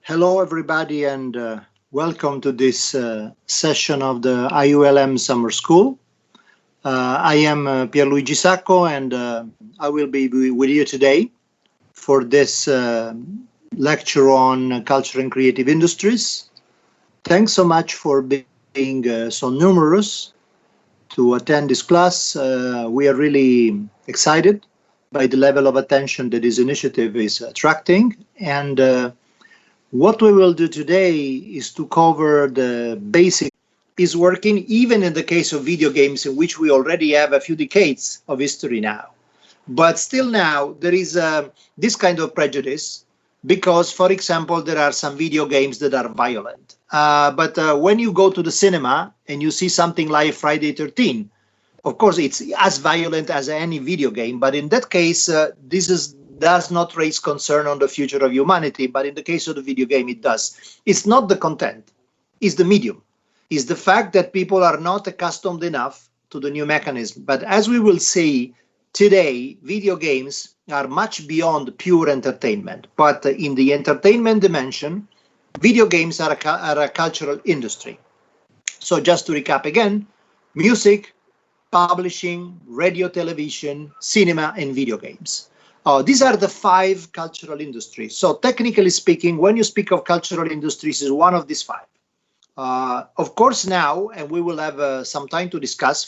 Hello, everybody, and welcome to this session of the IULM Summer School. I am Pierluigi Sacco, and I will be with you today for this lecture on culture and creative industries. Thanks so much for being so numerous to attend this class. We are really excited by the level of attention that this initiative is attracting, and what we will do today is to cover the basic is working even in the case of video games, in which we already have a few decades of history now. But still now there is this kind of prejudice because, for example, there are some video games that are violent. But when you go to the cinema and you see something like Friday 13, of course, it's as violent as any video game. But in that case, does not raise concern on the future of humanity, but in the case of the video game, it does. It's not the content, it's the medium. It's the fact that people are not accustomed enough to the new mechanism. But as we will see today, video games are much beyond pure entertainment. But in the entertainment dimension, video games are a cultural industry. So just to recap again, music, publishing, radio, television, cinema, and video games. These are the 5 cultural industries. So technically speaking, when you speak of cultural industries, is one of these 5. Of course, now, and we will have some time to discuss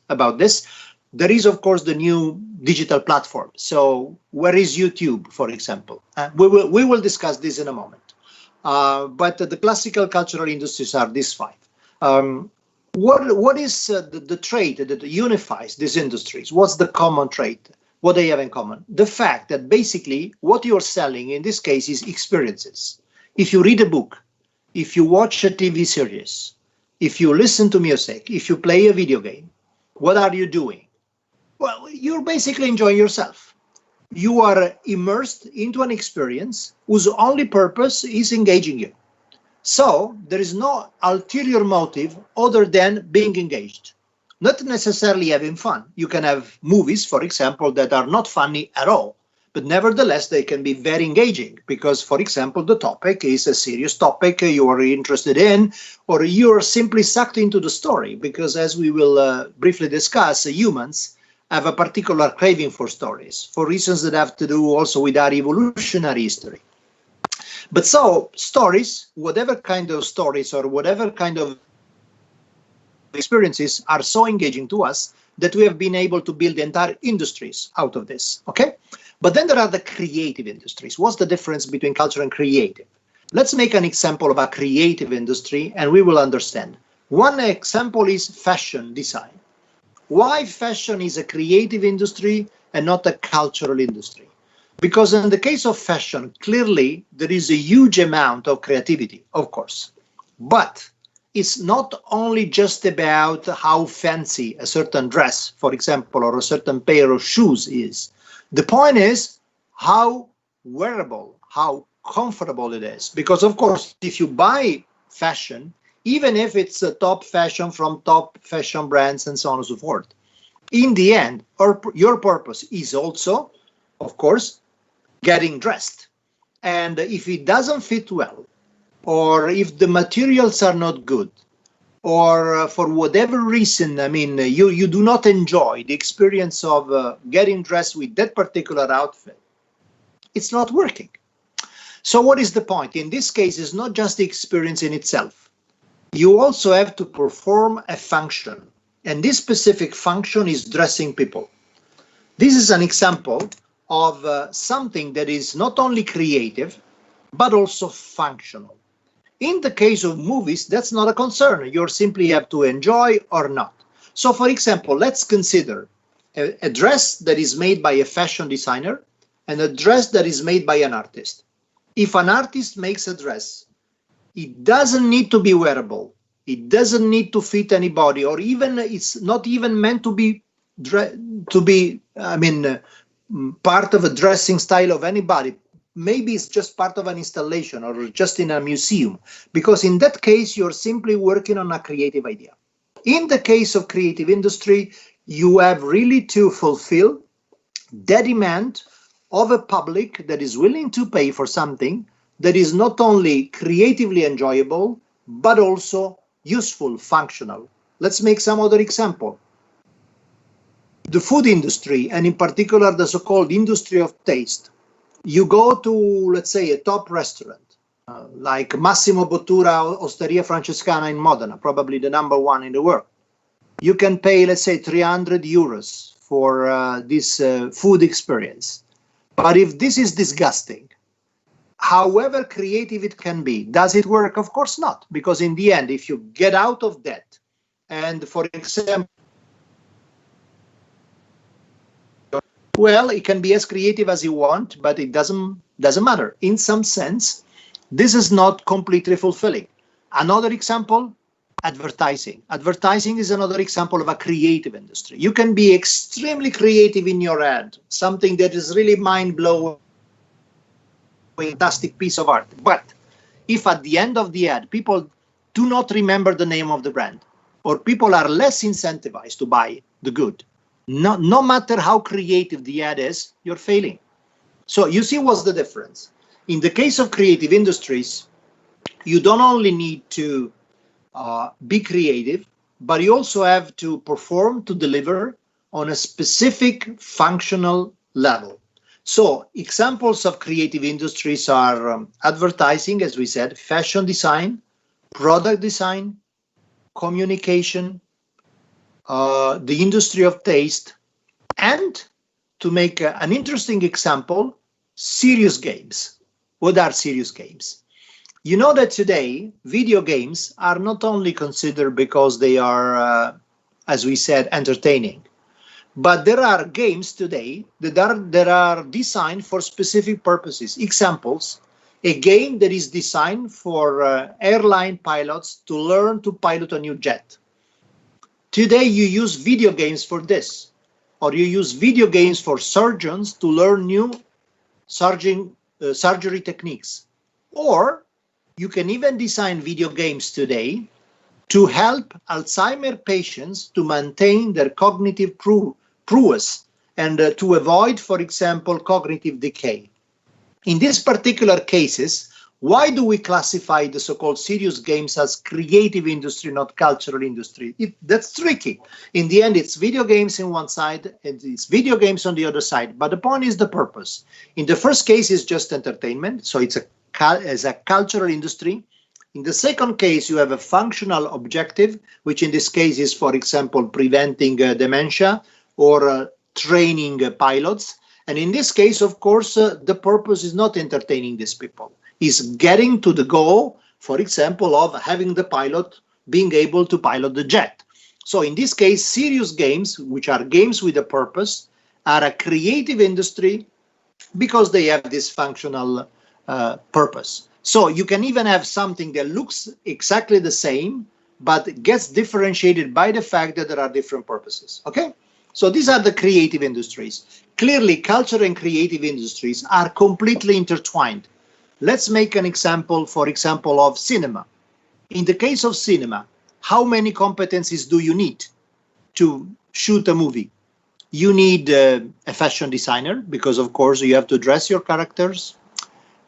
about this, there is, of course, the new digital platform. So where is YouTube, for example? We will discuss this in a moment. But the classical cultural industries are these 5. What is the trait that unifies these industries? What's the common trait? What they have in common? The fact that basically what you're selling in this case is experiences. If you read a book, if you watch a TV series, if you listen to music, if you play a video game, what are you doing? Well, you're basically enjoying yourself. You are immersed into an experience whose only purpose is engaging you. So there is no ulterior motive other than being engaged. Not necessarily having fun. You can have movies, for example, that are not funny at all, but nevertheless, they can be very engaging because, for example, the topic is a serious topic you are interested in, or you are simply sucked into the story because, as we will briefly discuss, humans have a particular craving for stories, for reasons that have to do also with our evolutionary history. But so, stories, whatever kind of stories or whatever kind of experiences are so engaging to us that we have been able to build entire industries out of this, okay? But then there are the creative industries. What's the difference between culture and creative? Let's make an example of a creative industry and we will understand. One example is fashion design. Why fashion is a creative industry and not a cultural industry? Because in the case of fashion, clearly there is a huge amount of creativity, of course, but it's not only just about how fancy a certain dress, for example, or a certain pair of shoes is. The point is how wearable, how comfortable it is. Because, of course, if you buy fashion, even if it's a top fashion from top fashion brands and so on and so forth, in the end, your purpose is also, of course, getting dressed. And if it doesn't fit well, or if the materials are not good, or for whatever reason, I mean, you do not enjoy the experience of getting dressed with that particular outfit, it's not working. So what is the point? In this case, it's not just the experience in itself. You also have to perform a function, and this specific function is dressing people. This is an example of something that is not only creative, but also functional. In the case of movies, that's not a concern. You simply have to enjoy or not. So, for example, let's consider a dress that is made by a fashion designer and a dress that is made by an artist. If an artist makes a dress, it doesn't need to be wearable. It doesn't need to fit anybody, or even it's not even meant to be part of a dressing style of anybody. Maybe it's just part of an installation or just in a museum, because in that case, you're simply working on a creative idea. In the case of creative industry, you have really to fulfill the demand of a public that is willing to pay for something that is not only creatively enjoyable, but also useful, functional. Let's make some other example. The food industry, and in particular the so-called industry of taste. You go to, let's say, a top restaurant, like Massimo Bottura Osteria Francescana in Modena, probably the #1 in the world. You can pay, let's say, 300 euros for this food experience. But if this is disgusting, however creative it can be, does it work? Of course not, because in the end, if you get out of that, and for example, well, it can be as creative as you want, but it doesn't matter. In some sense, this is not completely fulfilling. Another example, advertising. Advertising is another example of a creative industry. You can be extremely creative in your ad, something that is really mind-blowing, fantastic piece of art. But if at the end of the ad, people do not remember the name of the brand, or people are less incentivized to buy the good, no matter how creative the ad is, you're failing. So you see what's the difference. In the case of creative industries, you don't only need to be creative, but you also have to perform, to deliver on a specific functional level. So examples of creative industries are advertising, as we said, fashion design, product design, communication, the industry of taste, and to make an interesting example, serious games. What are serious games? You know that today video games are not only considered because they are, as we said, entertaining, but there are games today that are designed for specific purposes. Examples, a game that is designed for airline pilots to learn to pilot a new jet. Today you use video games for this, or you use video games for surgeons to learn new surgery techniques. Or you can even design video games today to help Alzheimer patients to maintain their cognitive prowess and to avoid, for example, cognitive decay. In these particular cases, why do we classify the so-called serious games as creative industry, not cultural industry? That's tricky. In the end, it's video games on one side and it's video games on the other side. But the point is the purpose. In the first case, it's just entertainment. So it's a cultural industry. In the second case, you have a functional objective, which in this case is, for example, preventing dementia or training pilots. And in this case, of course, the purpose is not entertaining these people. Is getting to the goal, for example, of having the pilot being able to pilot the jet. So in this case, serious games, which are games with a purpose, are a creative industry because they have this functional purpose. So you can even have something that looks exactly the same, but gets differentiated by the fact that there are different purposes. Okay? So these are the creative industries. Clearly, culture and creative industries are completely intertwined. Let's make an example, for example, of cinema. In the case of cinema, how many competencies do you need to shoot a movie? You need a fashion designer, because of course you have to dress your characters.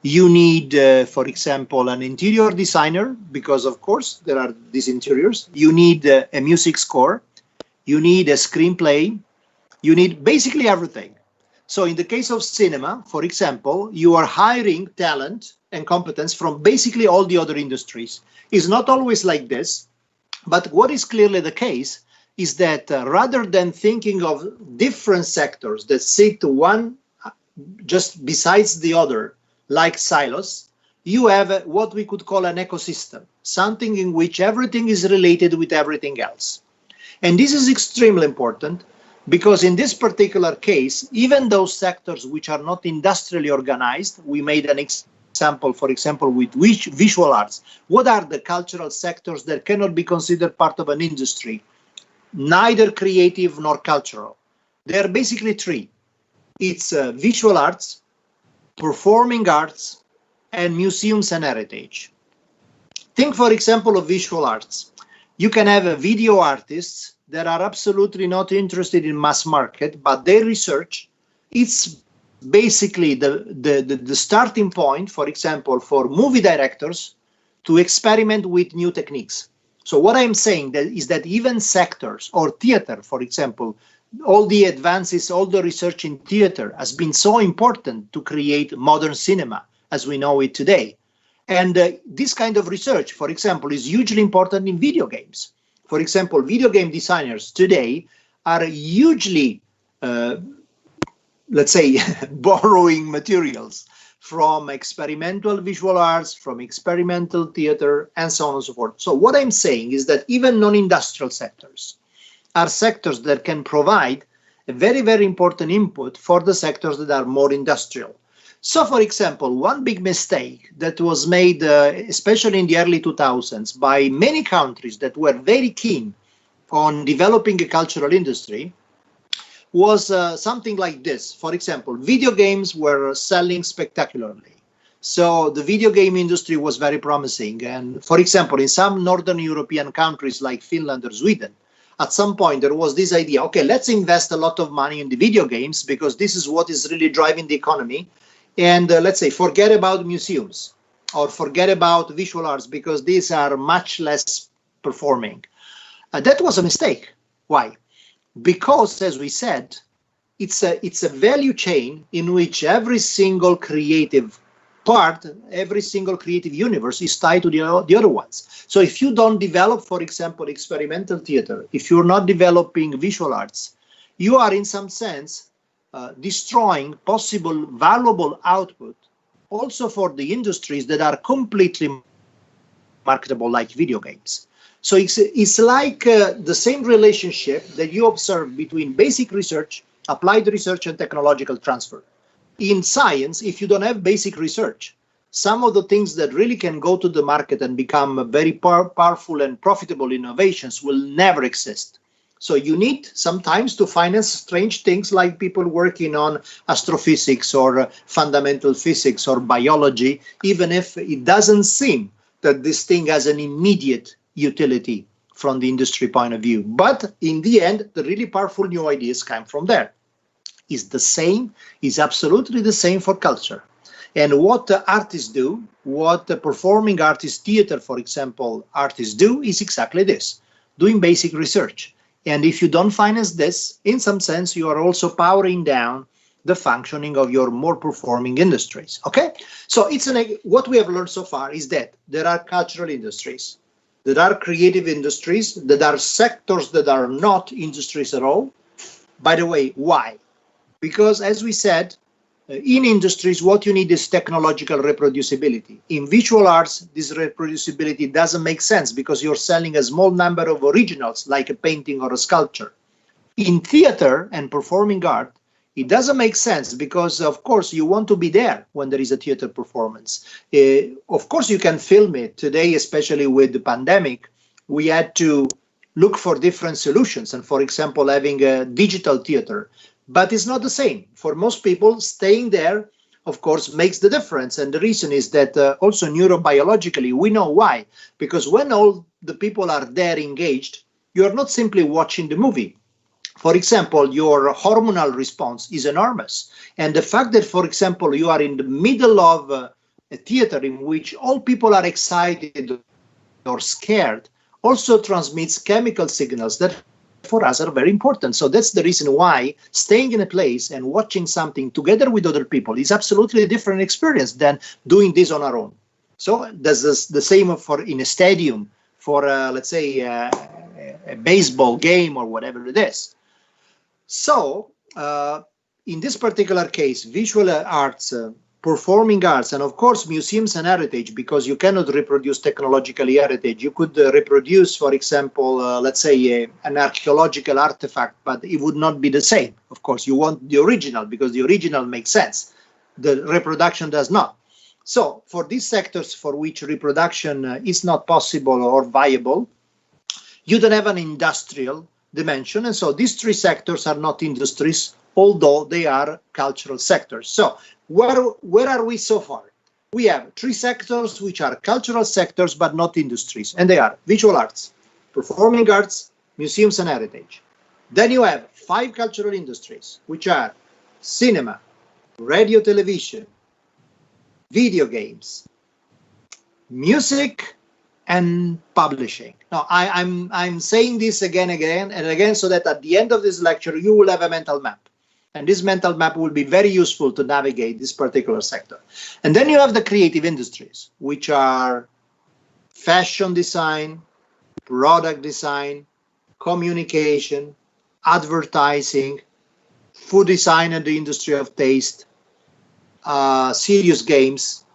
You need, for example, an interior designer, because of course there are these interiors. You need a music score. You need a screenplay. You need basically everything. So in the case of cinema, for example, you are hiring talent and competence from basically all the other industries. It's not always like this, but what is clearly the case is that rather than thinking of different sectors that sit one just besides the other, like silos, you have what we could call an ecosystem, something in which everything is related with everything else. And this is extremely important, because in this particular case, even those sectors which are not industrially organized, we made an example, for example, with visual arts. What are the cultural sectors that cannot be considered part of an industry? Neither creative nor cultural. There are basically three. It's visual arts, performing arts, and museums and heritage. Think, for example, of visual arts. You can have video artists that are absolutely not interested in mass market, but their research is basically the starting point, for example, for movie directors to experiment with new techniques. So what I'm saying is that even sectors or theater, for example, all the advances, all the research in theater has been so important to create modern cinema as we know it today. And this kind of research, for example, is hugely important in video games. For example, video game designers today are hugely, let's say, borrowing materials from experimental visual arts, from experimental theater, and so on and so forth. So what I'm saying is that even non-industrial sectors are sectors that can provide a very, very important input for the sectors that are more industrial. So, for example, one big mistake that was made, especially in the early 2000s, by many countries that were very keen on developing a cultural industry was something like this. For example, video games were selling spectacularly. So the video game industry was very promising. And for example, in some Northern European countries like Finland or Sweden, at some point there was this idea, okay, let's invest a lot of money in the video games because this is what is really driving the economy. And let's say, forget about museums or forget about visual arts because these are much less performing. That was a mistake. Why? Because, as we said, it's a value chain in which every single creative part, every single creative universe is tied to the other ones. So if you don't develop, for example, experimental theater, if you're not developing visual arts, you are in some sense destroying possible valuable output also for the industries that are completely marketable like video games. So it's like the same relationship that you observe between basic research, applied research, and technological transfer. In science, if you don't have basic research, some of the things that really can go to the market and become very powerful and profitable innovations will never exist. So you need sometimes to finance strange things like people working on astrophysics or fundamental physics or biology, even if it doesn't seem that this thing has an immediate utility from the industry point of view. But in the end, the really powerful new ideas come from there. Is the same, is absolutely the same for culture. And what artists do, what the performing artists, theater, for example, artists do is exactly this, doing basic research. And if you don't finance this, in some sense, you are also powering down the functioning of your more performing industries. Okay, so what we have learned so far is that there are cultural industries, there are creative industries, there are sectors that are not industries at all. By the way, why? Because as we said, in industries, what you need is technological reproducibility. In visual arts, this reproducibility doesn't make sense because you're selling a small number of originals, like a painting or a sculpture. In theater and performing art, it doesn't make sense because, of course, you want to be there when there is a theater performance. Of course, you can film it. Today, especially with the pandemic, we had to look for different solutions. And for example, having a digital theater. But it's not the same. For most people, staying there, of course, makes the difference. And the reason is that also neurobiologically, we know why. Because when all the people are there engaged, you're not simply watching the movie. For example, your hormonal response is enormous. And the fact that, for example, you are in the middle of a theater in which all people are excited or scared also transmits chemical signals that for us are very important. So that's the reason why staying in a place and watching something together with other people is absolutely a different experience than doing this on our own. So that's the same for in a stadium for, let's say, a baseball game or whatever it is. So in this particular case, visual arts, performing arts, and of course museums and heritage, because you cannot reproduce technological heritage. You could reproduce, for example, let's say an archaeological artifact, but it would not be the same. Of course, you want the original because the original makes sense. The reproduction does not. So for these sectors for which reproduction is not possible or viable, you don't have an industrial dimension. And so these three sectors are not industries, although they are cultural sectors. So where are we so far? We have three sectors which are cultural sectors but not industries, and they are visual arts, performing arts, museums and heritage. Then you have 5 cultural industries, which are cinema, radio, television, video games, music, and publishing. Now, I'm saying this again and again so that at the end of this lecture, you will have a mental map. And this mental map will be very useful to navigate this particular sector. And then you have the creative industries, which are fashion design, product design, communication, advertising, food design and the industry of taste, serious games,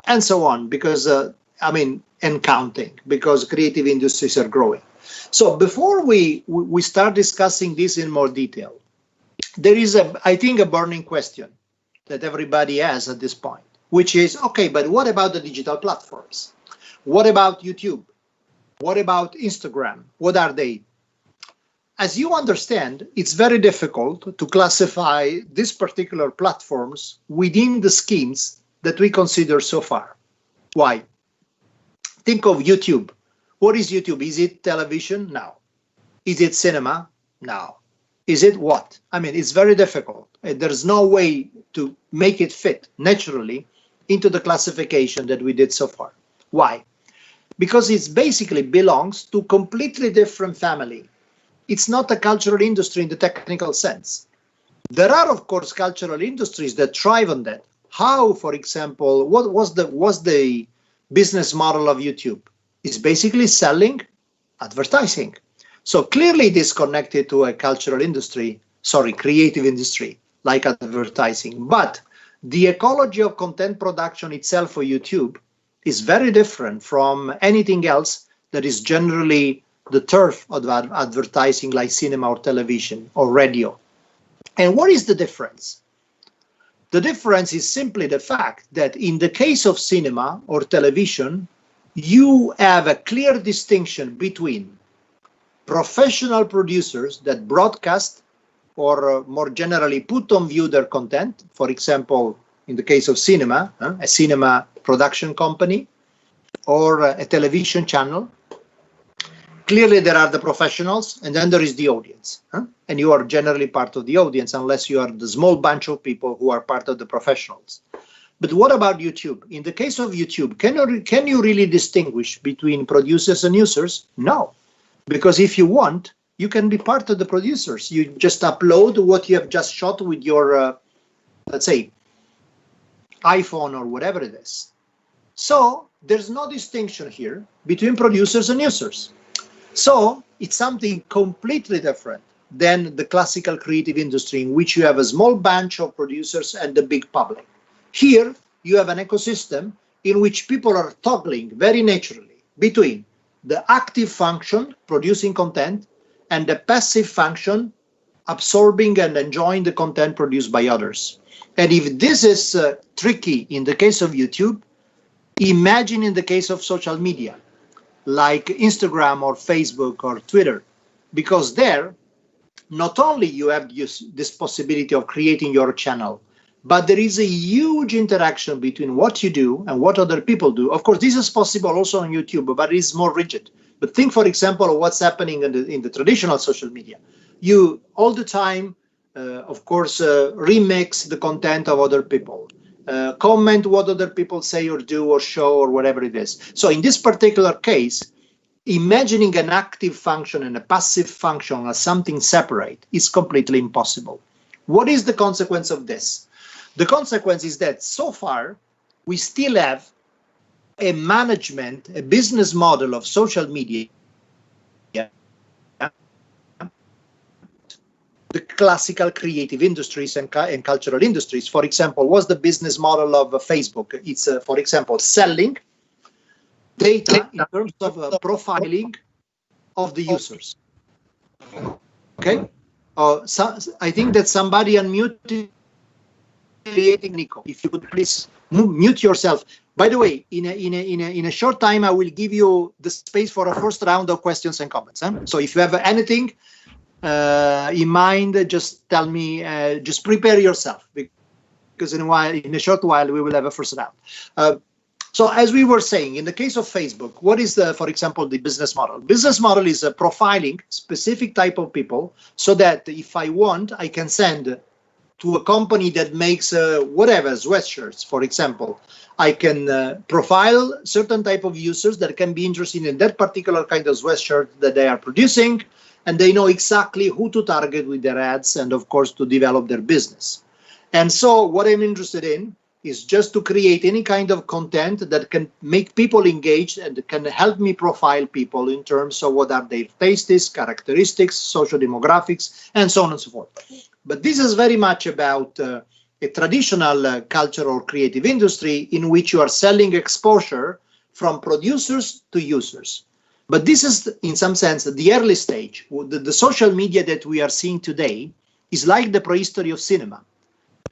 and so on, because, and counting, because creative industries are growing. So before we start discussing this in more detail, there is, I think, a burning question that everybody has at this point, which is, okay, but what about the digital platforms? What about YouTube? What about Instagram? What are they? As you understand, it's very difficult to classify these particular platforms within the schemes that we consider so far. Why? Think of YouTube. What is YouTube? Is it television? No. Is it cinema? No. Is it what? I mean, it's very difficult. There's no way to make it fit naturally into the classification that we did so far. Why? Because it basically belongs to completely different family. It's not a cultural industry in the technical sense. There are, of course, cultural industries that thrive on that. How, for example, what was the business model of YouTube? It's basically selling advertising. So clearly it is connected to a cultural industry, creative industry, like advertising. But the ecology of content production itself for YouTube is very different from anything else that is generally the turf of advertising, like cinema or television or radio. And what is the difference? The difference is simply the fact that in the case of cinema or television, you have a clear distinction between professional producers that broadcast or more generally put on view their content. For example, in the case of cinema, a cinema production company or a television channel. Clearly there are the professionals and then there is the audience. And you are generally part of the audience unless you are the small bunch of people who are part of the professionals. But what about YouTube? In the case of YouTube, can you really distinguish between producers and users? No. Because if you want, you can be part of the producers. You just upload what you have just shot with your, let's say, iPhone or whatever it is. So there's no distinction here between producers and users. So it's something completely different than the classical creative industry in which you have a small bunch of producers and the big public. Here, you have an ecosystem in which people are toggling very naturally between the active function, producing content, and the passive function, absorbing and enjoying the content produced by others. And if this is tricky in the case of YouTube, imagine in the case of social media, like Instagram or Facebook or Twitter, because there, not only you have this possibility of creating your channel, but there is a huge interaction between what you do and what other people do. Of course, this is possible also on YouTube, but it is more rigid. But think, for example, of what's happening in the traditional social media. You all the time, of course, remix the content of other people, comment what other people say or do or show or whatever it is. So in this particular case, imagining an active function and a passive function as something separate is completely impossible. What is the consequence of this? The consequence is that so far, we still have a management, a business model of social media, the classical creative industries and cultural industries. For example, what's the business model of Facebook? It's, for example, selling data in terms of profiling of the users. Okay? So I think that somebody unmuted. Nico, if you could please mute yourself. By the way, in a short time, I will give you the space for a first round of questions and comments. So if you have anything in mind, just tell me, just prepare yourself, because in a short while, we will have a first round. So as we were saying, in the case of Facebook, what is, for example, the business model? Business model is profiling specific type of people so that if I want, I can send to a company that makes whatever, sweatshirts, for example. I can profile certain type of users that can be interested in that particular kind of sweatshirt that they are producing, and they know exactly who to target with their ads and, of course, to develop their business. And so what I'm interested in is just to create any kind of content that can make people engaged and can help me profile people in terms of what are their tastes, characteristics, social demographics, and so on and so forth. But this is very much about a traditional culture or creative industry in which you are selling exposure from producers to users. But this is, in some sense, the early stage. The social media that we are seeing today is like the prehistory of cinema.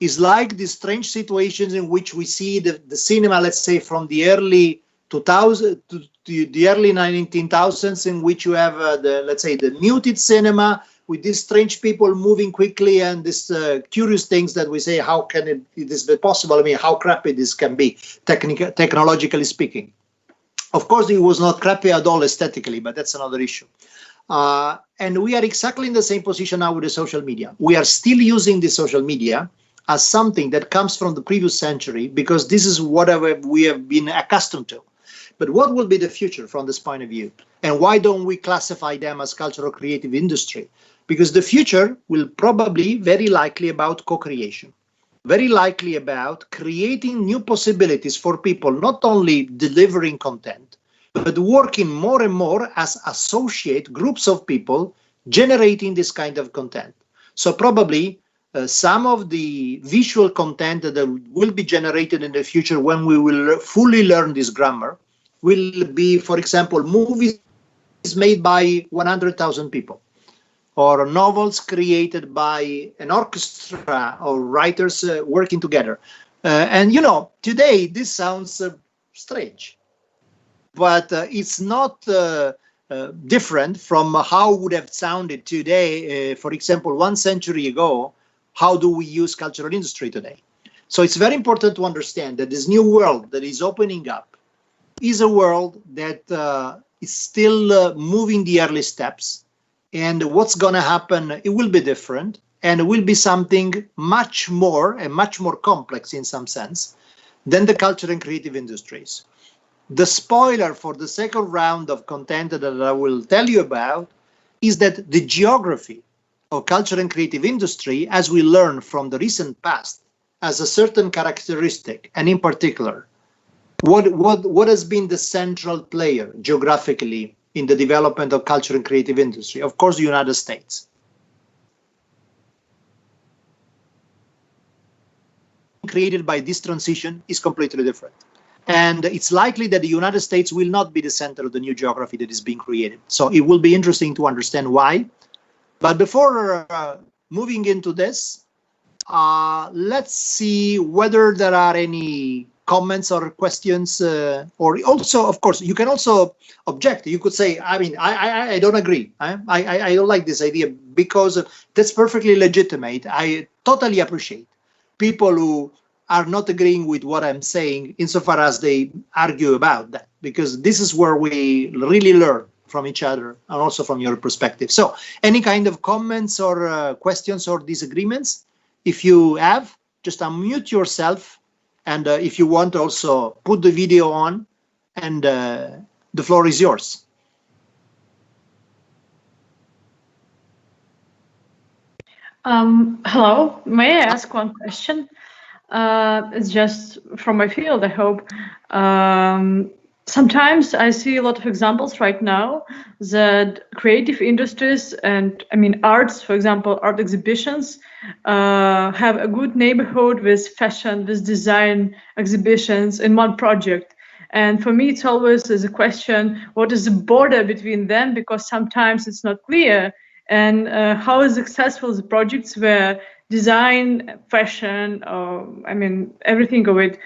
Is like these strange situations in which we see the cinema, let's say, from the early 2000 to the early 19,000s, in which you have let's say, the muted cinema with these strange people moving quickly and these curious things that we say, how can this be possible? I mean, how crappy this can be, technologically speaking. Of course, it was not crappy at all aesthetically, but that's another issue. And we are exactly in the same position now with the social media. We are still using the social media as something that comes from the previous century, because this is what we have been accustomed to. But what will be the future from this point of view? And why don't we classify them as cultural creative industry? Because the future will probably very likely about co-creation, very likely about creating new possibilities for people, not only delivering content, but working more and more as associate groups of people generating this kind of content. So probably some of the visual content that will be generated in the future when we will fully learn this grammar will be, for example, movies made by 100,000 people, or novels created by an orchestra or writers working together. And, you know, today this sounds strange, but it's not different from how it would have sounded today, for example, 1 century ago. How do we use cultural industry today? So it's very important to understand that this new world that is opening up is a world that is still moving the early steps. And what's going to happen, it will be different. And it will be something much more complex in some sense than the culture and creative industries. The spoiler for the second round of content that I will tell you about is that the geography of culture and creative industry, as we learn from the recent past, has a certain characteristic, and in particular, what has been the central player geographically in the development of culture and creative industry? Of course, the United States. Created by this transition is completely different. And it's likely that the United States will not be the center of the new geography that is being created. So it will be interesting to understand why. But before moving into this, let's see whether there are any comments or questions, or also, of course, you can also object. You could say, I mean, I don't agree. I don't like this idea, because that's perfectly legitimate. I totally appreciate people who are not agreeing with what I'm saying insofar as they argue about that, because this is where we really learn from each other and also from your perspective. So any kind of comments or questions or disagreements, if you have, just unmute yourself. And if you want, also put the video on, and the floor is yours. Hello, may I ask one question? It's just from my field, I hope. Sometimes I see a lot of examples right now that creative industries and, I mean, arts, for example, art exhibitions, have a good neighborhood with fashion, with design exhibitions in one project. And for me, it's always a question, what is the border between them? Because sometimes it's not clear. And how successful the projects where design, fashion, I mean, everything of it,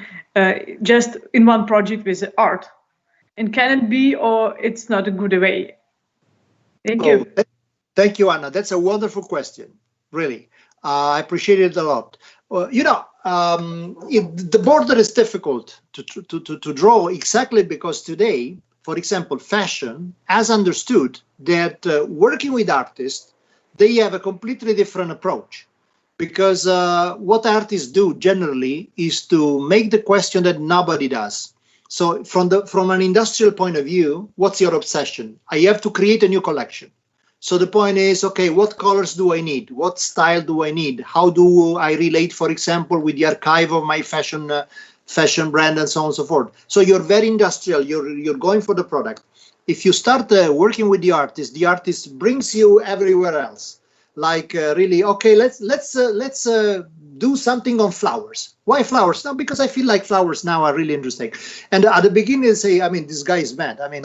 just in one project with art. And can it be, or it's not a good way? Thank you. Thank you, Anna. That's a wonderful question, really. I appreciate it a lot. You know, the border is difficult to draw, exactly because today, for example, fashion has understood that working with artists, they have a completely different approach. because what artists do generally is to make the question that nobody does. So from an industrial point of view, what's your obsession? I have to create a new collection. So the point is, okay, what colors do I need? What style do I need? How do I relate, for example, with the archive of my fashion brand and so on and so forth? So you're very industrial. You're going for the product. If you start working with the artist brings you everywhere else. Like really, okay, let's do something on flowers. Why flowers? No, because I feel like flowers now are really interesting. And at the beginning, they say, I mean, this guy is mad. I mean,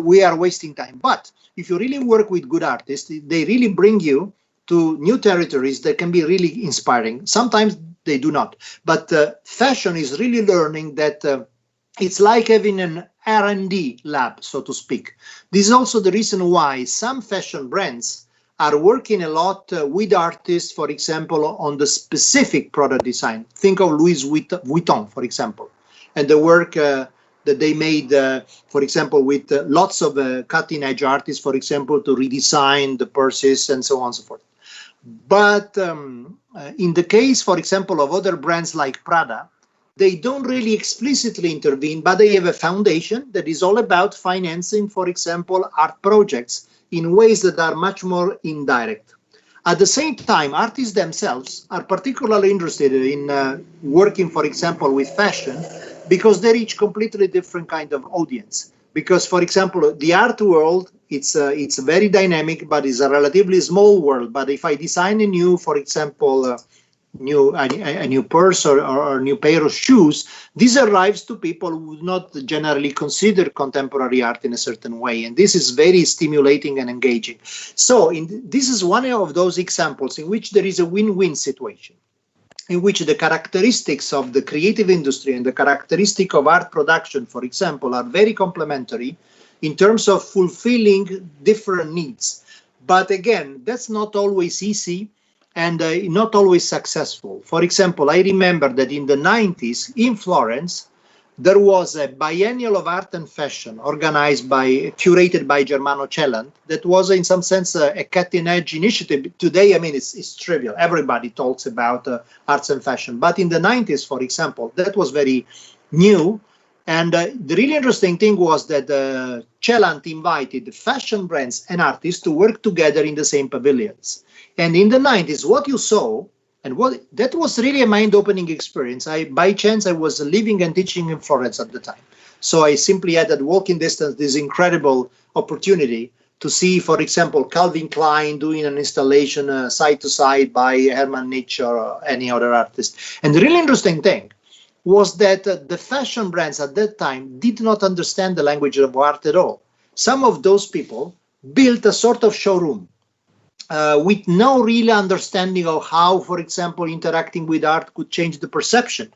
we are wasting time. But if you really work with good artists, they really bring you to new territories that can be really inspiring. Sometimes they do not. But fashion is really learning that it's like having an R&D lab, so to speak. This is also the reason why some fashion brands are working a lot with artists, for example, on the specific product design. Think of Louis Vuitton, for example, and the work that they made, for example, with lots of cutting-edge artists, for example, to redesign the purses and so on and so forth. But in the case, for example, of other brands like Prada, they don't really explicitly intervene, but they have a foundation that is all about financing, for example, art projects in ways that are much more indirect. At the same time, artists themselves are particularly interested in working, for example, with fashion, because they reach completely different kind of audience. Because, for example, the art world, it's very dynamic, but it's a relatively small world. But if I design a new, for example, a new purse or a new pair of shoes, this arrives to people who would not generally consider contemporary art in a certain way. And this is very stimulating and engaging. So this is one of those examples in which there is a win-win situation, in which the characteristics of the creative industry and the characteristic of art production, for example, are very complementary in terms of fulfilling different needs. But again, that's not always easy and not always successful. For example, I remember that in the 90s in Florence, there was a biennial of art and fashion curated by Germano Cellant. That was in some sense a cutting-edge initiative. Today, I mean, it's trivial. Everybody talks about arts and fashion. But in the 90s, for example, that was very new. And the really interesting thing was that Cellant invited fashion brands and artists to work together in the same pavilions. And in the 90s, what you saw, and that was really a mind-opening experience. By chance, I was living and teaching in Florence at the time. So I simply had at walking distance this incredible opportunity to see, for example, Calvin Klein doing an installation side to side by Hermann Nietzsche or any other artist. And the really interesting thing was that the fashion brands at that time did not understand the language of art at all. Some of those people built a sort of showroom with no real understanding of how, for example, interacting with art could change the perception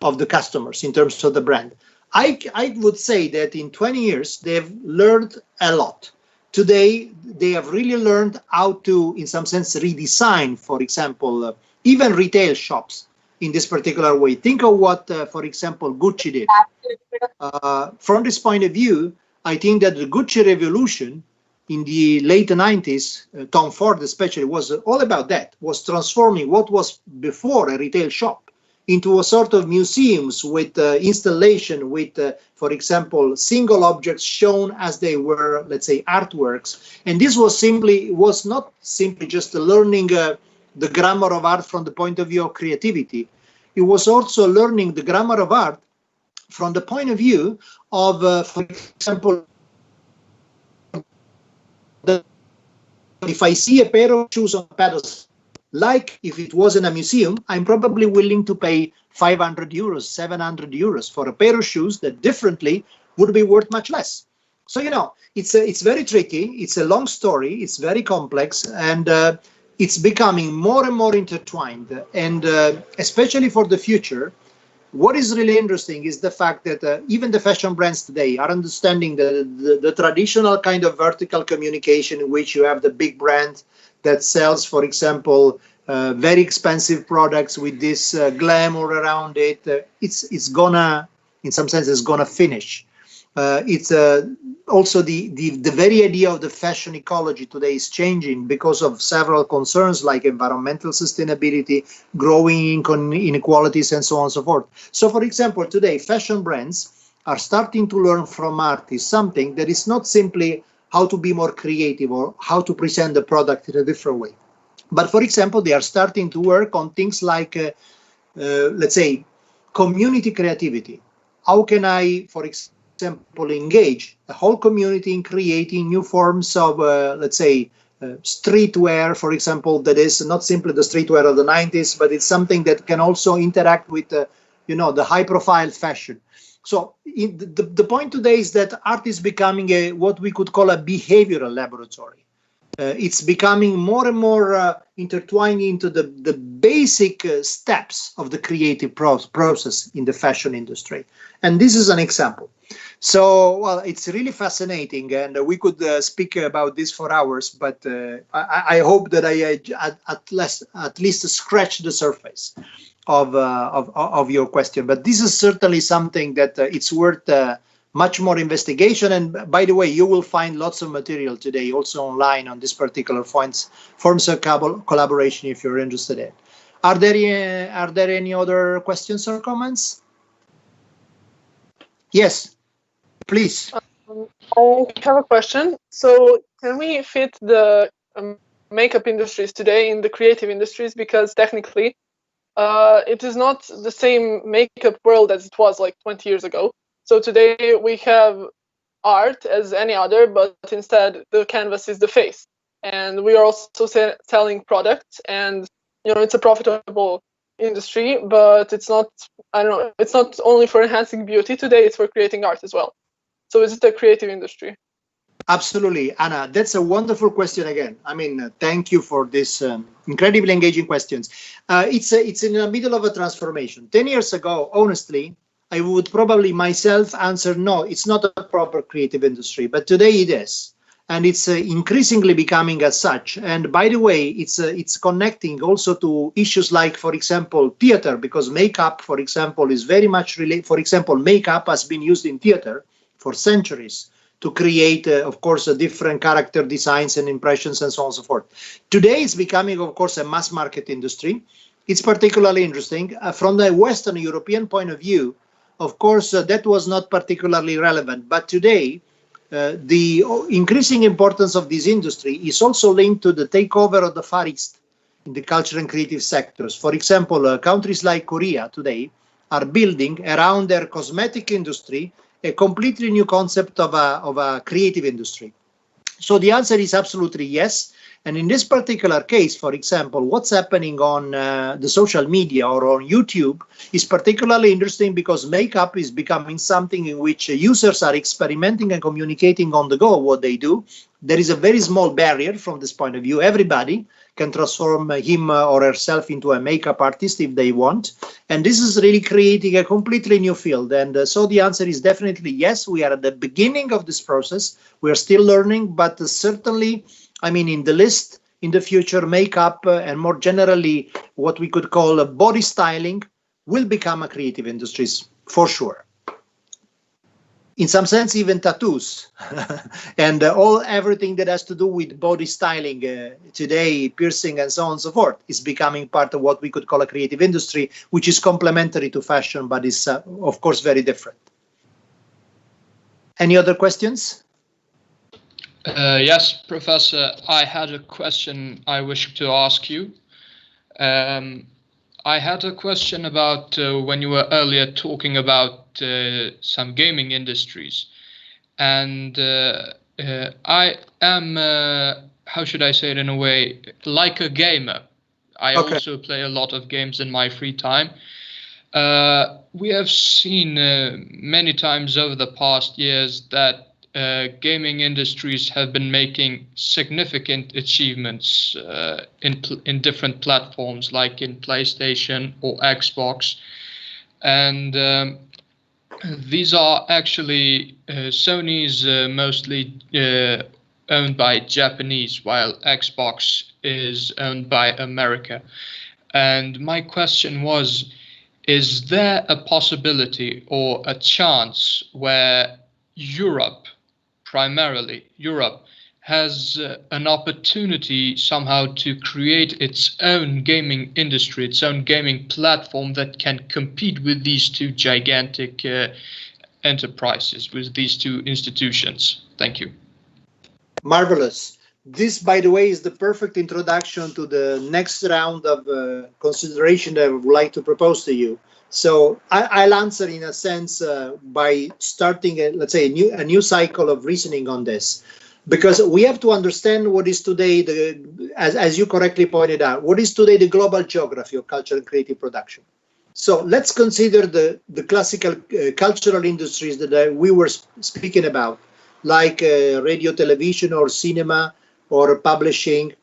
of the customers in terms of the brand. I would say that in 20 years, they've learned a lot. Today, they have really learned how to, in some sense, redesign, for example, even retail shops in this particular way. Think of what, for example, Gucci did. From this point of view, I think that the Gucci revolution in the late 90s, Tom Ford especially, was all about that, was transforming what was before a retail shop into a sort of museums with installation with, for example, single objects shown as they were, let's say, artworks. And this was not simply just learning the grammar of art from the point of view of creativity. It was also learning the grammar of art from the point of view of, for example, if I see a pair of shoes on a pedestal, like if it was in a museum, I'm probably willing to pay 500 euros, 700 euros for a pair of shoes that differently would be worth much less. So, you know, it's very tricky. It's a long story. It's very complex, and it's becoming more and more intertwined. And especially for the future, what is really interesting is the fact that even the fashion brands today are understanding the traditional kind of vertical communication in which you have the big brand that sells, for example, very expensive products with this glamour around it. It's gonna, in some sense, it's gonna finish. also the very idea of the fashion ecology today is changing because of several concerns like environmental sustainability, growing inequalities, and so on and so forth. So, for example, today fashion brands are starting to learn from artists something that is not simply how to be more creative or how to present the product in a different way. But, for example, they are starting to work on things like, let's say, community creativity. How can I, for example, engage a whole community in creating new forms of, let's say, streetwear, for example, that is not simply the streetwear of the 90s, but it's something that can also interact with, the high-profile fashion. So the point today is that art is becoming what we could call a behavioral laboratory. It's becoming more and more intertwined into the basic steps of the creative process in the fashion industry. And this is an example. So, well, it's really fascinating, and we could speak about this for hours, but I hope that I at least scratched the surface of your question. But this is certainly something that it's worth much more investigation. And by the way, you will find lots of material today also online on this particular forms of collaboration if you're interested in. Are there any other questions or comments? Yes, please. I have a question. So can we fit the makeup industries today in the creative industries? Because technically it is not the same makeup world as it was like 20 years ago. So today we have art as any other, but instead the canvas is the face. And we are also selling products, and it's a profitable industry, but it's not, I don't know, it's not only for enhancing beauty today, it's for creating art as well. So is it a creative industry? Absolutely, Anna. That's a wonderful question again. I mean, thank you for this incredibly engaging questions. It's in the middle of a transformation. 10 years ago, honestly, I would probably myself answer, no, it's not a proper creative industry, but today it is. And it's increasingly becoming as such. And by the way, it's connecting also to issues like, for example, theater, because makeup, for example, is very much related. For example, makeup has been used in theater for centuries to create, of course, different character designs and impressions and so on and so forth. Today, it's becoming, of course, a mass market industry. It's particularly interesting. From the Western European point of view, of course, that was not particularly relevant. But today, the increasing importance of this industry is also linked to the takeover of the Far East in the cultural and creative sectors. For example, countries like Korea today are building around their cosmetic industry a completely new concept of a creative industry. So the answer is absolutely yes. And in this particular case, for example, what's happening on the social media or on YouTube is particularly interesting because makeup is becoming something in which users are experimenting and communicating on the go what they do. There is a very small barrier from this point of view. Everybody can transform him or herself into a makeup artist if they want. And this is really creating a completely new field. And so the answer is definitely yes. We are at the beginning of this process. We are still learning, but certainly, I mean, in the list, in the future, makeup and more generally, what we could call body styling will become a creative industry for sure. In some sense, even tattoos and everything that has to do with body styling today, piercing and so on and so forth, is becoming part of what we could call a creative industry, which is complementary to fashion, but is, of course, very different. Any other questions? Yes, Professor, I had a question I wish to ask you. I had a question about when you were earlier talking about some gaming industries. And I am, how should I say it in a way, like a gamer. I also play a lot of games in my free time. We have seen many times over the past years that gaming industries have been making significant achievements in different platforms, like in PlayStation or Xbox. And these are actually Sony's mostly owned by Japanese, while Xbox is owned by America. And my question was, is there a possibility or a chance where Europe, primarily Europe, has an opportunity somehow to create its own gaming industry, its own gaming platform that can compete with these two gigantic enterprises, with these two institutions. Thank you. Marvelous. This, by the way, is the perfect introduction to the next round of consideration that I would like to propose to you. So I'll answer in a sense by starting, let's say, a new cycle of reasoning on this, because we have to understand what is today, as you correctly pointed out, what is today the global geography of cultural and creative production. So let's consider the classical cultural industries that we were speaking about, like radio, television, or cinema, or publishing.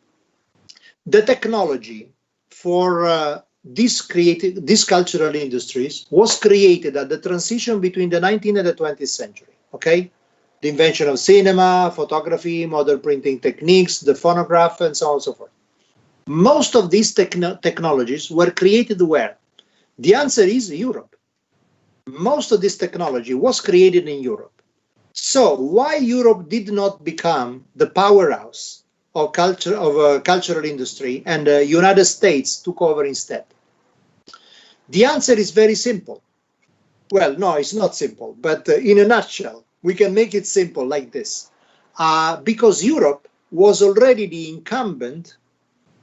The technology for these cultural industries was created at the transition between the 19th and the 20th century, okay? The invention of cinema, photography, modern printing techniques, the phonograph, and so on and so forth. Most of these technologies were created where? The answer is Europe. Most of this technology was created in Europe. So why Europe did not become the powerhouse of cultural industry and the United States took over instead? The answer is very simple. Well, no, it's not simple, but in a nutshell, we can make it simple like this. Because Europe was already the incumbent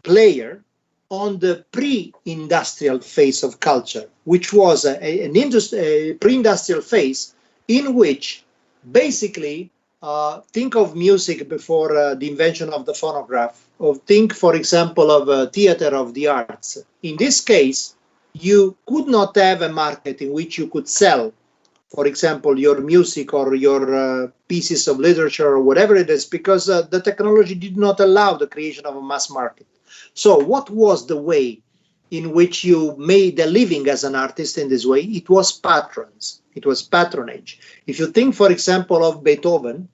player on the pre-industrial phase of culture, which was a pre-industrial phase in which basically think of music before the invention of the phonograph, or think, for example, of theater of the arts. In this case, you could not have a market in which you could sell, for example, your music or your pieces of literature or whatever it is, because the technology did not allow the creation of a mass market. So what was the way in which you made a living as an artist in this way? It was patrons. It was patronage. If you think, for example, of Beethoven,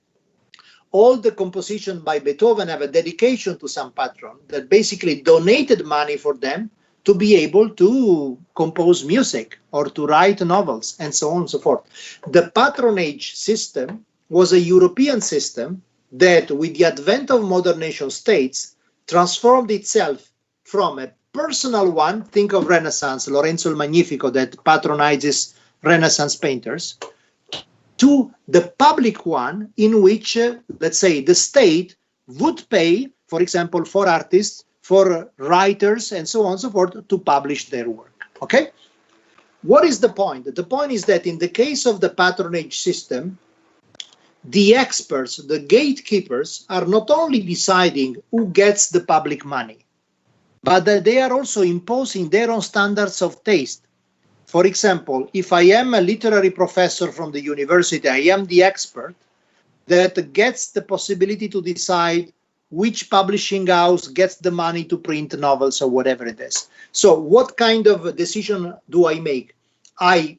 all the compositions by Beethoven have a dedication to some patron that basically donated money for them to be able to compose music or to write novels and so on and so forth. The patronage system was a European system that, with the advent of modern nation states, transformed itself from a personal one, think of Renaissance, Lorenzo il Magnifico that patronizes Renaissance painters, to the public one in which, let's say, the state would pay, for example, for artists, for writers, and so on and so forth, to publish their work, okay? What is the point? The point is that in the case of the patronage system, the experts, the gatekeepers, are not only deciding who gets the public money, but that they are also imposing their own standards of taste. For example, if I am a literary professor from the university, I am the expert that gets the possibility to decide which publishing house gets the money to print novels or whatever it is. So what kind of a decision do I make? I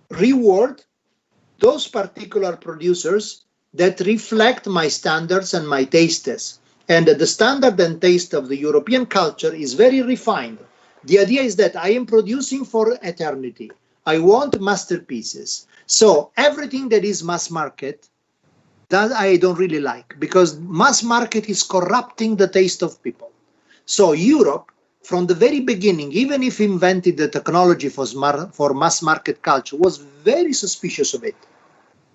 reward those particular producers that reflect my standards and my tastes. And the standard and taste of the European culture is very refined. The idea is that I am producing for eternity. I want masterpieces. So everything that is mass market, that I don't really like, because mass market is corrupting the taste of people. So Europe, from the very beginning, even if invented the technology for mass market culture, was very suspicious of it.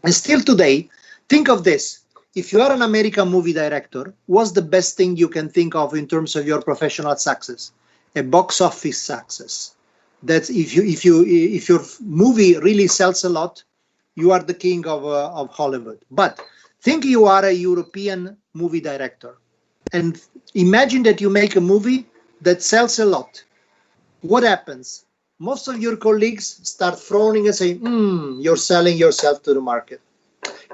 And still today, think of this. If you are an American movie director, what's the best thing you can think of in terms of your professional success? A box office success. That if your movie really sells a lot, you are the king of Hollywood. But think you are a European movie director, and imagine that you make a movie that sells a lot. What happens? Most of your colleagues start frowning and saying, you're selling yourself to the market.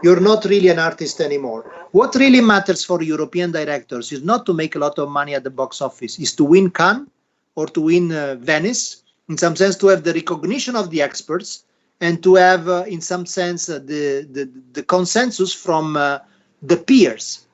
You're not really an artist anymore. What really matters for European directors is not to make a lot of money at the box office, is to win Cannes or to win Venice, in some sense to have the recognition of the experts and to have, in some sense, the consensus from the peers.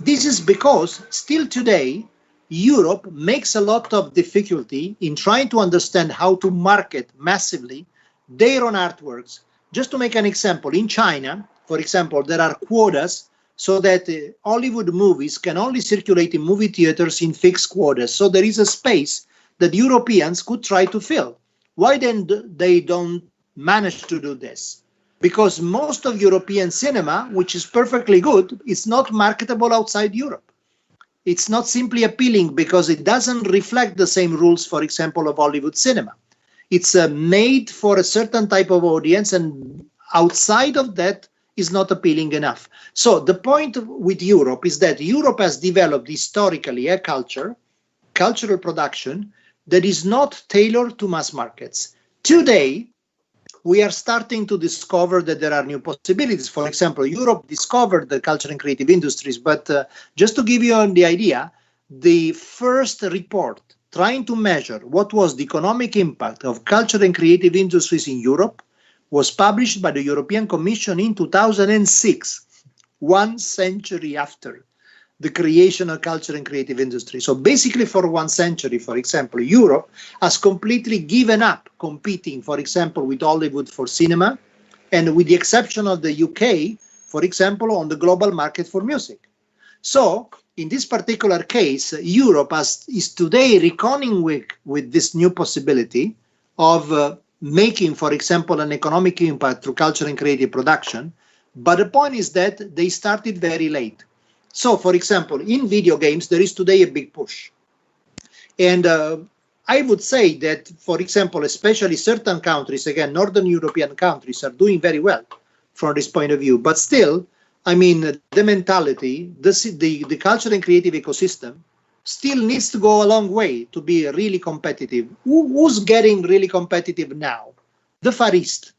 This is because still today, Europe makes a lot of difficulty in trying to understand how to market massively their own artworks. Just to make an example, in China, for example, there are quotas so that Hollywood movies can only circulate in movie theaters in fixed quarters. So there is a space that Europeans could try to fill. Why then they don't manage to do this? Because most of European cinema, which is perfectly good, is not marketable outside Europe. It's not simply appealing because it doesn't reflect the same rules, for example, of Hollywood cinema. It's made for a certain type of audience, and outside of that is not appealing enough. So the point with Europe is that Europe has developed historically a cultural production that is not tailored to mass markets. Today, we are starting to discover that there are new possibilities. For example, Europe discovered the culture and creative industries, but just to give you the idea, the first report trying to measure what was the economic impact of culture and creative industries in Europe was published by the European Commission in 2006, 1 century after the creation of culture and creative industry. So basically for 1 century, for example, Europe has completely given up competing, for example, with Hollywood for cinema, and with the exception of the UK, for example, on the global market for music. So in this particular case, Europe is today reckoning with this new possibility of making, for example, an economic impact through culture and creative production. But the point is that they started very late. So, for example, in video games, there is today a big push. And I would say that, for example, especially certain countries, again, Northern European countries are doing very well from this point of view. But still, I mean, the mentality, the culture and creative ecosystem still needs to go a long way to be really competitive. Who's getting really competitive now? The Far East.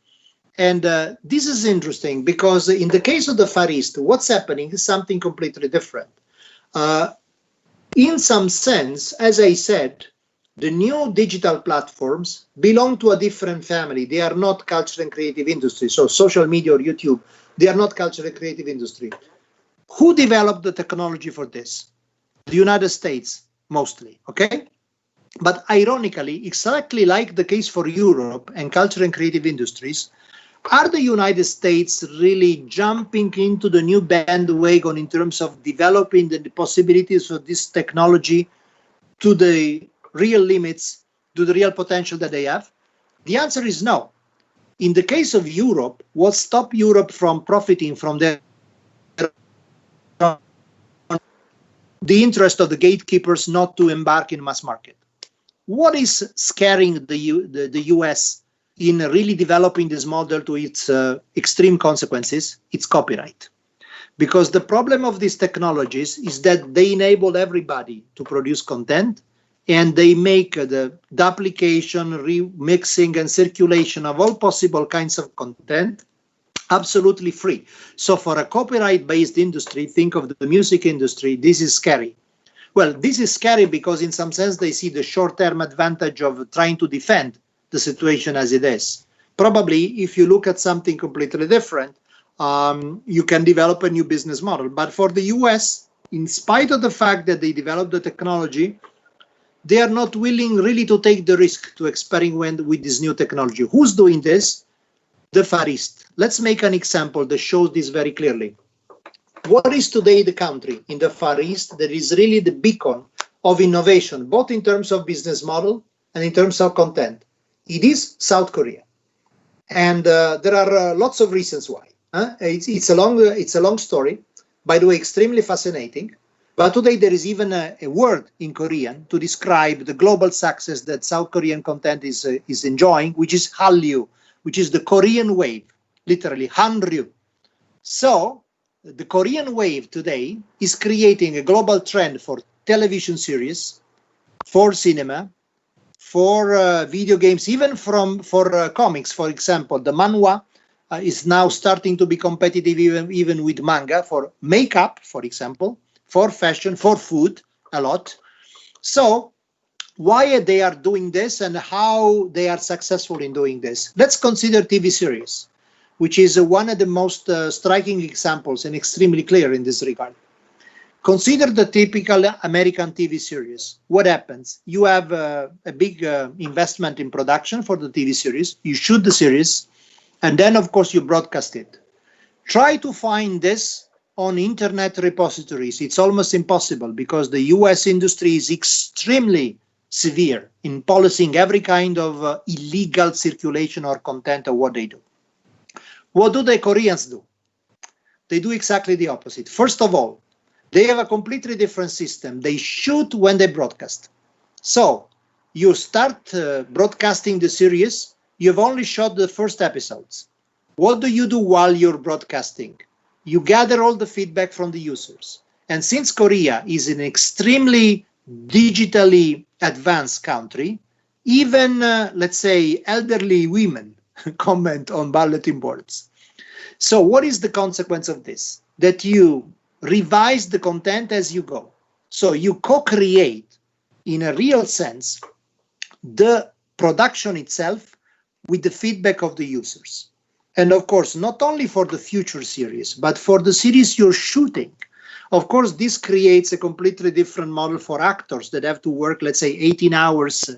And this is interesting because in the case of the Far East, what's happening is something completely different. In some sense, as I said, the new digital platforms belong to a different family. They are not culture and creative industry. So social media or YouTube, they are not culture and creative industry. Who developed the technology for this? The United States, mostly, okay? But ironically, exactly like the case for Europe and culture and creative industries, are the United States really jumping into the new bandwagon in terms of developing the possibilities of this technology to the real limits, to the real potential that they have? The answer is no. In the case of Europe, what stopped Europe from profiting from the interest of the gatekeepers not to embark in mass market? What is scaring the US in really developing this model to its extreme consequences? It's copyright. Because the problem of these technologies is that they enable everybody to produce content, and they make the duplication, remixing, and circulation of all possible kinds of content absolutely free. So for a copyright-based industry, think of the music industry, this is scary. Well, this is scary because in some sense they see the short-term advantage of trying to defend the situation as it is. Probably, if you look at something completely different, you can develop a new business model. But for the US, in spite of the fact that they developed the technology, they are not willing really to take the risk to experiment with this new technology. Who's doing this? The Far East. Let's make an example that shows this very clearly. What is today the country in the Far East that is really the beacon of innovation, both in terms of business model and in terms of content? It is South Korea. And there are lots of reasons why. It's a long story, by the way, extremely fascinating. But today there is even a word in Korean to describe the global success that South Korean content is enjoying, which is Hallyu, which is the Korean wave, literally Hanryu. So the Korean wave today is creating a global trend for television series, for cinema, for video games, even for comics. For example, the manhwa is now starting to be competitive even with manga, for makeup, for example, for fashion, for food, a lot. So why they are doing this and how they are successful in doing this? Let's consider TV series, which is one of the most striking examples and extremely clear in this regard. Consider the typical American TV series. What happens? You have a big investment in production for the TV series. You shoot the series, and then, of course, you broadcast it. Try to find this on internet repositories, it's almost impossible because the US industry is extremely severe in policing every kind of illegal circulation or content of what they do. What do the Koreans do? They do exactly the opposite. First of all, they have a completely different system. They shoot when they broadcast. So you start broadcasting the series, you've only shot the first episodes. What do you do while you're broadcasting? You gather all the feedback from the users. And since Korea is an extremely digitally advanced country, even, let's say, elderly women comment on bulletin boards. So what is the consequence of this? That you revise the content as you go. So you co-create, in a real sense, the production itself with the feedback of the users. And of course, not only for the future series, but for the series you're shooting. Of course, this creates a completely different model for actors that have to work, let's say, 18 hours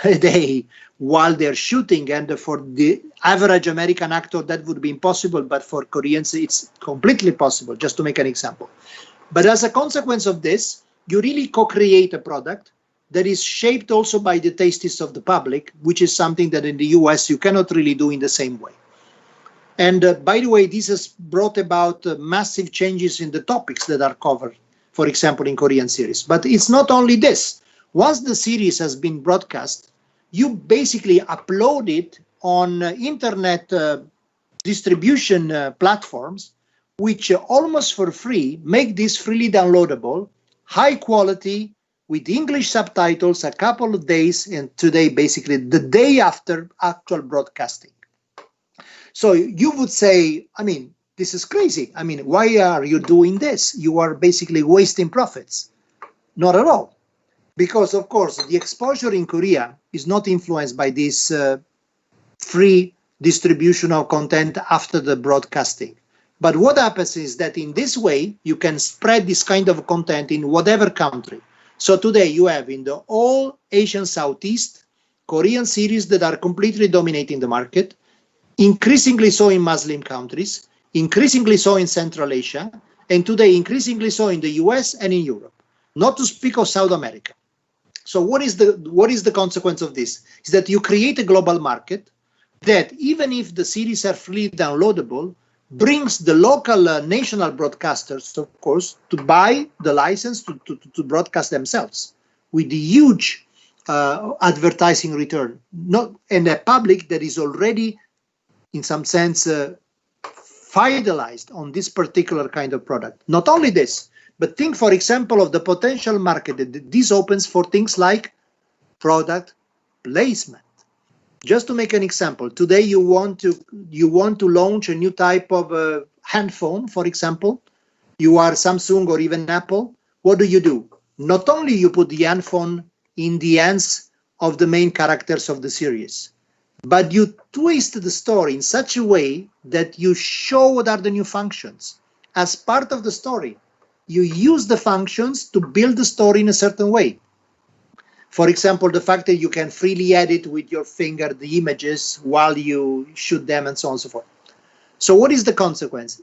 a day while they're shooting. And for the average American actor, that would be impossible. But for Koreans, it's completely possible, just to make an example. But as a consequence of this, you really co-create a product that is shaped also by the tastes of the public, which is something that in the US you cannot really do in the same way. And by the way, this has brought about massive changes in the topics that are covered, for example, in Korean series. But it's not only this. Once the series has been broadcast, you basically upload it on internet distribution platforms, which almost for free make this freely downloadable, high quality, with English subtitles a couple of days, and today basically the day after actual broadcasting. So you would say, I mean, this is crazy. I mean, why are you doing this? You are basically wasting profits. Not at all. Because, of course, the exposure in Korea is not influenced by this free distribution of content after the broadcasting. But what happens is that in this way, you can spread this kind of content in whatever country. So today you have in the all Asian Southeast, Korean series that are completely dominating the market, increasingly so in Muslim countries, increasingly so in Central Asia, and today increasingly so in the US and in Europe, not to speak of South America. So what is the consequence of this? Is that you create a global market that, even if the series are freely downloadable, brings the local national broadcasters, of course, to buy the license to broadcast themselves with the huge advertising return, and a public that is already, in some sense, fidelized on this particular kind of product. Not only this, but think, for example, of the potential market that this opens for things like product placement. Just to make an example, today you want to launch a new type of handphone, for example. You are Samsung or even Apple. What do? Not only you put the handphone in the hands of the main characters of the series, but you twist the story in such a way that you show what are the new functions. As part of the story, you use the functions to build the story in a certain way. For example, the fact that you can freely edit with your finger the images while you shoot them and so on and so forth. So what is the consequence?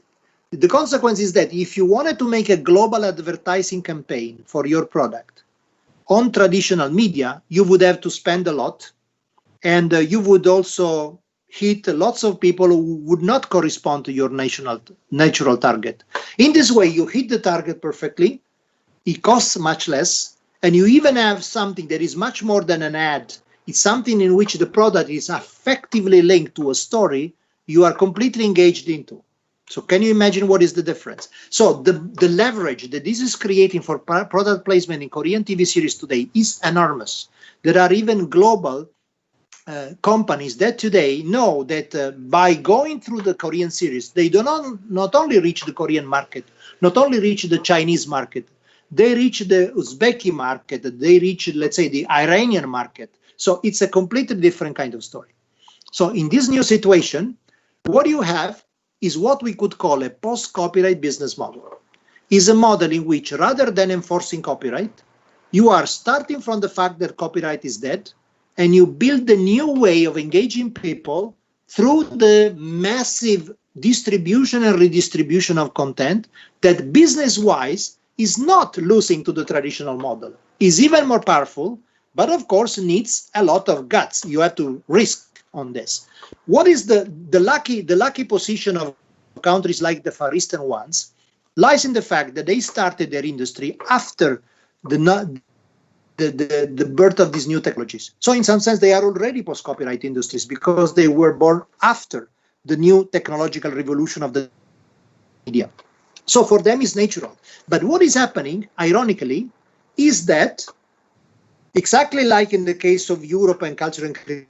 The consequence is that if you wanted to make a global advertising campaign for your product on traditional media, you would have to spend a lot, and you would also hit lots of people who would not correspond to your natural target. In this way, you hit the target perfectly, it costs much less, and you even have something that is much more than an ad. It's something in which the product is effectively linked to a story you are completely engaged into. So can you imagine what is the difference? So the leverage that this is creating for product placement in Korean TV series today is enormous. There are even global companies that today know that by going through the Korean series, they do not only reach the Korean market, not only reach the Chinese market, they reach the Uzbeki market, they reach, let's say, the Iranian market. So it's a completely different kind of story. So in this new situation, what you have is what we could call a post-copyright business model. Is a model in which, rather than enforcing copyright, you are starting from the fact that copyright is dead, and you build a new way of engaging people through the massive distribution and redistribution of content that business-wise is not losing to the traditional model, is even more powerful, but of course needs a lot of guts. You have to risk on this. What is the lucky position of countries like the Far Eastern ones lies in the fact that they started their industry after the birth of these new technologies. So in some sense, they are already post-copyright industries because they were born after the new technological revolution of the media. So for them, it's natural. But what is happening, ironically, is that exactly like in the case of Europe and culture and creative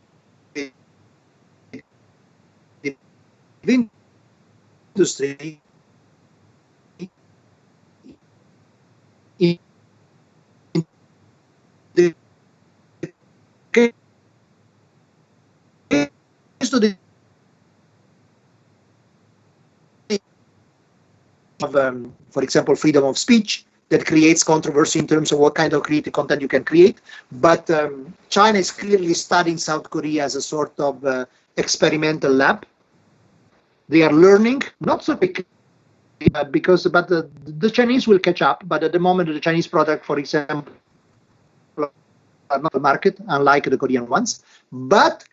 industry, in the case of the for example, freedom of speech that creates controversy in terms of what kind of creative content you can create. But China is clearly studying South Korea as a sort of experimental lab. They are learning, not so quickly, but the Chinese will catch up. But at the moment, the Chinese product, for example, are not the market, unlike the Korean ones. But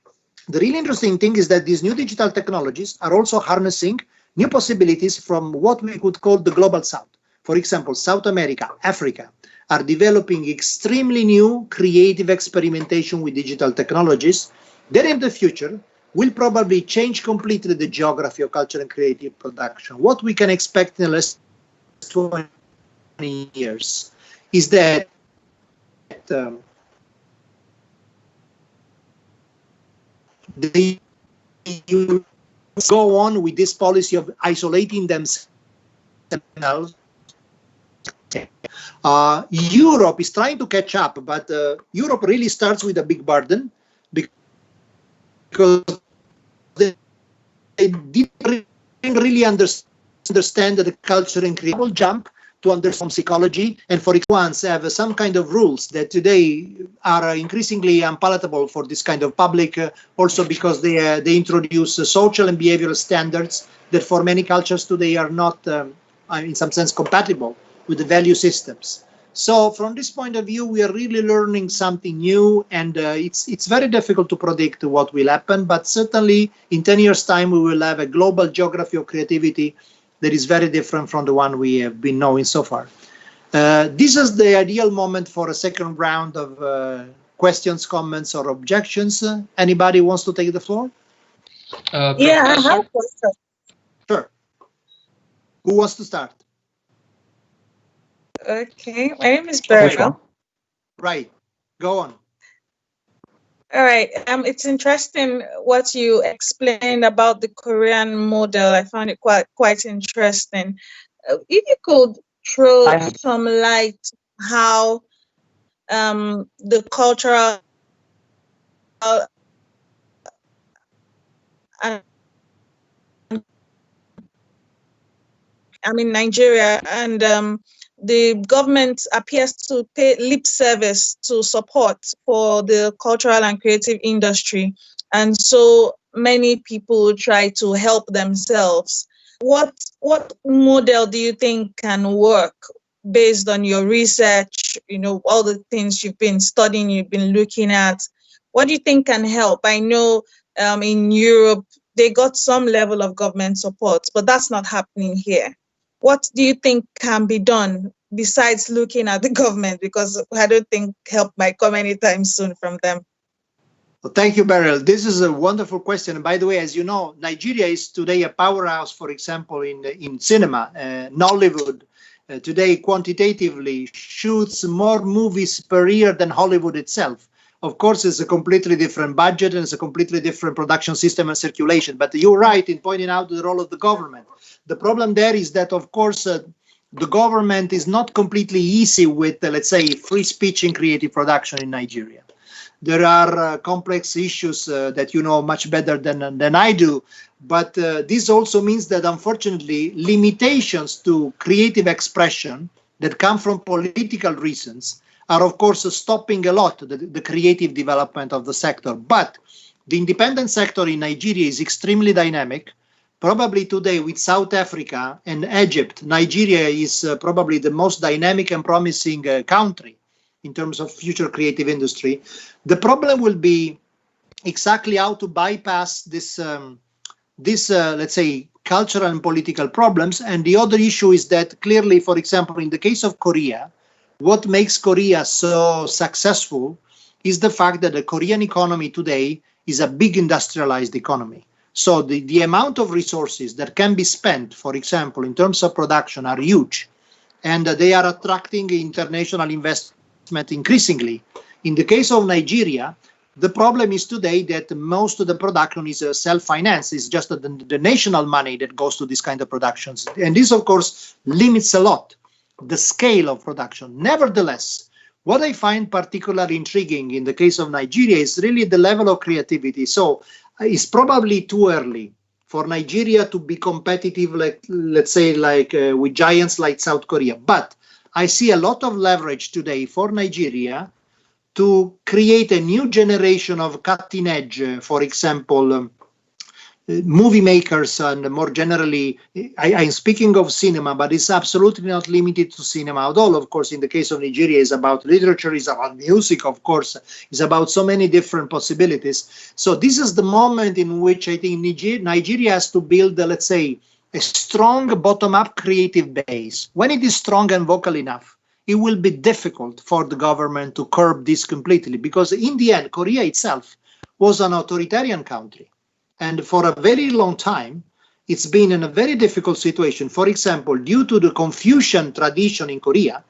the really interesting thing is that these new digital technologies are also harnessing new possibilities from what we could call the global south. For example, South America, Africa are developing extremely new creative experimentation with digital technologies that in the future will probably change completely the geography of culture and creative production. What we can expect in the last 20 years is that they go on with this policy of isolating themselves. Europe is trying to catch up, but Europe really starts with a big burden because they didn't really understand that the culture and creative will jump to understand psychology, and for once have some kind of rules that today are increasingly unpalatable for this kind of public, also because they introduce social and behavioral standards that for many cultures today are not, in some sense, compatible with the value systems. So from this point of view, we are really learning something new, and it's very difficult to predict what will happen, but certainly in 10 years' time, we will have a global geography of creativity that is very different from the one we have been knowing so far. This is the ideal moment for a second round of questions, comments, or objections. Anybody wants to take the floor? Yeah, I have a question. Sure. Who wants to start? Okay, my name is Beryl. Right, go on. All right, it's interesting what you explained about the Korean model. I found it quite interesting. If you could throw some light how the cultural Nigeria, and the government appears to pay lip service to support for the cultural and creative industry. And so many people try to help themselves. What model do you think can work based on your research, all the things you've been studying, you've been looking at? What do you think can help? I know in Europe, they got some level of government support, but that's not happening here. What do you think can be done besides looking at the government? Because I don't think help might come anytime soon from them. Well, thank you, Beryl. This is a wonderful question. And by the way, as you know, Nigeria is today a powerhouse, for example, in cinema. Nollywood today quantitatively shoots more movies per year than Hollywood itself. Of course, it's a completely different budget and it's a completely different production system and circulation. But you're right in pointing out the role of the government. The problem there is that, of course, the government is not completely easy with, let's say, free speech in creative production in Nigeria. There are complex issues that you know much better than I do. But this also means that, unfortunately, limitations to creative expression that come from political reasons are, of course, stopping a lot the creative development of the sector. But The independent sector in Nigeria is extremely dynamic. Probably today with South Africa and Egypt, Nigeria is probably the most dynamic and promising country in terms of future creative industry. The problem will be exactly how to bypass this, let's say, cultural and political problems. And the other issue is that clearly, for example, in the case of Korea, what makes Korea so successful is the fact that the Korean economy today is a big industrialized economy. So the amount of resources that can be spent, for example, in terms of production are huge, and they are attracting international investment increasingly. In the case of Nigeria, the problem is today that most of the production is self-financed. It's just the national money that goes to this kind of productions. And this, of course, limits a lot the scale of production. Nevertheless, what I find particularly intriguing in the case of Nigeria is really the level of creativity. So it's probably too early for Nigeria to be competitive, let's say, with giants like South Korea. But I see a lot of leverage today for Nigeria to create a new generation of cutting edge, for example, movie makers, and more generally, I'm speaking of cinema, but it's absolutely not limited to cinema at all. Of course, in the case of Nigeria, it's about literature, it's about music, of course, it's about so many different possibilities. So this is the moment in which I think Nigeria has to build, let's say, a strong bottom-up creative base. When it is strong and vocal enough, it will be difficult for the government to curb this completely, because in the end, Korea itself was an authoritarian country. And for a very long time, it's been in a very difficult situation. For example, due to the Confucian tradition in Korea,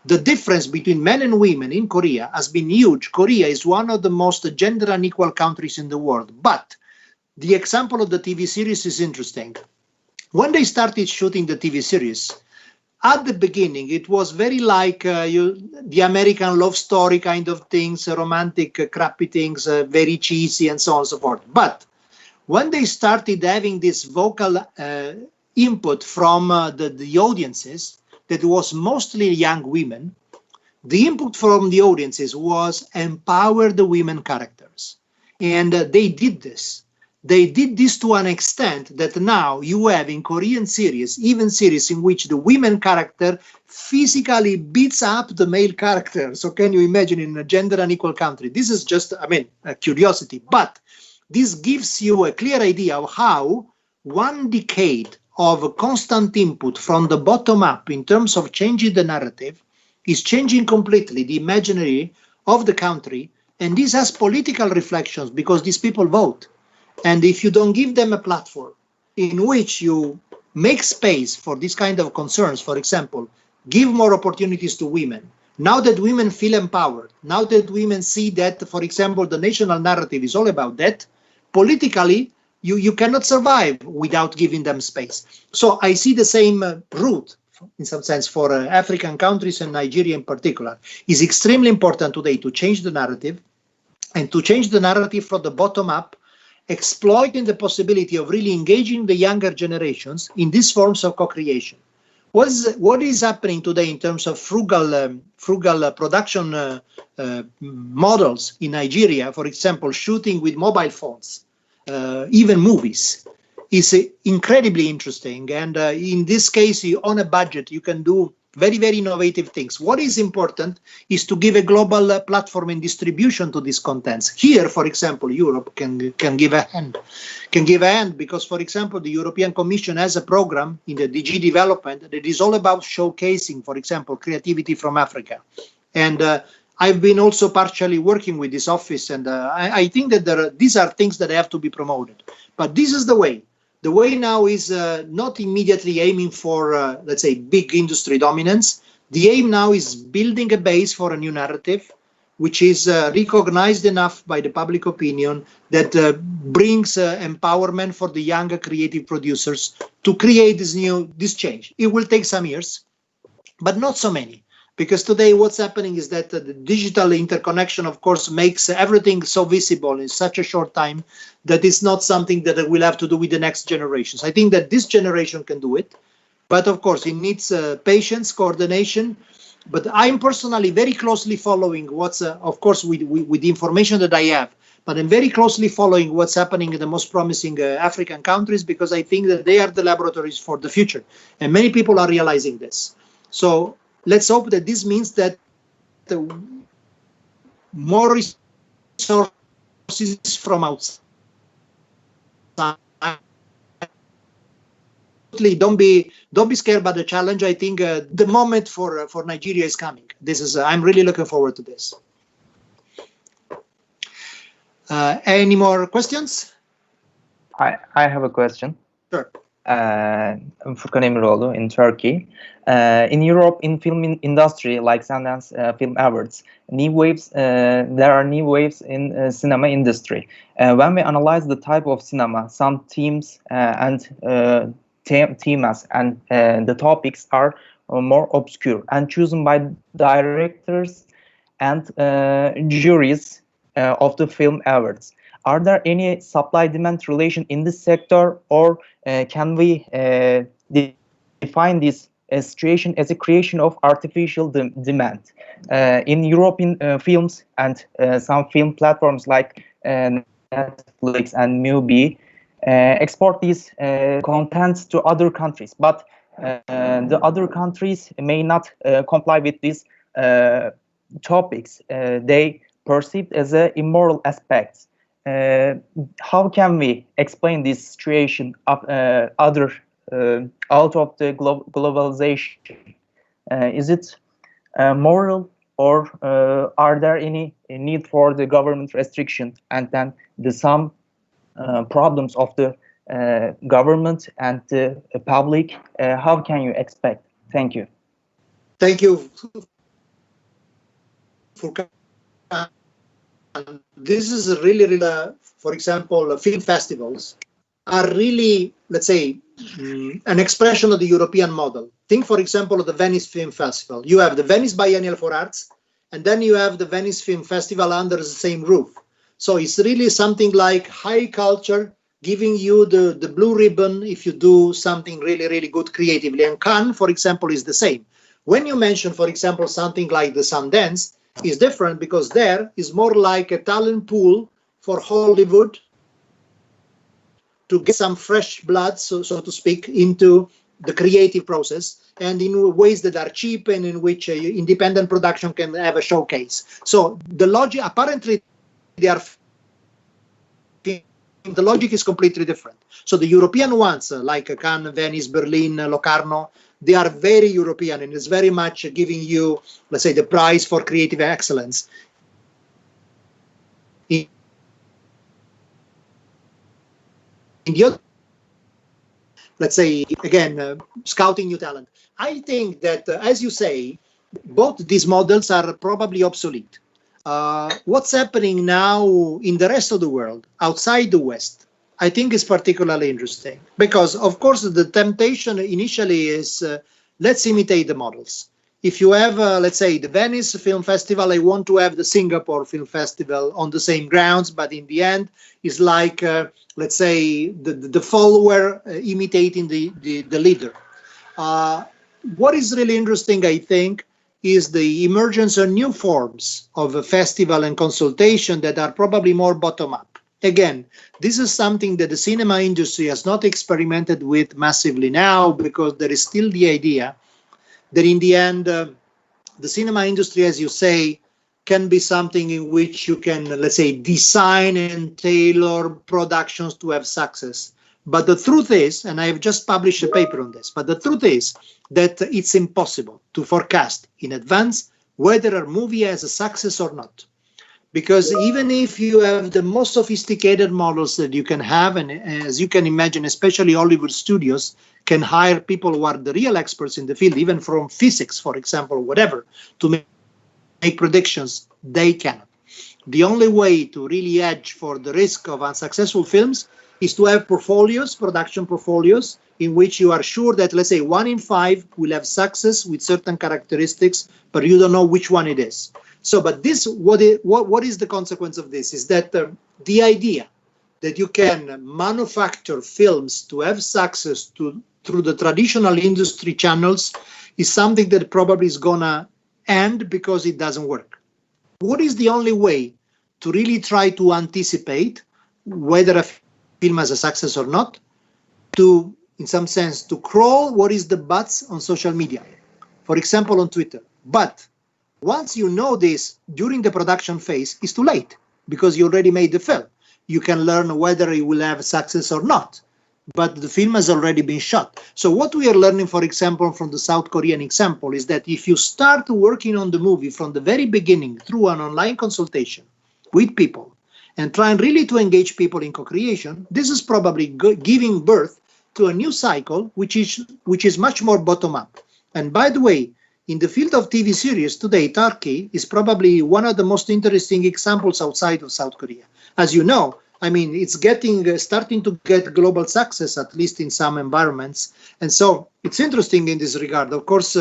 the difference between men and women in Korea has been huge. Korea is one of the most gender unequal countries in the world. But the example of the TV series is interesting. When they started shooting the TV series, at the beginning, it was very like the American love story kind of things, romantic, crappy things, very cheesy and so on and so forth. But when they started having this vocal input from the audiences, that was mostly young women, the input from the audiences was empower the women characters. And they did this. They did this to an extent that now you have in Korean series, even series in which the women character physically beats up the male character. So can you imagine in a gender unequal country? This is just, a curiosity. But this gives you a clear idea of how one decade of constant input from the bottom up in terms of changing the narrative is changing completely the imaginary of the country. And this has political reflections because these people vote. And if you don't give them a platform in which you make space for this kind of concerns, for example, give more opportunities to women. Now that women feel empowered, now that women see that, for example, the national narrative is all about that, politically, you cannot survive without giving them space. So I see the same route, in some sense, for African countries and Nigeria in particular. It's extremely important today to change the narrative, and to change the narrative from the bottom up, exploiting the possibility of really engaging the younger generations in these forms of co-creation. What is happening today in terms of frugal production models in Nigeria, for example, shooting with mobile phones, even movies, is incredibly interesting. And in this case, on a budget, you can do very, very innovative things. What is important is to give a global platform and distribution to these contents. Here, for example, Europe can give a hand. Because, for example, the European Commission has a program in the DG development that is all about showcasing, for example, creativity from Africa. And I've been also partially working with this office, and I think that these are things that have to be promoted. But this is the way. The way now is not immediately aiming for, let's say, big industry dominance. The aim now is building a base for a new narrative, which is recognized enough by the public opinion that brings empowerment for the younger creative producers to create this change. It will take some years, but not so many. Because today what's happening is that the digital interconnection, of course, makes everything so visible in such a short time that it's not something that we'll have to do with the next generations. I think that this generation can do it, but of course it needs patience, coordination. But I'm personally very closely following what's, of course, with the information that I have, but I'm very closely following what's happening in the most promising African countries, because I think that they are the laboratories for the future. And many people are realizing this. So let's hope that this means that more resources from outside. Don't be scared by the challenge. I think the moment for Nigeria is coming. This is I'm really looking forward to this. Any more questions? I have a question. Sure. Furkan Emiroğlu in Turkey. In Europe, in film industry like Sundance Film Awards, new waves. There are new waves in cinema industry. When we analyze the type of cinema, some themes and themes and the topics are more obscure and chosen by directors and juries of the film awards. Are there any supply-demand relation in this sector, or can we define this situation as a creation of artificial demand? In European films and some film platforms like Netflix and Mubi export these contents to other countries, but the other countries may not comply with these topics. They perceived as a immoral aspects. How can we explain this situation of out of the globalization? Is it moral, or are there any need for the government restriction, and then some problems of the government and the public? How can you expect? Thank you. Thank you. This is really, for example, film festivals are really, let's say, an expression of the European model. Think, for example, of the Venice Film Festival. You have the Venice Biennial for Arts, and then you have the Venice Film Festival under the same roof. So it's really something like high culture, giving you the blue ribbon if you do something really, really good creatively. And Cannes, for example, is the same. When you mention, for example, something like the Sundance, is different, because there is more like a talent pool for Hollywood to get some fresh blood, so to speak, into the creative process, and in ways that are cheap and in which independent production can have a showcase. So the logic, apparently, the logic is completely different. So the European ones, like Cannes, Venice, Berlin, Locarno, they are very European, and it's very much giving you, let's say, the prize for creative excellence. In the other, let's say, again, scouting new talent. I think that, as you say, both these models are probably obsolete. What's happening now in the rest of the world, outside the West, I think is particularly interesting, because, of course, the temptation initially is, let's imitate the models. If you have, let's say, the Venice Film Festival, I want to have the Singapore Film Festival on the same grounds, but in the end, it's like, let's say, the follower imitating the leader. What is really interesting, I think, is the emergence of new forms of a festival and consultation that are probably more bottom-up. Again, this is something that the cinema industry has not experimented with massively now, because there is still the idea that in the end, the cinema industry, as you say, can be something in which you can, let's say, design and tailor productions to have success. But the truth is, and I have just published a paper on this, but the truth is that it's impossible to forecast in advance whether a movie has a success or not. Because even if you have the most sophisticated models that you can have, and as you can imagine, especially Hollywood studios can hire people who are the real experts in the field, even from physics, for example, whatever, to make predictions, they cannot. The only way to really hedge for the risk of unsuccessful films is to have portfolios, production portfolios, in which you are sure that, let's say, 1 in 5 will have success with certain characteristics, but you don't know which one it is. So, but this, what is the consequence of this? Is that the idea that you can manufacture films to have success through the traditional industry channels is something that probably is gonna end, because it doesn't work. What is the only way to really try to anticipate whether a film has a success or not, to, in some sense, to crawl what is the buzz on social media, for example, on Twitter. But once you know this during the production phase, it's too late because you already made the film. You can learn whether it will have success or not, but the film has already been shot. So what we are learning, for example, from the South Korean example is that if you start working on the movie from the very beginning through an online consultation with people and trying really to engage people in co-creation, this is probably giving birth to a new cycle, which is much more bottom-up. And by the way, in the field of TV series today, Turkey is probably one of the most interesting examples outside of South Korea. As you know, I mean, it's starting to get global success, at least in some environments. And so it's interesting in this regard. Of course,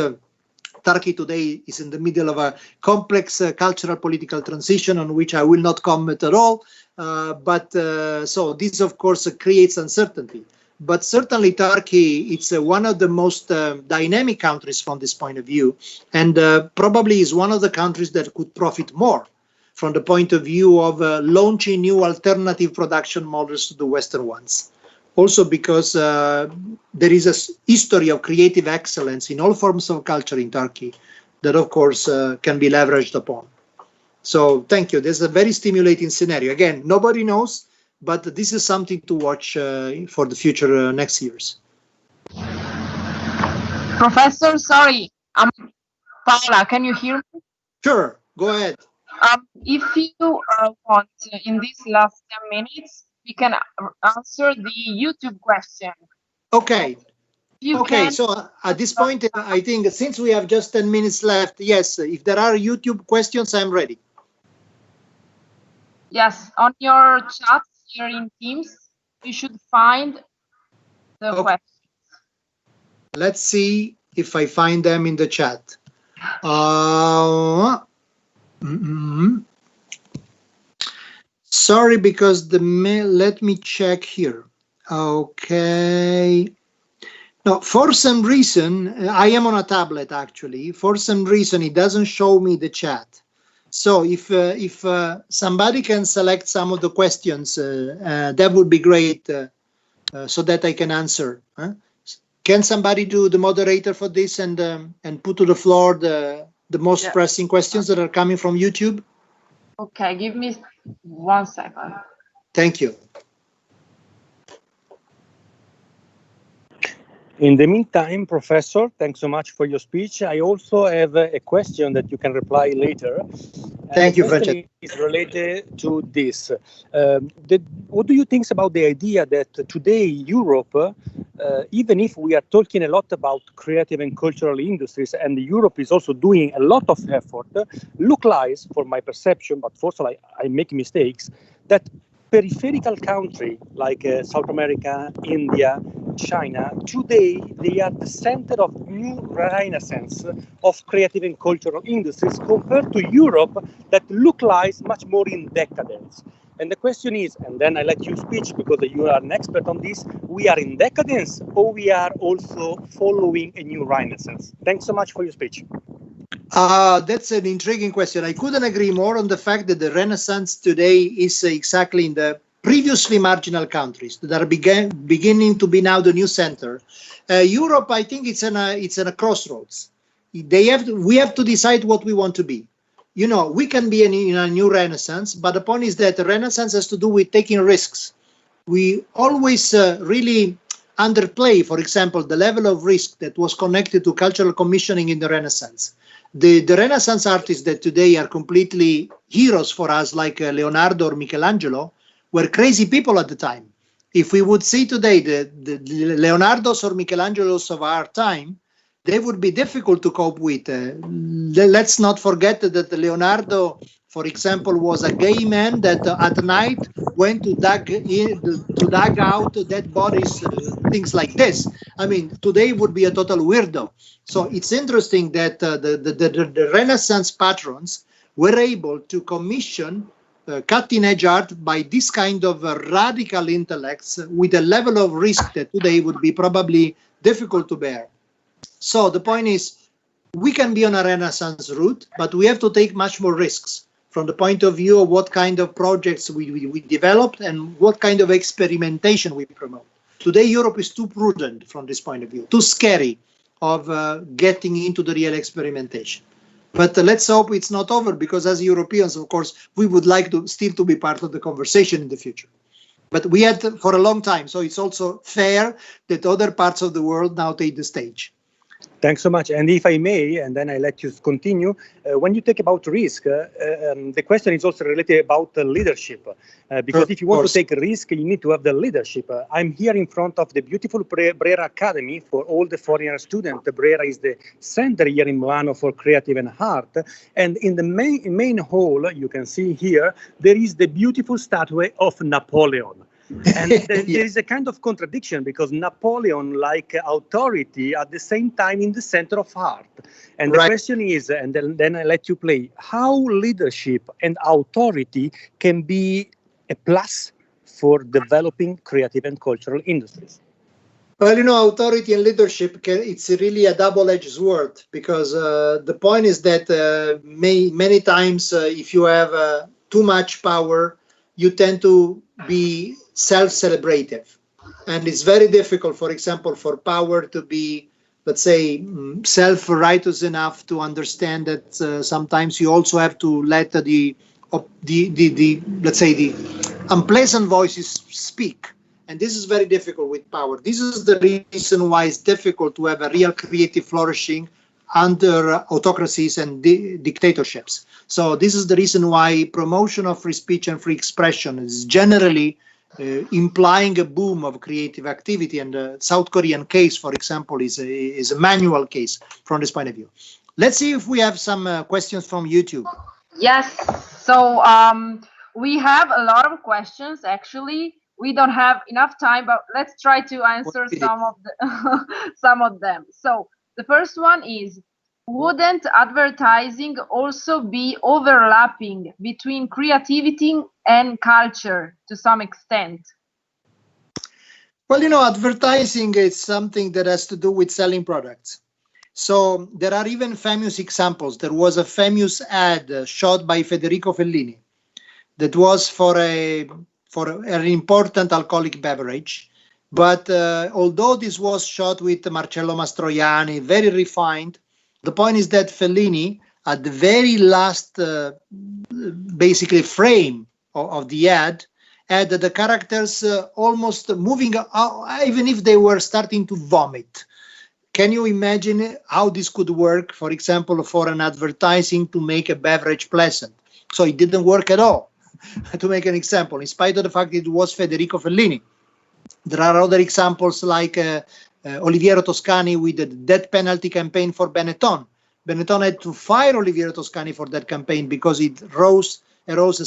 Turkey today is in the middle of a complex cultural political transition on which I will not comment at all. So this, of course, creates uncertainty. But certainly Turkey, it's one of the most dynamic countries from this point of view, and probably is one of the countries that could profit more from the point of view of launching new alternative production models to the Western ones. Also because there is a history of creative excellence in all forms of culture in Turkey that, of course, can be leveraged upon. So thank you. This is a very stimulating scenario. Again, nobody knows, but this is something to watch for the future next years. Professor, sorry, Paola, can you hear me? Sure, go ahead. If you want, in these last 10 minutes, we can answer the YouTube question. Okay. Okay, so at this point, I think since we have just 10 minutes left, yes, if there are YouTube questions, I'm ready. Yes, on your chat here in Teams, you should find the questions. Let's see if I find them in the chat. Sorry, because the mail, let me check here. Okay. No, for some reason, I am on a tablet actually. For some reason, it doesn't show me the chat. So if somebody can select some of the questions, that would be great, so that I can answer. Can somebody do the moderator for this and put to the floor the most pressing questions that are coming from YouTube? Okay, give me 1 second. Thank you. In the meantime, Professor, thanks so much for your speech. I also have a question that you can reply later. Thank you, Francesco. It's related to this. What do you think about the idea that today Europe, even if we are talking a lot about creative and cultural industries, and Europe is also doing a lot of effort, look like, for my perception, but for also I make mistakes, that peripheral country like South America, India, China, today they are the center of new renaissance of creative and cultural industries compared to Europe that look like much more in decadence. And the question is, and then I let you speak because you are an expert on this, we are in decadence or we are also following a new renaissance? Thanks so much for your speech. That's an intriguing question. I couldn't agree more on the fact that the Renaissance today is exactly in the previously marginal countries that are beginning to be now the new center. Europe, I think it's in a crossroads. We have to decide what we want to be. You know, we can be in a new Renaissance, but the point is that the Renaissance has to do with taking risks. We always really underplay, for example, the level of risk that was connected to cultural commissioning in the Renaissance. The Renaissance artists that today are completely heroes for us, like Leonardo or Michelangelo, were crazy people at the time. If we would see today the Leonardos or Michelangelos of our time, they would be difficult to cope with. Let's not forget that Leonardo, for example, was a gay man that at night went to dig out dead bodies, things like this. I mean, today would be a total weirdo. So it's interesting that the Renaissance patrons were able to commission cutting-edge art by this kind of radical intellects with a level of risk that today would be probably difficult to bear. So the point is, we can be on a Renaissance route, but we have to take much more risks. from the point of view of what kind of projects we developed and what kind of experimentation we promote. Today, Europe is too prudent from this point of view, too scary of getting into the real experimentation. But let's hope it's not over, because as Europeans, of course, we would like to still to be part of the conversation in the future. But we had for a long time, so it's also fair that other parts of the world now take the stage. Thanks so much. And if I may, and then I let you continue, when you talk about risk, the question is also related about leadership. Because if you want to take a risk, you need to have the leadership. I'm here in front of the beautiful Brera Academy for all the foreigner students. Brera is the center here in Milano for creative and art. And in the main hall, you can see here, there is the beautiful statue of Napoleon. And there is a kind of contradiction, because Napoleon, like authority, at the same time in the center of art. And the question is, and then I let you play, how leadership and authority can be a plus for developing creative and cultural industries? Well, you know, authority and leadership, it's really a double-edged sword, because the point is that many times if you have too much power, you tend to be self-celebrative. And it's very difficult, for example, for power to be, let's say, self-righteous enough to understand that sometimes you also have to let the let's say, the unpleasant voices speak. And this is very difficult with power. This is the reason why it's difficult to have a real creative flourishing under autocracies and dictatorships. So this is the reason why promotion of free speech and free expression is generally implying a boom of creative activity. And the South Korean case, for example, is a manual case from this point of view. Let's see if we have some questions from YouTube. Yes, so we have a lot of questions, actually. We don't have enough time, but let's try to answer some of them. So the first one is, wouldn't advertising also be overlapping between creativity and culture to some extent? Well, you know, advertising is something that has to do with selling products. So there are even famous examples. There was a famous ad shot by Federico Fellini that was for an important alcoholic beverage. But although this was shot with Marcello Mastroianni, very refined, the point is that Fellini, at the very last, basically, frame of the ad, had the characters almost moving, even if they were starting to vomit. Can you imagine how this could work, for example, for an advertising to make a beverage pleasant? So it didn't work at all, to make an example, in spite of the fact that it was Federico Fellini. There are other examples like Oliviero Toscani with the death penalty campaign for Benetton. Benetton had to fire Oliviero Toscani for that campaign because it arose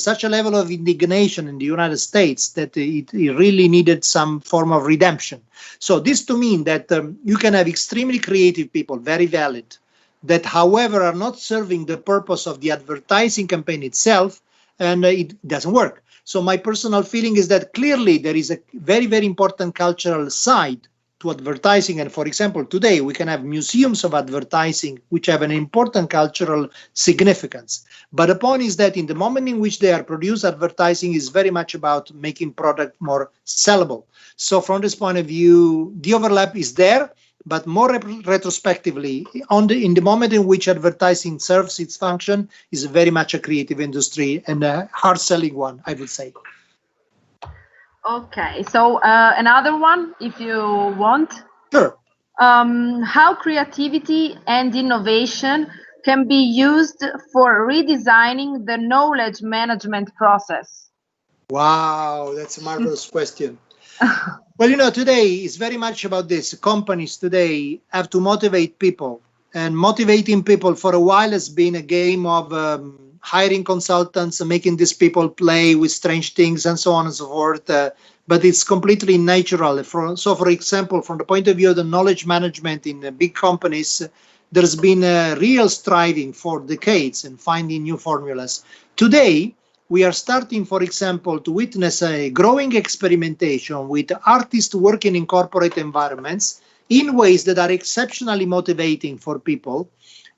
such a level of indignation in the United States that it really needed some form of redemption. So this to mean that you can have extremely creative people, very valid, that however are not serving the purpose of the advertising campaign itself, and it doesn't work. So my personal feeling is that clearly there is a very, very important cultural side to advertising. And for example, today we can have museums of advertising which have an important cultural significance. But the point is that in the moment in which they are produced, advertising is very much about making product more sellable. So from this point of view, the overlap is there, but more retrospectively, in the moment in which advertising serves its function, is very much a creative industry and a hard-selling one, I would say. Okay, so another one, if you want. Sure. How creativity and innovation can be used for redesigning the knowledge management process? Wow, that's a marvelous question. Well, you know, today is very much about this. Companies today have to motivate people, and motivating people for a while has been a game of hiring consultants and making these people play with strange things and so on and so forth. But it's completely natural. So, for example, from the point of view of the knowledge management in big companies, there's been a real striving for decades in finding new formulas. Today, we are starting, for example, to witness a growing experimentation with artists working in corporate environments in ways that are exceptionally motivating for people.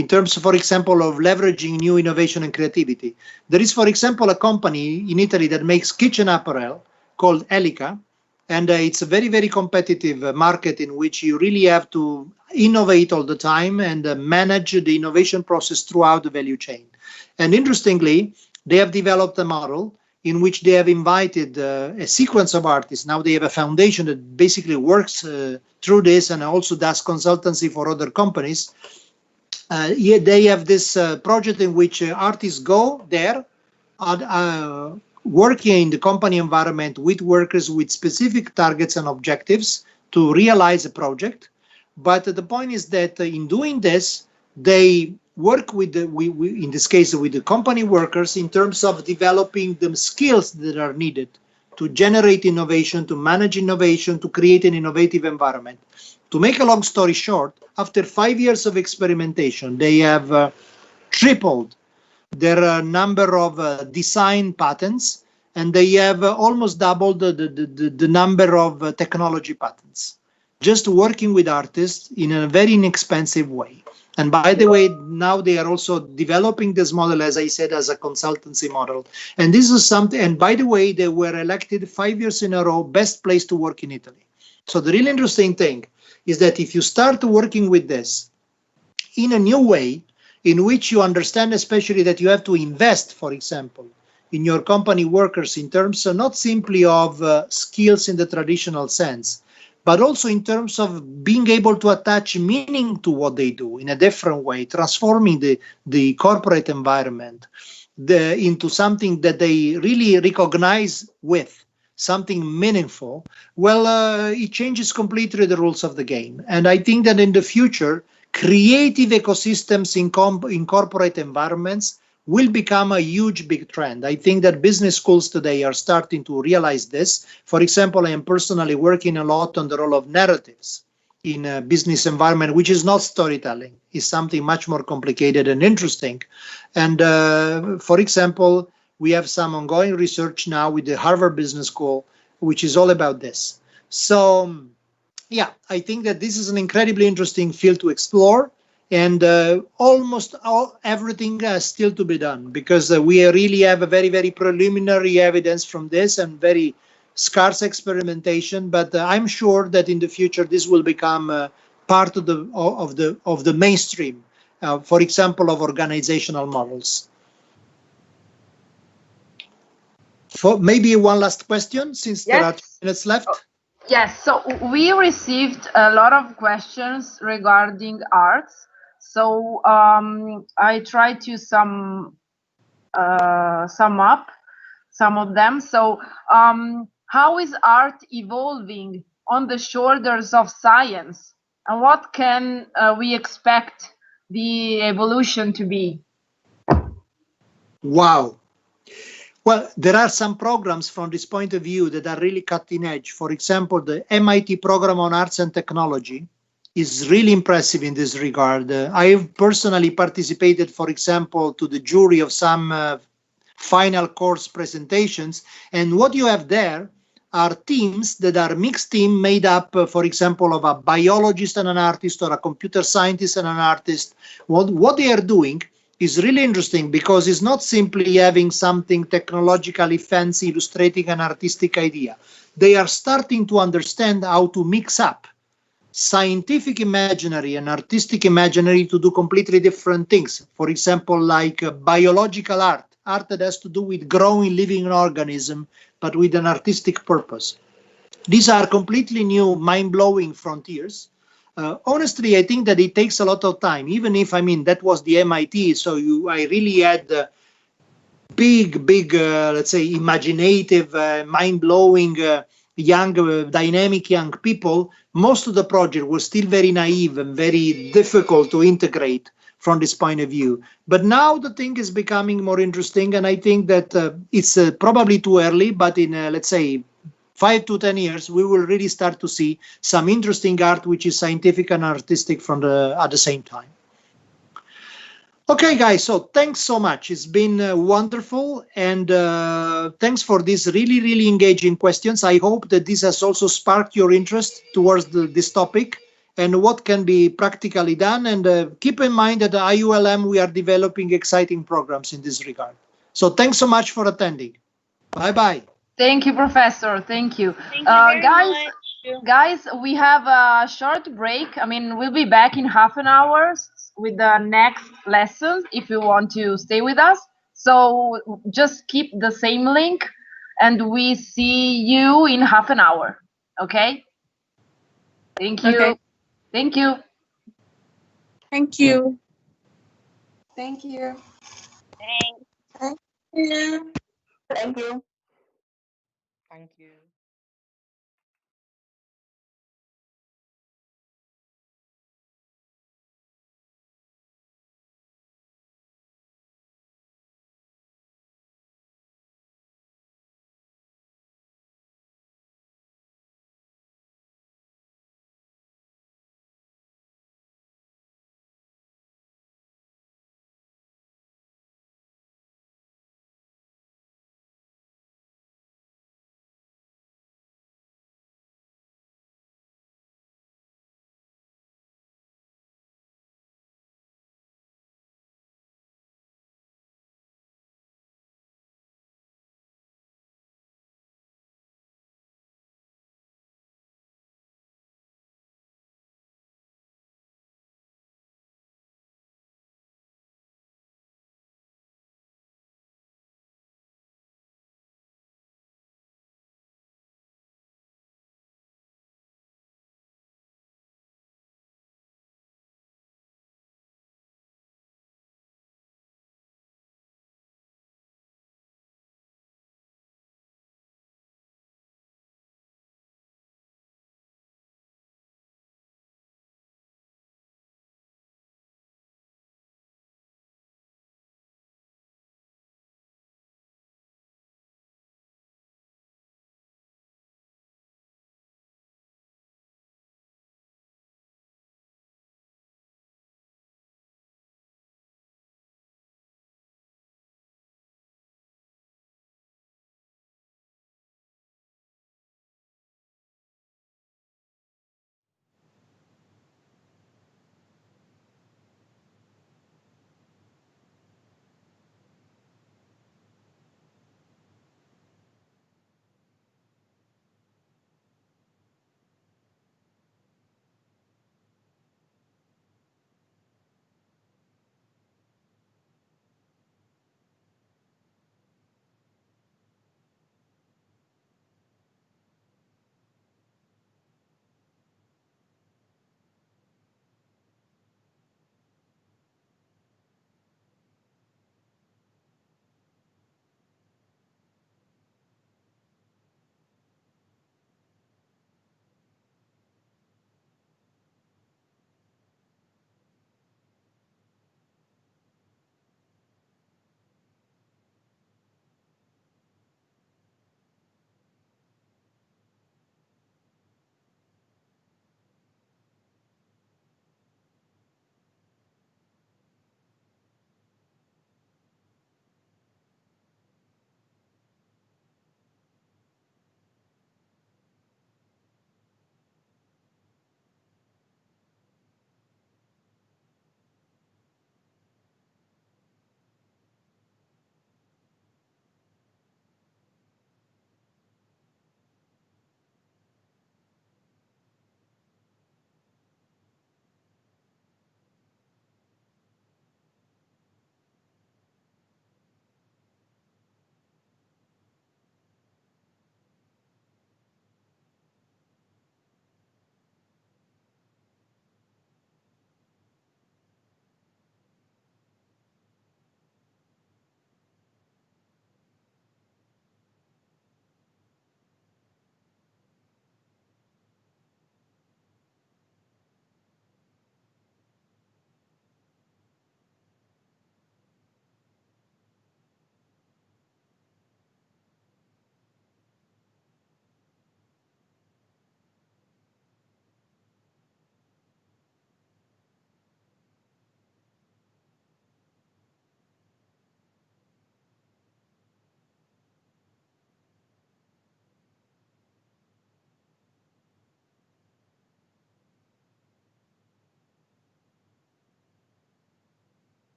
in terms, for example, of leveraging new innovation and creativity. There is, for example, a company in Italy that makes kitchen apparel called Elica, and it's a very, very competitive market in which you really have to innovate all the time and manage the innovation process throughout the value chain. And interestingly, they have developed a model in which they have invited a sequence of artists. Now they have a foundation that basically works through this and also does consultancy for other companies. Yeah, they have this project in which artists go there, working in the company environment with workers with specific targets and objectives to realize a project. But the point is that in doing this, they work with in this case with the company workers in terms of developing the skills that are needed to generate innovation, to manage innovation, to create an innovative environment. To make a long story short, after 5 years of experimentation, they have tripled their number of design patents, and they have almost doubled the number of technology patents, just working with artists in a very inexpensive way. And by the way, now they are also developing this model, as I said, as a consultancy model. And this is something, and by the way, they were elected 5 years in a row, best place to work in Italy. So the really interesting thing is that if you start working with this in a new way, in which you understand especially that you have to invest, for example, in your company workers in terms of not simply of skills in the traditional sense, but also in terms of being able to attach meaning to what they do in a different way, transforming the corporate environment into something that they really recognize with, something meaningful, well, it changes completely the rules of the game. And I think that in the future, creative ecosystems in corporate environments will become a huge, big trend. I think that business schools today are starting to realize this. For example, I am personally working a lot on the role of narratives in a business environment, which is not storytelling. It's something much more complicated and interesting. And for example, we have some ongoing research now with the Harvard Business School, which is all about this. So, yeah, I think that this is an incredibly interesting field to explore. And almost everything still to be done, because we really have a very, very preliminary evidence from this and very scarce experimentation. But I'm sure that in the future this will become part of the mainstream, for example, of organizational models. For maybe one last question, since there are 2 minutes left. Yes, so we received a lot of questions regarding arts. So I tried to sum up some of them. So how is art evolving on the shoulders of science? And what can we expect the evolution to be? Wow. Well, there are some programs from this point of view that are really cutting edge. For example, the MIT program on arts and technology is really impressive in this regard. I have personally participated, for example, to the jury of some final course presentations. And what you have there are teams that are mixed team made up, for example, of a biologist and an artist, or a computer scientist and an artist. What they are doing is really interesting, because it's not simply having something technologically fancy illustrating an artistic idea. They are starting to understand how to mix up scientific imaginary and artistic imaginary to do completely different things. For example, like biological art that has to do with growing living organism, but with an artistic purpose. These are completely new, mind-blowing frontiers. Honestly, I think that it takes a lot of time, even if, I mean, that was the MIT, so I really had big, let's say, imaginative, mind-blowing, young, dynamic young people. Most of the project was still very naive and very difficult to integrate from this point of view. But now the thing is becoming more interesting, and I think that it's probably too early, but in, let's say, 5 to 10 years, we will really start to see some interesting art which is scientific and artistic at the same time. Okay, guys, so thanks so much. It's been wonderful, and thanks for these really, really engaging questions. I hope that this has also sparked your interest towards this topic, and what can be practically done. And keep in mind that at IULM, we are developing exciting programs in this regard. So thanks so much for attending. Bye-bye. Thank you, Professor. Thank you. Thank you very Guys, much. guys, we have a short break. I mean, we'll be back in half an hour with the next lesson if you want to stay with us. So just keep the same link and we see you in half an hour. Okay? Thank you. Okay. Thank you. Thank you. Thank you. Thanks. Thank you. Thank you. Thank you.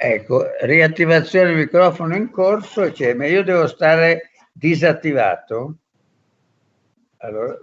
Ecco, riattivazione microfono in corso, cioè, ma io devo stare disattivato? Allora,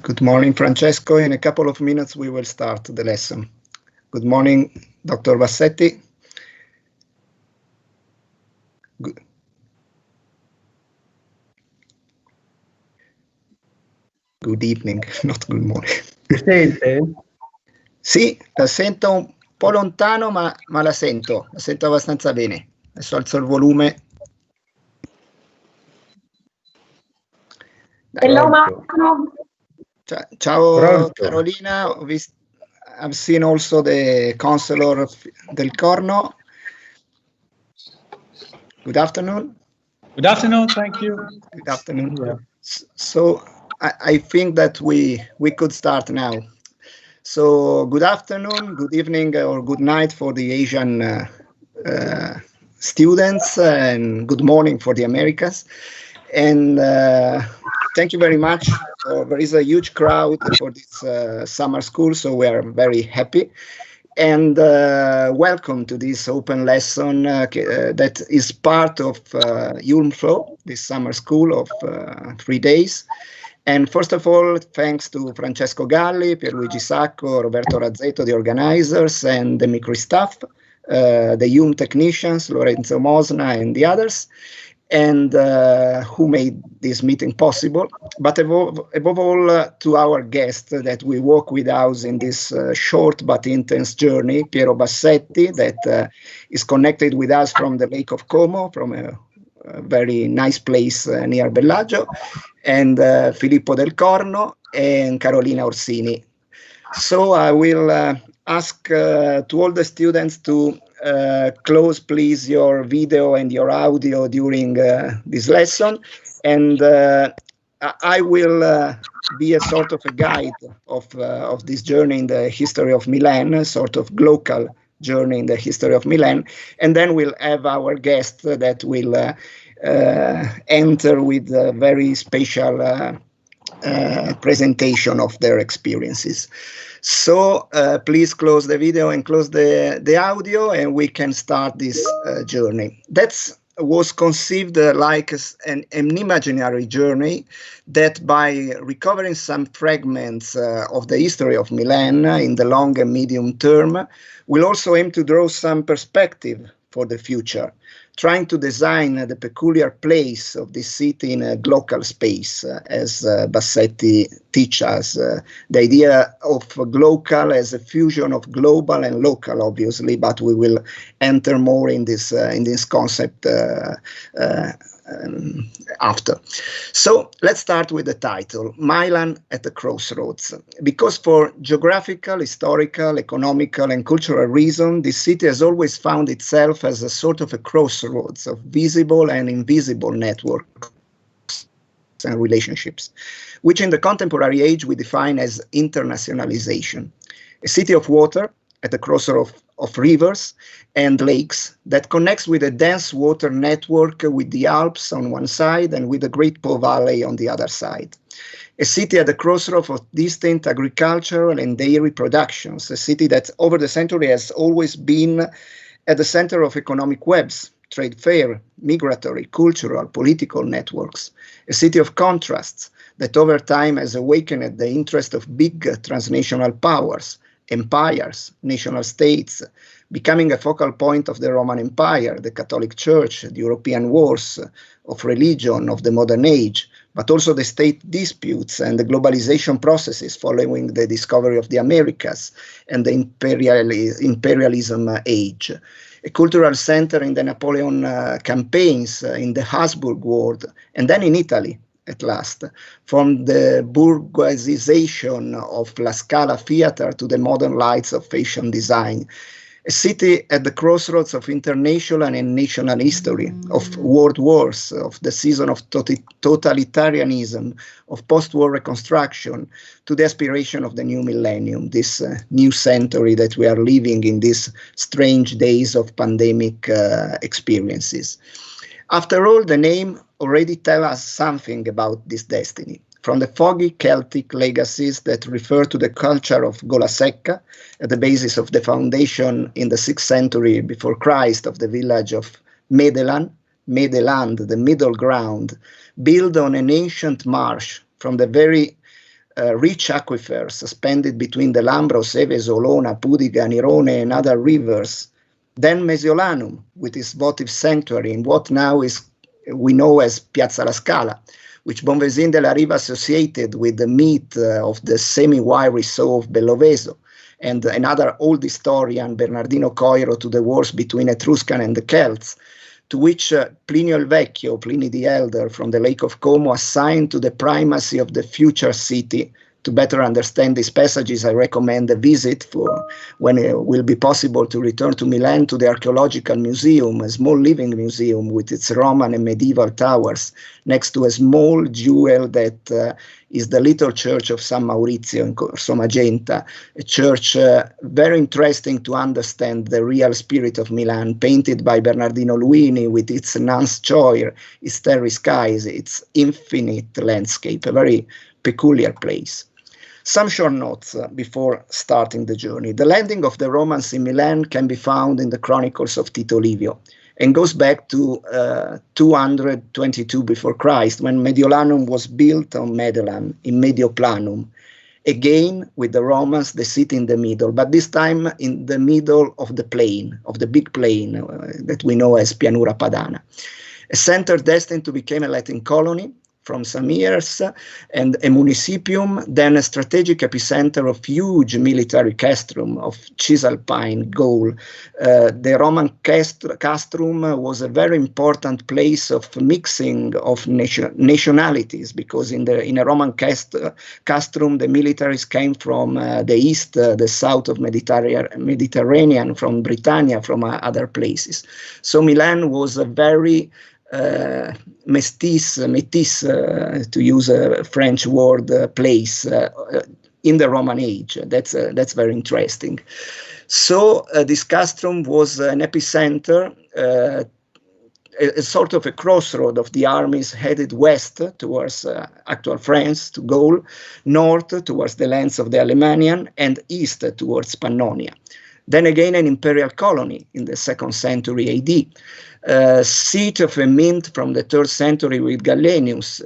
Good morning, Francesco. In a couple of minutes, we will start the lesson. Good morning, Dr. Bassetti. Good evening, not good morning. Mi sente? Sì, la sento un po' lontano, ma la sento abbastanza bene. Adesso alzo il volume. Hello, Marco. Ciao Pronto? Carolina, I've seen also the counselor del Corno. Good afternoon. Good afternoon, thank you. Good afternoon. Yeah. So I think that we could start now. So good afternoon, good evening, or good night for the Asian students, and good morning for the Americans. And thank you very much. There is a huge crowd for this summer school, so we are very happy. And welcome to this open lesson that is part of IULM Flow, this summer school of 3 days. And first of all, thanks to Francesco Galli, Pierluigi Sacco, Roberto Razzetto, the organizers, and the MICRI staff, the IULM technicians, Lorenzo Mosna, and the others, and who made this meeting possible. But above all, to our guest that we walk with us in this short but intense journey, Piero Bassetti, that is connected with us from the Lake of Como, from a very nice place near Bellagio, and Filippo Del Corno and Carolina Orsini. So I will ask to all the students to close, please, your video and your audio during this lesson, and I will be a sort of a guide of this journey in the history of Milan, a sort of local journey in the history of Milan, and then we'll have our guest that will enter with a very special presentation of their experiences. So please close the video and close the audio, and we can start this journey. That was conceived like an imaginary journey that, by recovering some fragments of the history of Milan in the long and medium term, will also aim to draw some perspective for the future, trying to design the peculiar place of this city in a local space, as Bassetti teaches us. The idea of local as a fusion of global and local, obviously, but we will enter more in this concept after. So let's start with the title, Milan at the Crossroads, because for geographical, historical, economical, and cultural reasons, this city has always found itself as a sort of a crossroads of visible and invisible networks and relationships, which in the contemporary age we define as internationalization. A city of water at the crossroads of rivers and lakes that connects with a dense water network with the Alps on one side and with the Great Po Valley on the other side. A city at the crossroads of distinct agricultural and dairy productions, a city that over the century has always been at the center of economic webs, trade fair, migratory, cultural, political networks, a city of contrasts that over time has awakened the interest of big transnational powers, empires, national states, becoming a focal point of the Roman Empire, the Catholic Church, the European wars of religion of the modern age, but also the state disputes and the globalization processes following the discovery of the Americas and the imperialism age. A cultural center in the Napoleon campaigns, in the Habsburg world, and then in Italy, at last, from the bourgeoisization of La Scala theater to the modern lights of fashion design. A city at the crossroads of international and national history, of world wars, of the season of totalitarianism, of post-war reconstruction, to the aspiration of the new millennium, this new century that we are living in these strange days of pandemic experiences. After all, the name already tells us something about this destiny. From the foggy Celtic legacies that refer to the culture of Gola Secca, at the basis of the foundation in the 6th century before Christ of the village of Medeland, the middle ground, built on an ancient marsh from the very rich aquifers suspended between the Lambro, Seveso, Olona, Pudiga, Nirone, and other rivers. Then Mediolanum, with its votive sanctuary in what now we know as Piazza La Scala, which Bonvesin de la Riva associated with the myth of the semi-wiry soul of Belloveso, and another old historian, Bernardino Coiro, to the wars between Etruscan and the Celts, to which Plinio el Vecchio, Pliny the Elder, from the Lake of Como, assigned to the primacy of the future city. To better understand these passages, I recommend a visit for when it will be possible to return to Milan to the Archaeological Museum, a small living museum with its Roman and medieval towers, next to a small jewel that is the little church of San Maurizio in Corso Magenta, a church very interesting to understand the real spirit of Milan, painted by Bernardino Luini with its nuns' choir, its starry skies, its infinite landscape, a very peculiar place. Some short notes before starting the journey. The landing of the Romans in Milan can be found in the chronicles of Tito Livio and goes back to 222 before Christ, when Mediolanum was built on Medelan in Medioplanum. Again, with the Romans, the city in the middle, but this time in the middle of the plain, of the big plain that we know as Pianura Padana. A center destined to become a Latin colony from some years, and a municipium, then a strategic epicenter of huge military castrum of Cisalpine Gaul. The Roman castrum was a very important place of mixing of nationalities, because in a Roman castrum, the militaries came from the east, the south of Mediterranean, from Britannia, from other places. So Milan was a very métis, to use a French word, place in the Roman age. That's very interesting. So this castrum was an epicenter, a sort of a crossroad of the armies headed west towards actual France, to Gaul, north towards the lands of the Alemannian, and east towards Pannonia. Then again an imperial colony in the 2nd century AD. Seat of a mint from the 3rd century with Gallienus,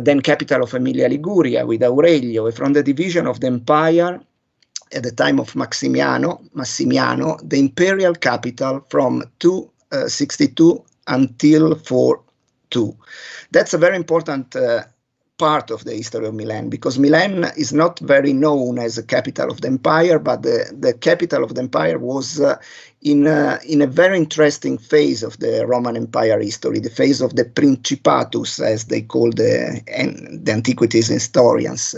then capital of Emilia Liguria with Aurelio, and from the division of the empire at the time of Massimiano, the imperial capital from 262 until 402. That's a very important part of the history of Milan, because Milan is not very known as a capital of the empire, but the capital of the empire was in a very interesting phase of the Roman Empire history, the phase of the Principatus, as they call the antiquities historians.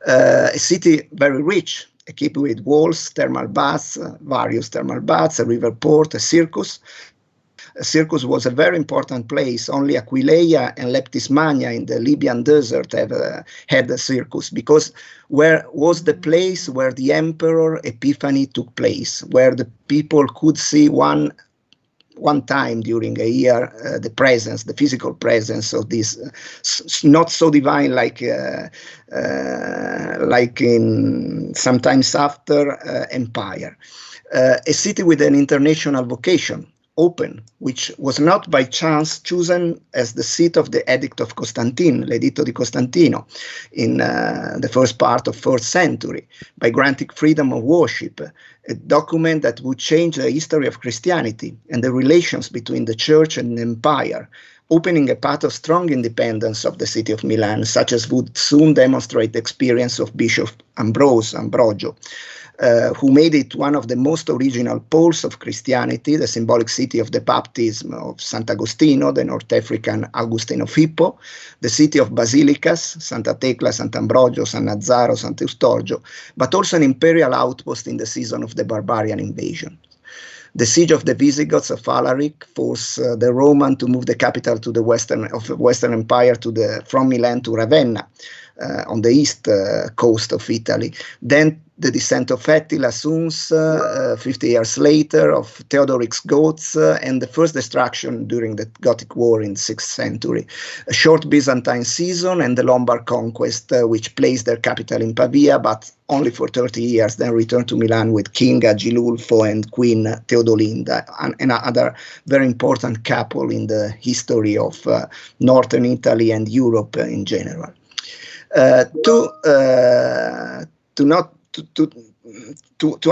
A city very rich, equipped with walls, thermal baths, various thermal baths, a river port, a circus. A circus was a very important place. Only Aquileia and Leptis Magna in the Libyan desert had a circus, because where was the place where the emperor Epiphany took place, where the people could see one time during a year the presence, the physical presence of this not so divine like in sometimes after empire. A city with an international vocation, open, which was not by chance chosen as the seat of the Edict of Constantine, l'Editto di Costantino, in the first part of 4th century, by granting freedom of worship, a document that would change the history of Christianity and the relations between the church and the empire, opening a path of strong independence of the city of Milan, such as would soon demonstrate the experience of Bishop Ambrogio, who made it one of the most original poles of Christianity, the symbolic city of the baptism of Sant'Agostino, the North African Augustine of Hippo, the city of basilicas, Santa Tecla, Sant'Ambrogio, San Nazzaro, Sant'Eustorgio, but also an imperial outpost in the season of the barbarian invasion. The siege of the Visigoths of Alaric forced the Roman to move the capital to the Western Empire from Milan to Ravenna, on the east coast of Italy. Then the descent of Attila Suns, 50 years later, of Theodoric's Goths, and the first destruction during the Gothic War in the 6th century. A short Byzantine season and the Lombard conquest, which placed their capital in Pavia, but only for 30 years, then returned to Milan with King Agilulfo and Queen Teodolinda, another very important couple in the history of northern Italy and Europe in general. To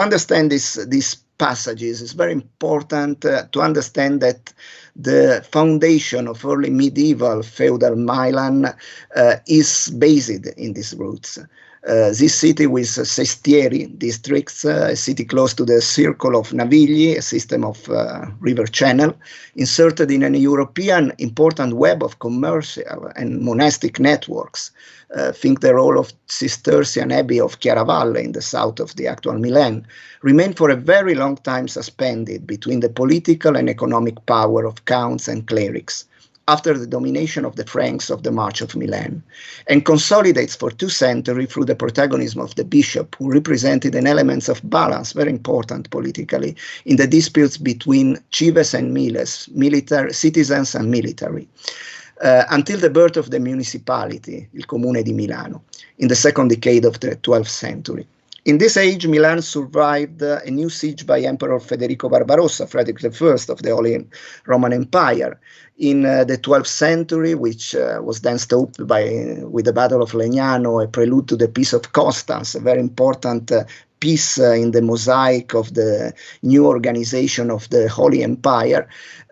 understand these passages, it's very important to understand that the foundation of early medieval feudal Milan is based in these roots. This city with sestieri districts, a city close to the Circle of Navigli, a system of river channel, inserted in an European important web of commercial and monastic networks. Think the role of Cistercian Abbey of Chiaravalle in the south of the actual Milan, remained for a very long time suspended between the political and economic power of counts and clerics, after the domination of the Franks of the March of Milan, and consolidates for 2 centuries through the protagonism of the bishop, who represented an element of balance, very important politically, in the disputes between cives and miles, citizens and military, until the birth of the municipality, il Comune di Milano, in the second decade of the 12th century. In this age, Milan survived a new siege by Emperor Federico Barbarossa, Frederick I of the Holy Roman Empire, in the 12th century, which was then stopped with the Battle of Legnano, a prelude to the Peace of Constance, a very important piece in the mosaic of the new organization of the Holy Empire,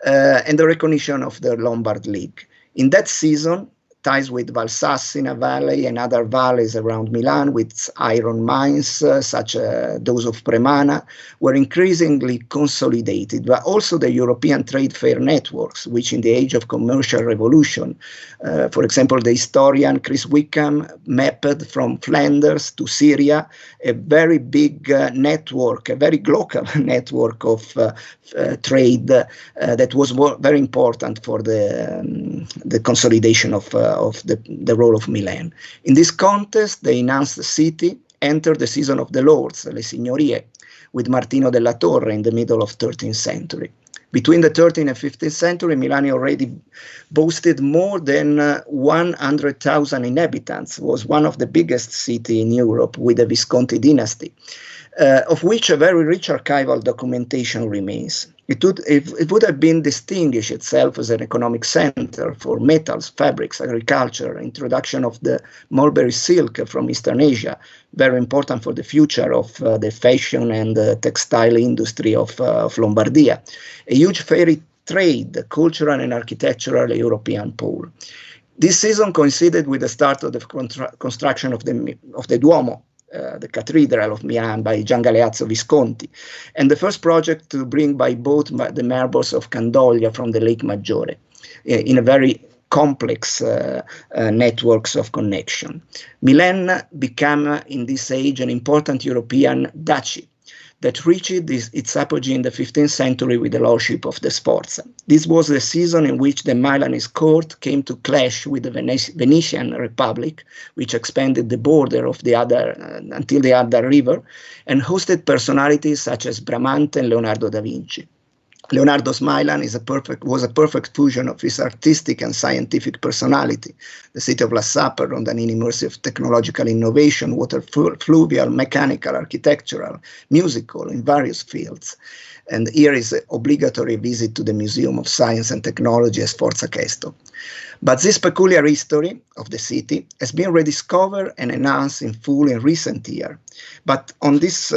and the recognition of the Lombard League. In that season, ties with Valsassina Valley and other valleys around Milan with iron mines, such as those of Premana, were increasingly consolidated, but also the European trade fair networks, which in the age of commercial revolution, for example, the historian Chris Wickham mapped from Flanders to Syria, a very big network, a very local network of trade that was very important for the consolidation of the role of Milan. In this context, the enhanced city entered the season of the lords, le signorie, with Martino della Torre in the middle of 13th century. Between the 13th and 15th century, Milan already boasted more than 100,000 inhabitants, was one of the biggest cities in Europe with the Visconti dynasty, of which a very rich archival documentation remains. It would have been distinguished itself as an economic center for metals, fabrics, agriculture, introduction of the mulberry silk from Eastern Asia, very important for the future of the fashion and textile industry of Lombardia, a huge fairy trade, cultural and architectural European pole. This season coincided with the start of the construction of the Duomo, the Cathedral of Milan by Gian Galeazzo Visconti, and the first project to bring by boat the marbles of Candoglia from the Lake Maggiore in a very complex networks of connection. Milan became in this age an important European duchy that reached its apogee in the 15th century with the lordship of the Sforza. This was the season in which the Milanese court came to clash with the Venetian Republic, which expanded the border of the other until the Adda River, and hosted personalities such as Bramante and Leonardo da Vinci. Leonardo's Milan was a perfect fusion of his artistic and scientific personality. The city of La Sapienza, on an immersive technological innovation, water fluvial, mechanical, architectural, musical, in various fields. And here is an obligatory visit to the Museum of Science and Technology at Sforza Kesto. But this peculiar history of the city has been rediscovered and enhanced in full in recent years. But on this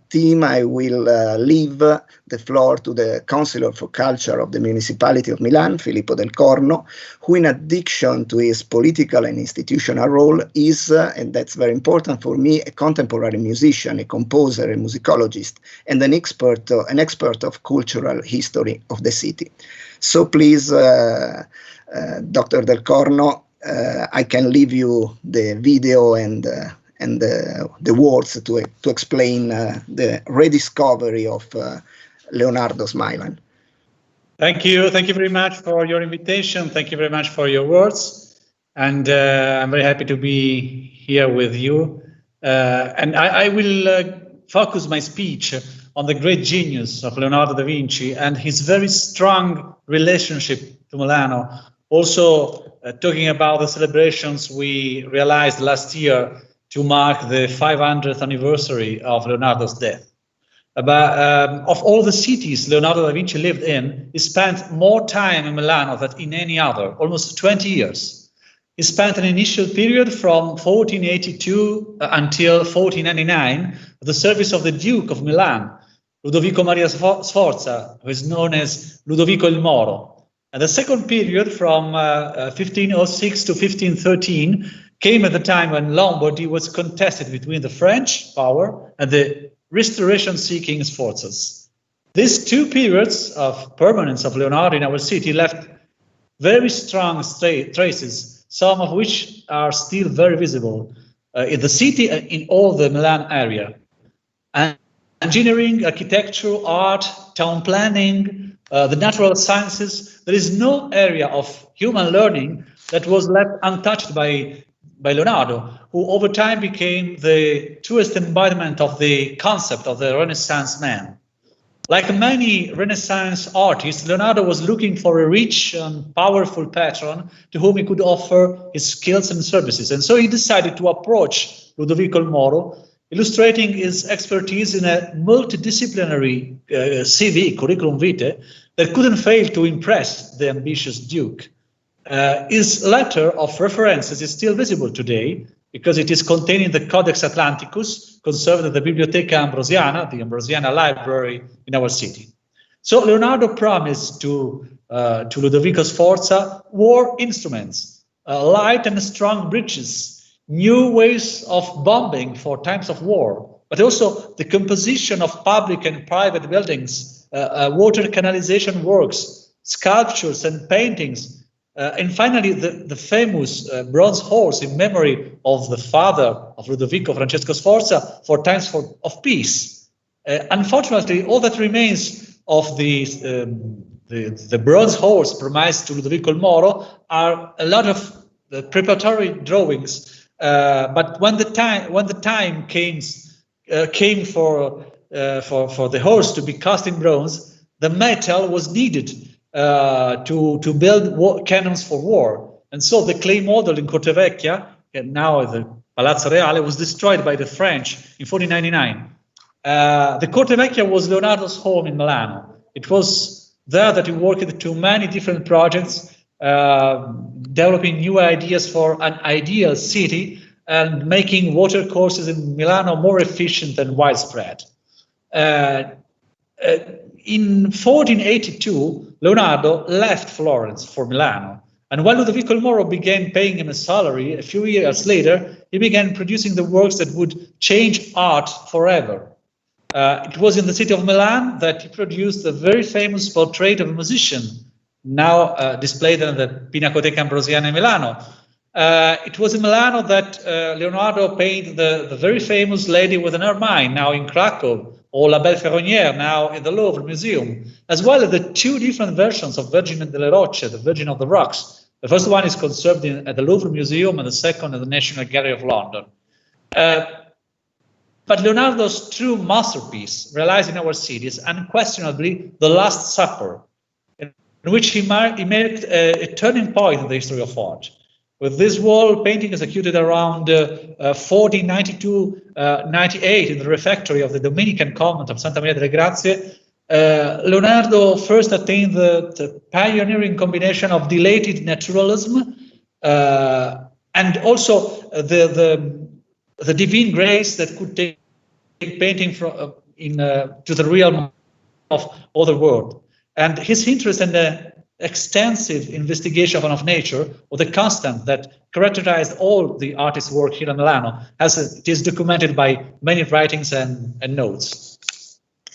theme, I will leave the floor to the Councillor for Culture of the Municipality of Milan, Filippo Del Corno, who in addition to his political and institutional role is, and that's very important for me, a contemporary musician, a composer, a musicologist, and an expert of cultural history of the city. So please, Dr. Del Corno, I can leave you the video and the words to explain the rediscovery of Leonardo's Milan. Thank you very much for your invitation. Thank you very much for your words, and I'm very happy to be here with you. And I will focus my speech on the great genius of Leonardo da Vinci and his very strong relationship to Milano. Also, talking about the celebrations we realized last year to mark the 500th anniversary of Leonardo's death. Of all the cities Leonardo da Vinci lived in, he spent more time in Milano than in any other, almost 20 years. he spent an initial period from 1482 until 1499 at the service of the Duke of Milan, Ludovico Maria Sforza, who is known as Ludovico il Moro. And the second period from 1506 to 1513 came at the time when Lombardy was contested between the French power and the restoration-seeking Sforzas. These two periods of permanence of Leonardo in our city left very strong traces, some of which are still very visible in the city and in all the Milan area. And engineering, architecture, art, town planning, the natural sciences, there is no area of human learning that was left untouched by Leonardo, who over time became the truest embodiment of the concept of the Renaissance man. Like many Renaissance artists, Leonardo was looking for a rich and powerful patron to whom he could offer his skills and services. And so he decided to approach Ludovico il Moro, illustrating his expertise in a multidisciplinary CV, curriculum vitae, that couldn't fail to impress the ambitious Duke. His letter of references is still visible today because it is contained in the Codex Atlanticus, conserved at the Biblioteca Ambrosiana, the Ambrosiana library in our city. So Leonardo promised to Ludovico Sforza war instruments, light and strong bridges, new ways of bombing for times of war, but also the composition of public and private buildings, water canalization works, sculptures and paintings, and finally the famous bronze horse in memory of the father of Ludovico, Francesco Sforza, for times of peace. Unfortunately, all that remains of the bronze horse promised to Ludovico il Moro are a lot of the preparatory drawings. But when the time came for the horse to be cast in bronze, the metal was needed to build cannons for war. And so the clay model in Cortevecchia, and now the Palazzo Reale, was destroyed by the French in 1499. The Cortevecchia was Leonardo's home in Milano. It was there that he worked to many different projects, developing new ideas for an ideal city and making water courses in Milano more efficient and widespread. In 1482, Leonardo left Florence for Milano. And when Ludovico il Moro began paying him a salary, a few years later, he began producing the works that would change art forever. It was in the city of Milan that he produced a very famous portrait of a musician, now displayed in the Pinacoteca Ambrosiana in Milano. It was in Milano that Leonardo painted the very famous Lady with an Ermine, now in Krakow, or La Belle Ferronnière, now in the Louvre Museum, as well as the two different versions of Virgin delle Rocce, the Virgin of the Rocks. The first one is conserved at the Louvre Museum, and the second at the National Gallery of London. But Leonardo's true masterpiece, realized in our city, is unquestionably The Last Supper, in which he made a turning point in the history of art. With this wall painting executed around 1492-98 in the refectory of the Dominican convent of Santa Maria delle Grazie, Leonardo first attained the pioneering combination of dilated naturalism and also the divine grace that could take painting to the realm of other world. And his interest in the extensive investigation of nature, or the constant that characterized all the artist's work here in Milano, as it is documented by many writings and notes.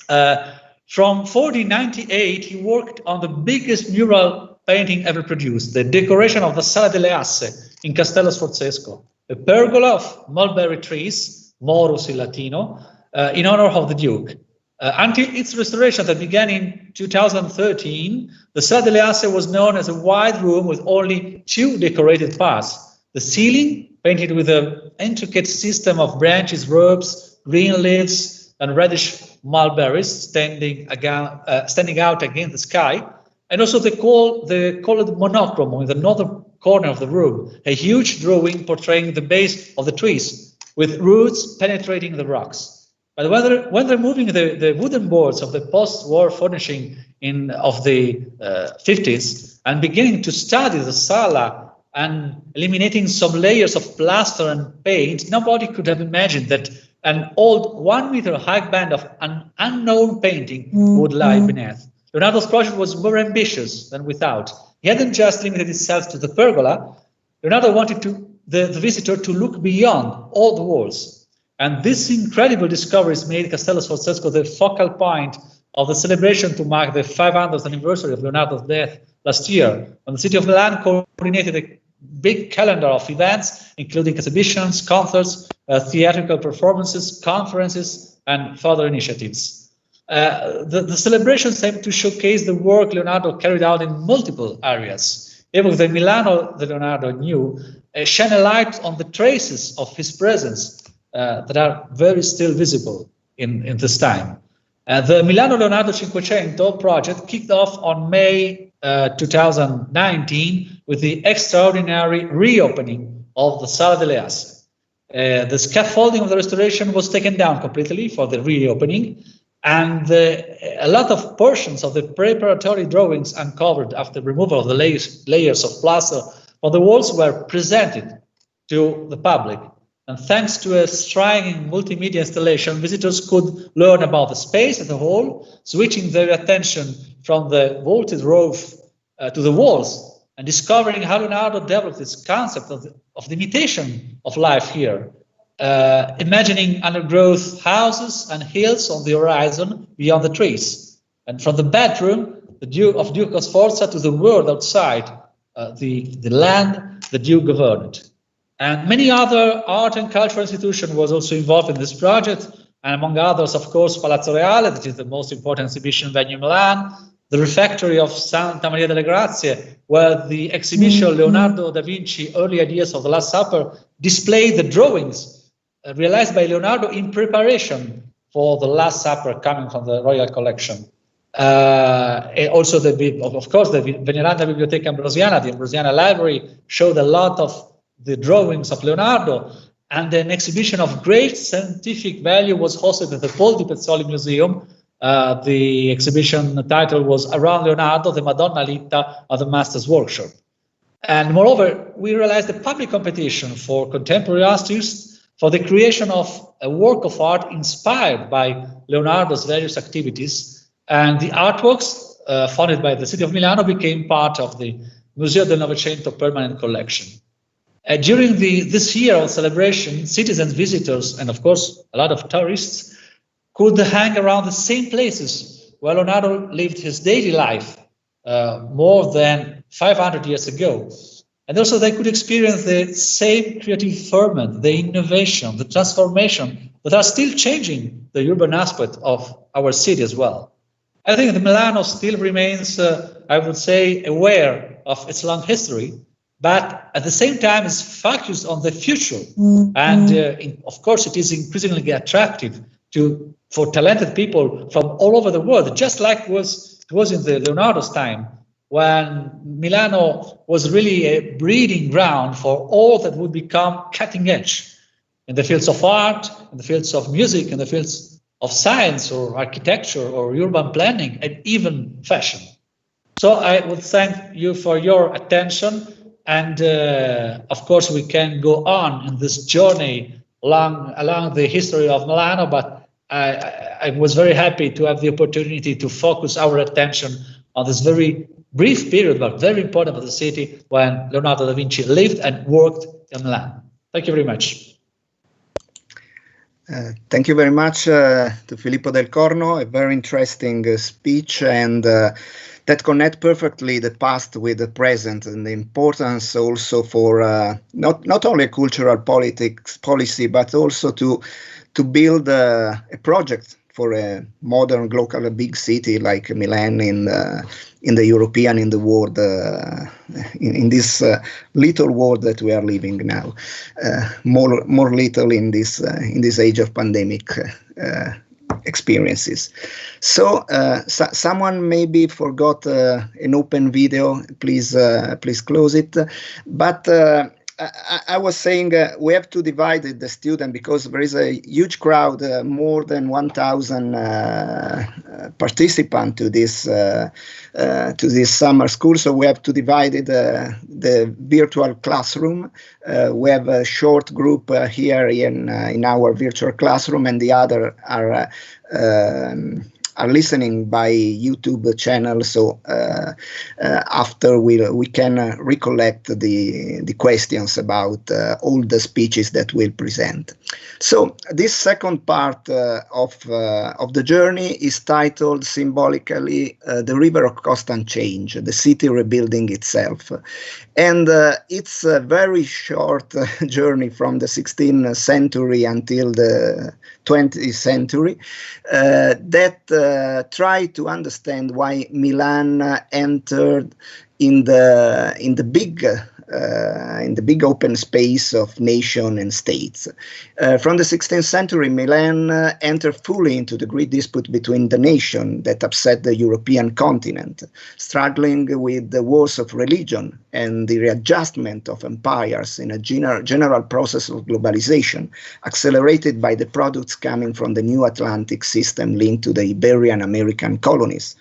From 1498, he worked on the biggest mural painting ever produced, the decoration of the Sala delle Asse in Castello Sforzesco, a pergola of mulberry trees, morus in Latino, in honor of the Duke. Until its restoration that began in 2013, the Sala delle Asse was known as a wide room with only two decorated parts. The ceiling, painted with an intricate system of branches, rbs, green leaves, and reddish mulberries standing out against the sky, and also the colored monochrome in the northern corner of the room, a huge drawing portraying the base of the trees, with roots penetrating the rocks. But when removing the wooden boards of the post-war furnishing of the 50s and beginning to study the Sala and eliminating some layers of plaster and paint, nobody could have imagined that an old 1 meter high band of an unknown painting would lie beneath. Leonardo's project was more ambitious than without. He hadn't just limited himself to the pergola. Leonardo wanted the visitor to look beyond all the walls. And this incredible discoveries made Castello Sforzesco the focal point of the celebration to mark the 500th anniversary of Leonardo's death last year, when the city of Milan coordinated a big calendar of events, including exhibitions, concerts, theatrical performances, conferences, and further initiatives. The celebrations aim to showcase the work Leonardo carried out in multiple areas. Even the Milano that Leonardo knew shine a light on the traces of his presence that are very still visible in this time. The Milano Leonardo 500 project kicked off on May 2019 with the extraordinary reopening of the Sala delle Aste. The scaffolding of the restoration was taken down completely for the reopening, and a lot of portions of the preparatory drawings uncovered after removal of the layers of plaster on the walls were presented to the public. And thanks to a striking multimedia installation, visitors could learn about the space as a whole, switching their attention from the vaulted roof to the walls, and discovering how Leonardo developed this concept of the imitation of life here, imagining undergrowth houses and hills on the horizon beyond the trees. And from the bedroom of Duke of Sforza to the world outside, the land the Duke governed. And many other art and cultural institutions was also involved in this project, and among others, of course, Palazzo Reale, that is the most important exhibition venue in Milan, the refectory of Santa Maria delle Grazie, where the exhibition Leonardo da Vinci, Early Ideas of the Last Supper, displayed the drawings realized by Leonardo in preparation for the Last Supper coming from the royal collection. And also, of course, the Veneranda Biblioteca Ambrosiana, the Ambrosiana Library, showed a lot of the drawings of Leonardo, and an exhibition of great scientific value was hosted at the Paul di Pezzoli Museum. The exhibition title was Around Leonardo, the Madonna Litta of the Master's Workshop. And moreover, we realized a public competition for contemporary artists for the creation of a work of art inspired by Leonardo's various activities, and the artworks funded by the city of Milano became part of the Museo del Novecento permanent collection. During this year of celebration, citizens, visitors, and of course a lot of tourists could hang around the same places where Leonardo lived his daily life more than 500 years ago. And also they could experience the same creative ferment, the innovation, the transformation that are still changing the urban aspect of our city as well. I think that Milano still remains, I would say, aware of its long history, but at the same time is focused on the future. And of course, it is increasingly attractive for talented people from all over the world, just like it was in the Leonardo's time, when Milano was really a breeding ground for all that would become cutting edge in the fields of art, in the fields of music, in the fields of science or architecture or urban planning, and even fashion. So I would thank you for your attention. And of course, we can go on in this journey along the history of Milano, but I was very happy to have the opportunity to focus our attention on this very brief period, but very important for the city, when Leonardo da Vinci lived and worked in Milan. Thank you very much. Thank you very much to Filippo Del Corno, a very interesting speech, and that connect perfectly the past with the present, and the importance also for not only cultural policy, but also to build a project for a modern local big city like Milan in the European, in the world, in this little world that we are living now, more little in this age of pandemic experiences. So someone maybe forgot an open video. Please close it. But I was saying we have to divide the student because there is a huge crowd, more than 1,000 participants to this summer school. So we have to divide the virtual classroom. We have a short group here in our virtual classroom, and the other are listening by YouTube channel. So after we can recollect the questions about all the speeches that we'll present. So this second part of the journey is titled symbolically The River of Constant Change, the city rebuilding itself. And it's a very short journey from the 16th century until the 20th century that try to understand why Milan entered in the big open space of nation and states. From the 16th century, Milan entered fully into the great dispute between the nation that upset the European continent, struggling with the wars of religion and the readjustment of empires in a general process of globalization, accelerated by the products coming from the new Atlantic system linked to the Iberian American colonies.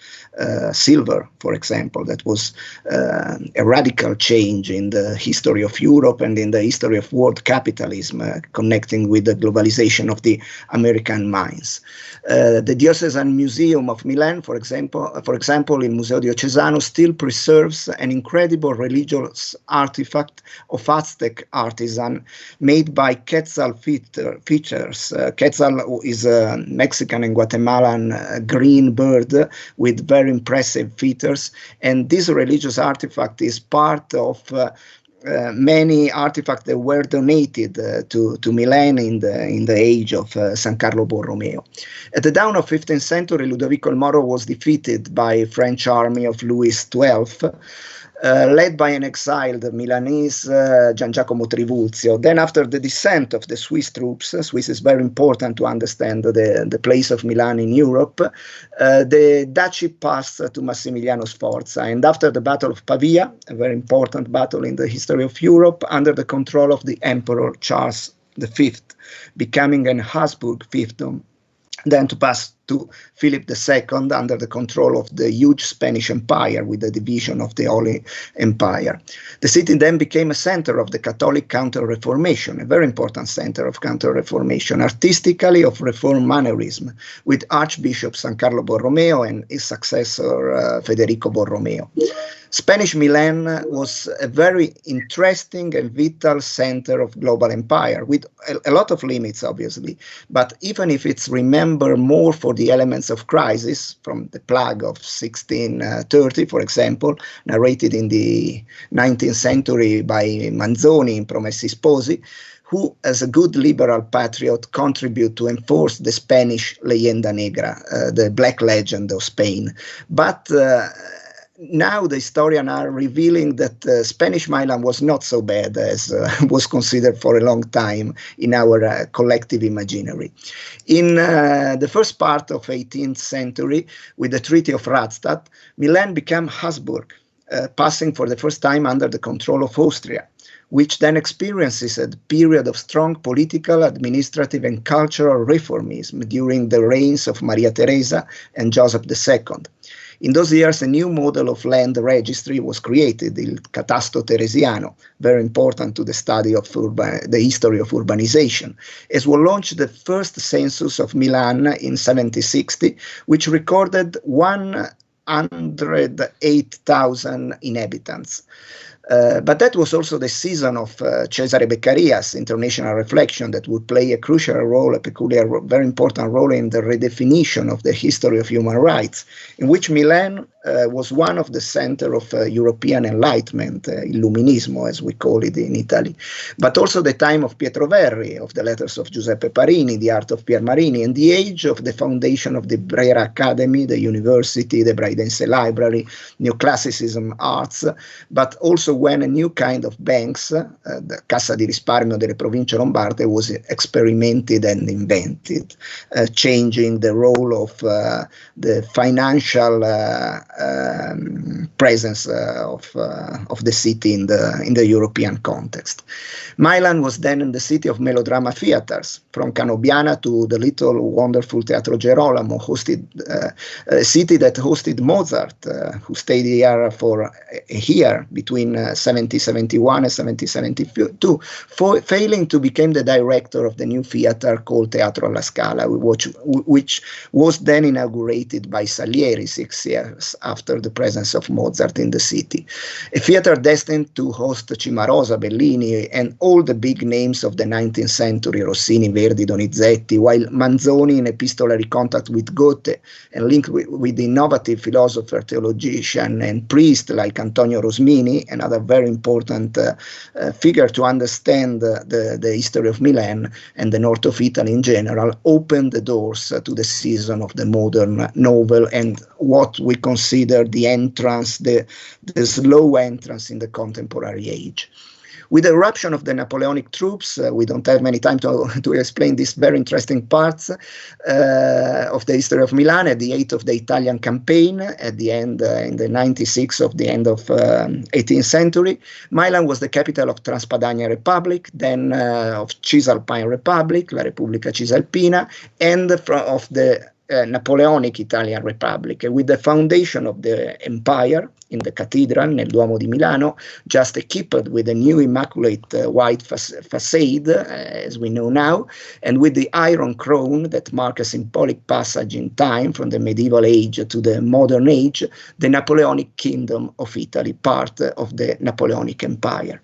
Silver, for example, that was a radical change in the history of Europe and in the history of world capitalism, connecting with the globalization of the American mines. The Diocesan Museum of Milan, for example, in Museo Diocesano, still preserves an incredible religious artifact of Aztec artisan made by Quetzal features. Quetzal is a Mexican and Guatemalan green bird with very impressive features, and this religious artifact is part of many artifacts that were donated to Milan in the age of San Carlo Borromeo. At the dawn of 15th century, Ludovico il Moro was defeated by French army of Louis XII, led by an exiled Milanese, Gian Giacomo Trivulzio. Then after the descent of the Swiss troops, Swiss is very important to understand the place of Milan in Europe, the duchy passed to Massimiliano Sforza. And after the Battle of Pavia, a very important battle in the history of Europe, under the control of the Emperor Charles V, becoming an Habsburg fiefdom, then to pass to Philip II under the control of the huge Spanish Empire with the division of the Holy Empire. The city then became a center of the Catholic Counter-Reformation, a very important center of Counter-Reformation, artistically of Reform mannerism, with Archbishop San Carlo Borromeo and his successor Federico Borromeo. Spanish Milan was a very interesting and vital center of global empire, with a lot of limits, obviously. But even if it's remembered more for the elements of crisis, from the plague of 1630, for example, narrated in the 19th century by Manzoni in Promessi Sposi, who, as a good liberal patriot, contribute to enforce the Spanish leyenda negra, the black legend of Spain. But now the historians are revealing that Spanish Milan was not so bad as was considered for a long time in our collective imaginary. In the first part of 18th century, with the Treaty of Rastatt, Milan became Habsburg, passing for the first time under the control of Austria, which then experiences a period of strong political, administrative, and cultural reformism during the reigns of Maria Theresa and Joseph II. In those years, a new model of land registry was created, il Catasto Teresiano, very important to the study of the history of urbanization, as was launched the first census of Milan in 1760, which recorded 108,000 inhabitants. But that was also the season of Cesare Beccaria's international reflection that would play a crucial role, a peculiar, very important role in the redefinition of the history of human rights, in which Milan was one of the center of European enlightenment, Illuminismo, as we call it in Italy, but also the time of Pietro Verri, of the letters of Giuseppe Parini, the art of Pier Marini, and the age of the foundation of the Brera Academy, the university, the Braidense Library, neoclassicism arts, but also when a new kind of banks, the Cassa di Risparmio delle Province Lombarde, was experimented and invented, changing the role of the financial presence of the city in the European context. Milan was then the city of melodrama theaters, from Canobiana to the little wonderful Teatro Gerolamo, a city that hosted Mozart, who stayed here for a year between 1771 and 1772, failing to become the director of the new theater called Teatro alla Scala, which was then inaugurated by Salieri 6 years after the presence of Mozart in the city. A theater destined to host Cimarosa, Bellini, and all the big names of the 19th century, Rossini, Verdi, Donizetti, while Manzoni, in epistolary contact with Goethe and linked with the innovative philosopher, theologian, and priest like Antonio Rosmini, another very important figure to understand the history of Milan and the north of Italy in general, opened the doors to the season of the modern novel and what we consider the entrance, the slow entrance in the contemporary age. With the eruption of the Napoleonic troops, we don't have many time to explain these very interesting parts of the history of Milan at the height of the Italian campaign, at the end, in the 96 of the end of 18th century. Milan was the capital of Transpadania Republic, then of Cisalpine Republic, La Repubblica Cisalpina, and of the Napoleonic Italian Republic. With the foundation of the empire in the cathedral, nel Duomo di Milano, just equipped with a new immaculate white facade, as we know now, and with the Iron Crown that marks a symbolic passage in time from the medieval age to the modern age, the Napoleonic Kingdom of Italy, part of the Napoleonic Empire.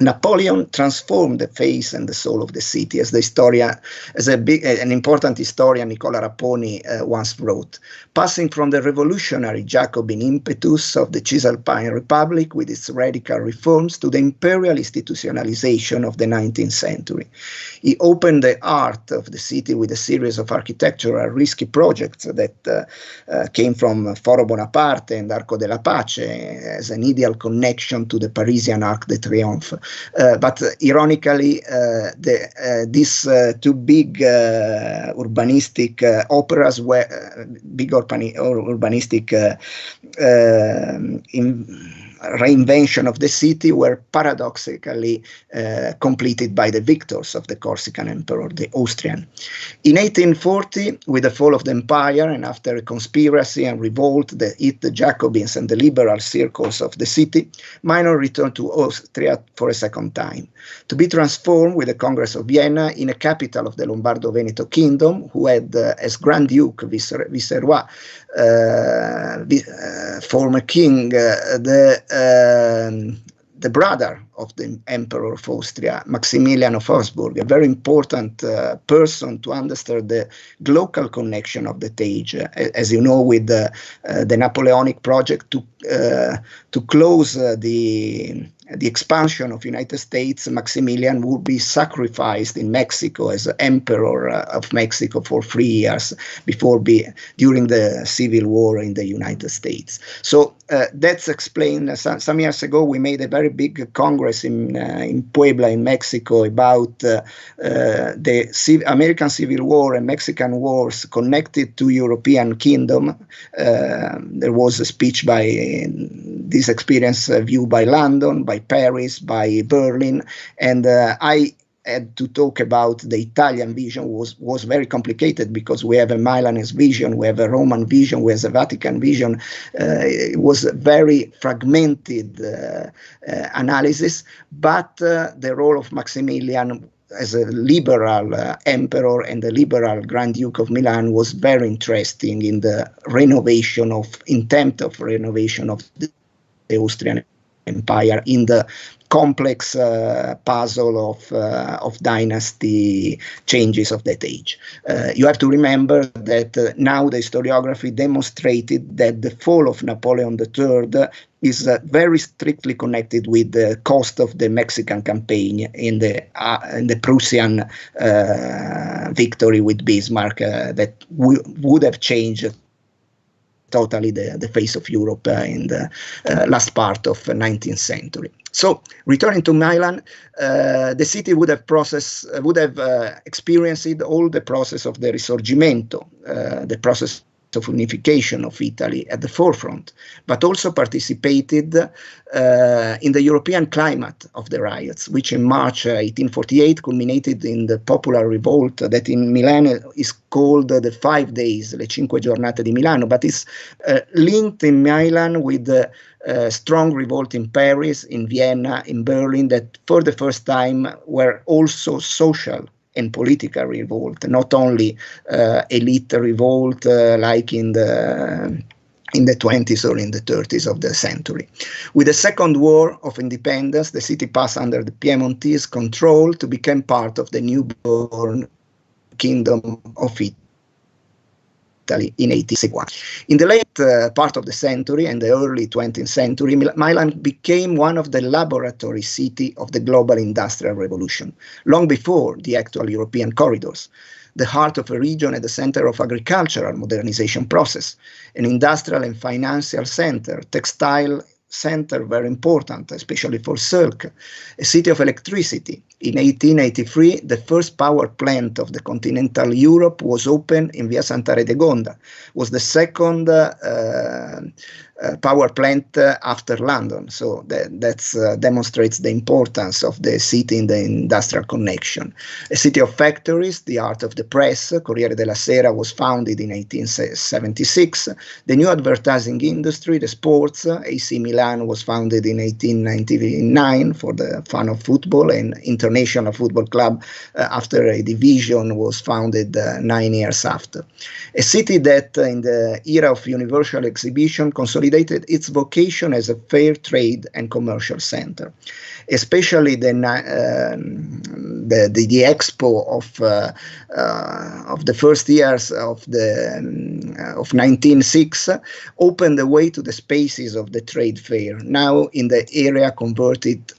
Napoleon transformed the face and the soul of the city, as an important historian, Nicola Rapponi, once wrote, passing from the revolutionary Jacobin impetus of the Cisalpine Republic with its radical reforms to the imperial institutionalization of the 19th century. He opened the heart of the city with a series of architectural risky projects that came from Foro Bonaparte and Arco della Pace as an ideal connection to the Parisian Arc de Triomphe. But ironically, these two big urbanistic operas were urbanistic reinvention of the city were paradoxically completed by the victors of the Corsican emperor, the Austrian. In 1840, with the fall of the empire and after a conspiracy and revolt that hit the Jacobins and the liberal circles of the city, Milan returned to Austria for a second time, to be transformed with the Congress of Vienna in a capital of the Lombardo-Veneto kingdom, who had as Grand Duke Viceroy, former king, the brother of the Emperor of Austria, Maximilian of Habsburg, a very important person to understand the local connection of the age. As you know, with the Napoleonic project to close the expansion of United States, Maximilian would be sacrificed in Mexico as Emperor of Mexico for 3 years during the Civil War in the United States. So that's explained. Some years ago, we made a very big congress in Puebla, in Mexico, about the American Civil War and Mexican Wars connected to European kingdom. There was a speech by this experience viewed by London, by Paris, by Berlin, and I had to talk about the Italian vision. Was very complicated because we have a Milanese vision, we have a Roman vision, we have a Vatican vision. It was a very fragmented analysis, but the role of Maximilian as a liberal emperor and the liberal Grand Duke of Milan was very interesting in the intent of renovation of the Austrian Empire in the complex puzzle of dynasty changes of that age. You have to remember that now the historiography demonstrated that the fall of Napoleon III is very strictly connected with the cost of the Mexican campaign in the Prussian victory with Bismarck that would have changed totally the face of Europe in the last part of the 19th century. So, returning to Milan, the city would have experienced all the process of the Risorgimento, the process of unification of Italy at the forefront, but also participated in the European climate of the riots, which in March 1848 culminated in the popular revolt that in Milan is called the 5 days, le Cinque Giornate di Milano, but is linked in Milan with the strong revolt in Paris, in Vienna, in Berlin, that for the first time were also social and political revolt, not only elite revolt like in the 20s or in the 30s of the century. With the Second War of Independence, the city passed under the Piemontese control to become part of the newborn Kingdom of Italy in 1861. In the late part of the century and the early 20th century, Milan became one of the laboratory cities of the global industrial revolution, long before the actual European corridors. The heart of a region at the center of agricultural modernization process, an industrial and financial center, textile center, very important, especially for silk, a city of electricity. In 1883, the first power plant of the continental Europe was opened in Via Santa Radegonda, was the second power plant after London. So that demonstrates the importance of the city in the industrial connection. A city of factories, the art of the press, Corriere della Sera was founded in 1876. The new advertising industry, the sports, AC Milan was founded in 1899 for the fun of football, and International Football Club after a division was founded 9 years after. A city that in the era of universal exhibition consolidated its vocation as a fair trade and commercial center, especially the expo of the first years of 1906 opened the way to the spaces of the trade fair, now in the area converted,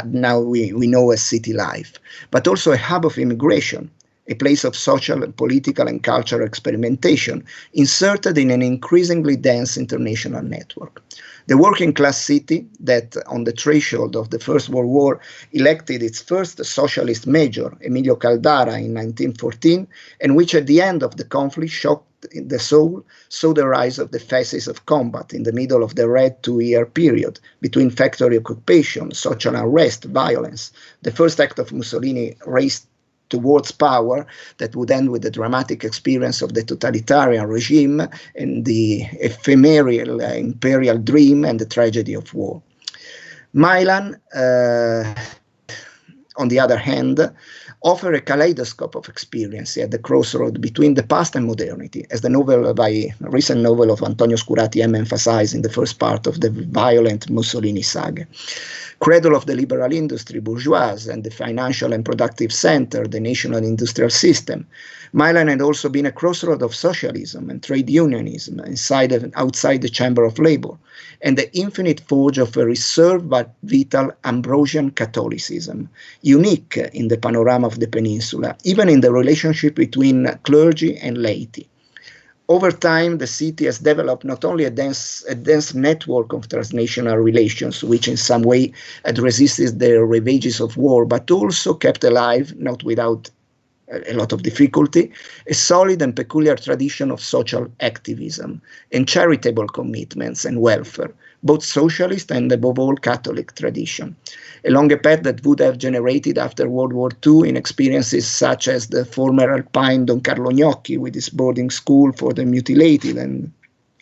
now we know as city life, but also a hub of immigration, a place of social, political, and cultural experimentation, inserted in an increasingly dense international network. The working class city that, on the threshold of the First World War, elected its first socialist mayor, Emilio Caldara, in 1914, and which at the end of the conflict shocked the soul, saw the rise of the phases of combat in the middle of the Red 2-year period between factory occupation, social unrest, violence. The first act of Mussolini raised towards power that would end with the dramatic experience of the totalitarian regime and the ephemeral imperial dream and the tragedy of war. Milan, on the other hand, offer a kaleidoscope of experience at the crossroad between the past and modernity, as the recent novel of Antonio Scurati emphasized in the first part of the violent Mussolini saga. Cradle of the liberal industry, bourgeois, and the financial and productive center, the national industrial system, Milan had also been a crossroad of socialism and trade unionism inside and outside the Chamber of Labor, and the infinite forge of a reserved but vital Ambrosian Catholicism, unique in the panorama of the peninsula, even in the relationship between clergy and laity. Over time, the city has developed not only a dense network of transnational relations, which in some way had resisted the ravages of war, but also kept alive, not without a lot of difficulty, a solid and peculiar tradition of social activism and charitable commitments and welfare, both socialist and above all Catholic tradition, along a path that would have generated after World War II in experiences such as the former Alpine Don Carlo Gnocchi with his boarding school for the mutilated, and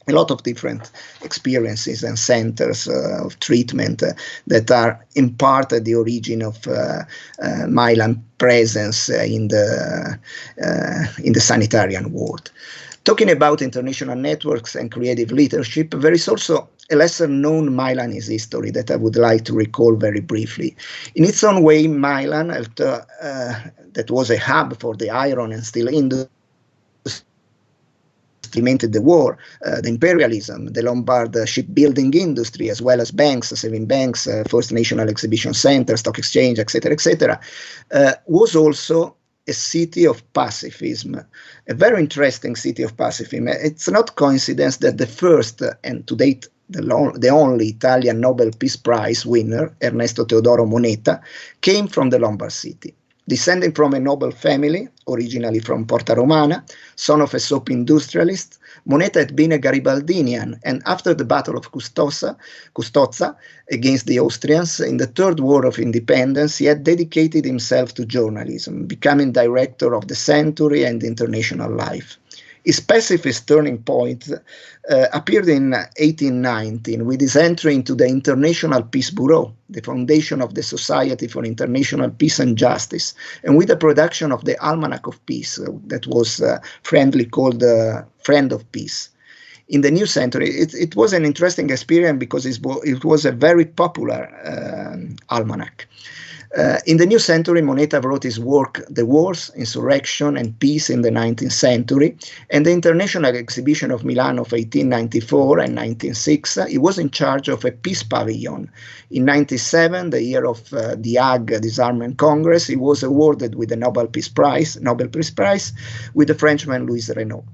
a lot of different experiences and centers of treatment that are in part at the origin of Milan presence in the sanitarian world. Talking about international networks and creative leadership, there is also a lesser-known Milanese history that I would like to recall very briefly. In its own way, Milan, that was a hub for the iron and steel industry, implemented the war, the imperialism, the Lombard shipbuilding industry, as well as banks, saving banks, First National Exhibition Center, Stock Exchange, etc., was also a city of pacifism, a very interesting city of pacifism. It's not coincidence that the first and to date the only Italian Nobel Peace Prize winner, Ernesto Teodoro Moneta, came from the Lombard city. Descending from a noble family, originally from Porta Romana, son of a soap industrialist, Moneta had been a Garibaldinian, and after the Battle of Custozza against the Austrians in the Third War of Independence, he had dedicated himself to journalism, becoming director of the Century and International Life. His pacifist turning point appeared in 1819 with his entry into the International Peace Bureau, the foundation of the Society for International Peace and Justice, and with the production of the Almanac of Peace that was friendly called Friend of Peace. In the new century, it was an interesting experience because it was a very popular almanac. In the new century, Moneta wrote his work, The Wars, Insurrection and Peace in the 19th Century, and the International Exhibition of Milan of 1894 and 1906, he was in charge of a peace pavilion. In 1997, the year of the Hague Disarmament Congress, he was awarded with the Nobel Peace Prize with the Frenchman Louis Renault.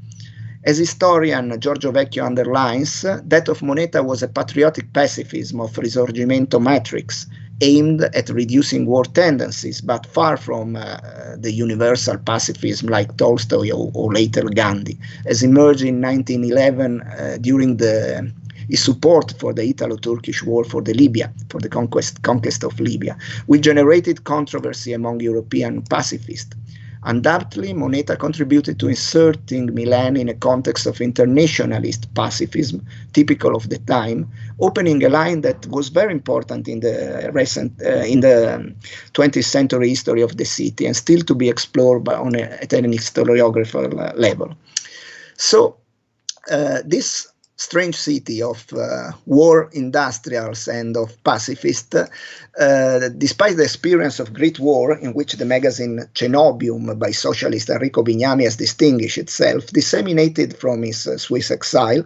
As historian Giorgio Vecchio underlines, that of Moneta was a patriotic pacifism of Risorgimento matrix, aimed at reducing war tendencies, but far from the universal pacifism like Tolstoy or later Gandhi, as emerged in 1911 during his support for the Italo-Turkish war for the conquest of Libya, which generated controversy among European pacifists. Undoubtedly, Moneta contributed to inserting Milan in a context of internationalist pacifism, typical of the time, opening a line that was very important in the 20th century history of the city and still to be explored at an historiographical level. So, this strange city of war industrials and of pacifists, despite the experience of Great War, in which the magazine Cenobium by socialist Enrico Bignami has distinguished itself, disseminated from his Swiss exile,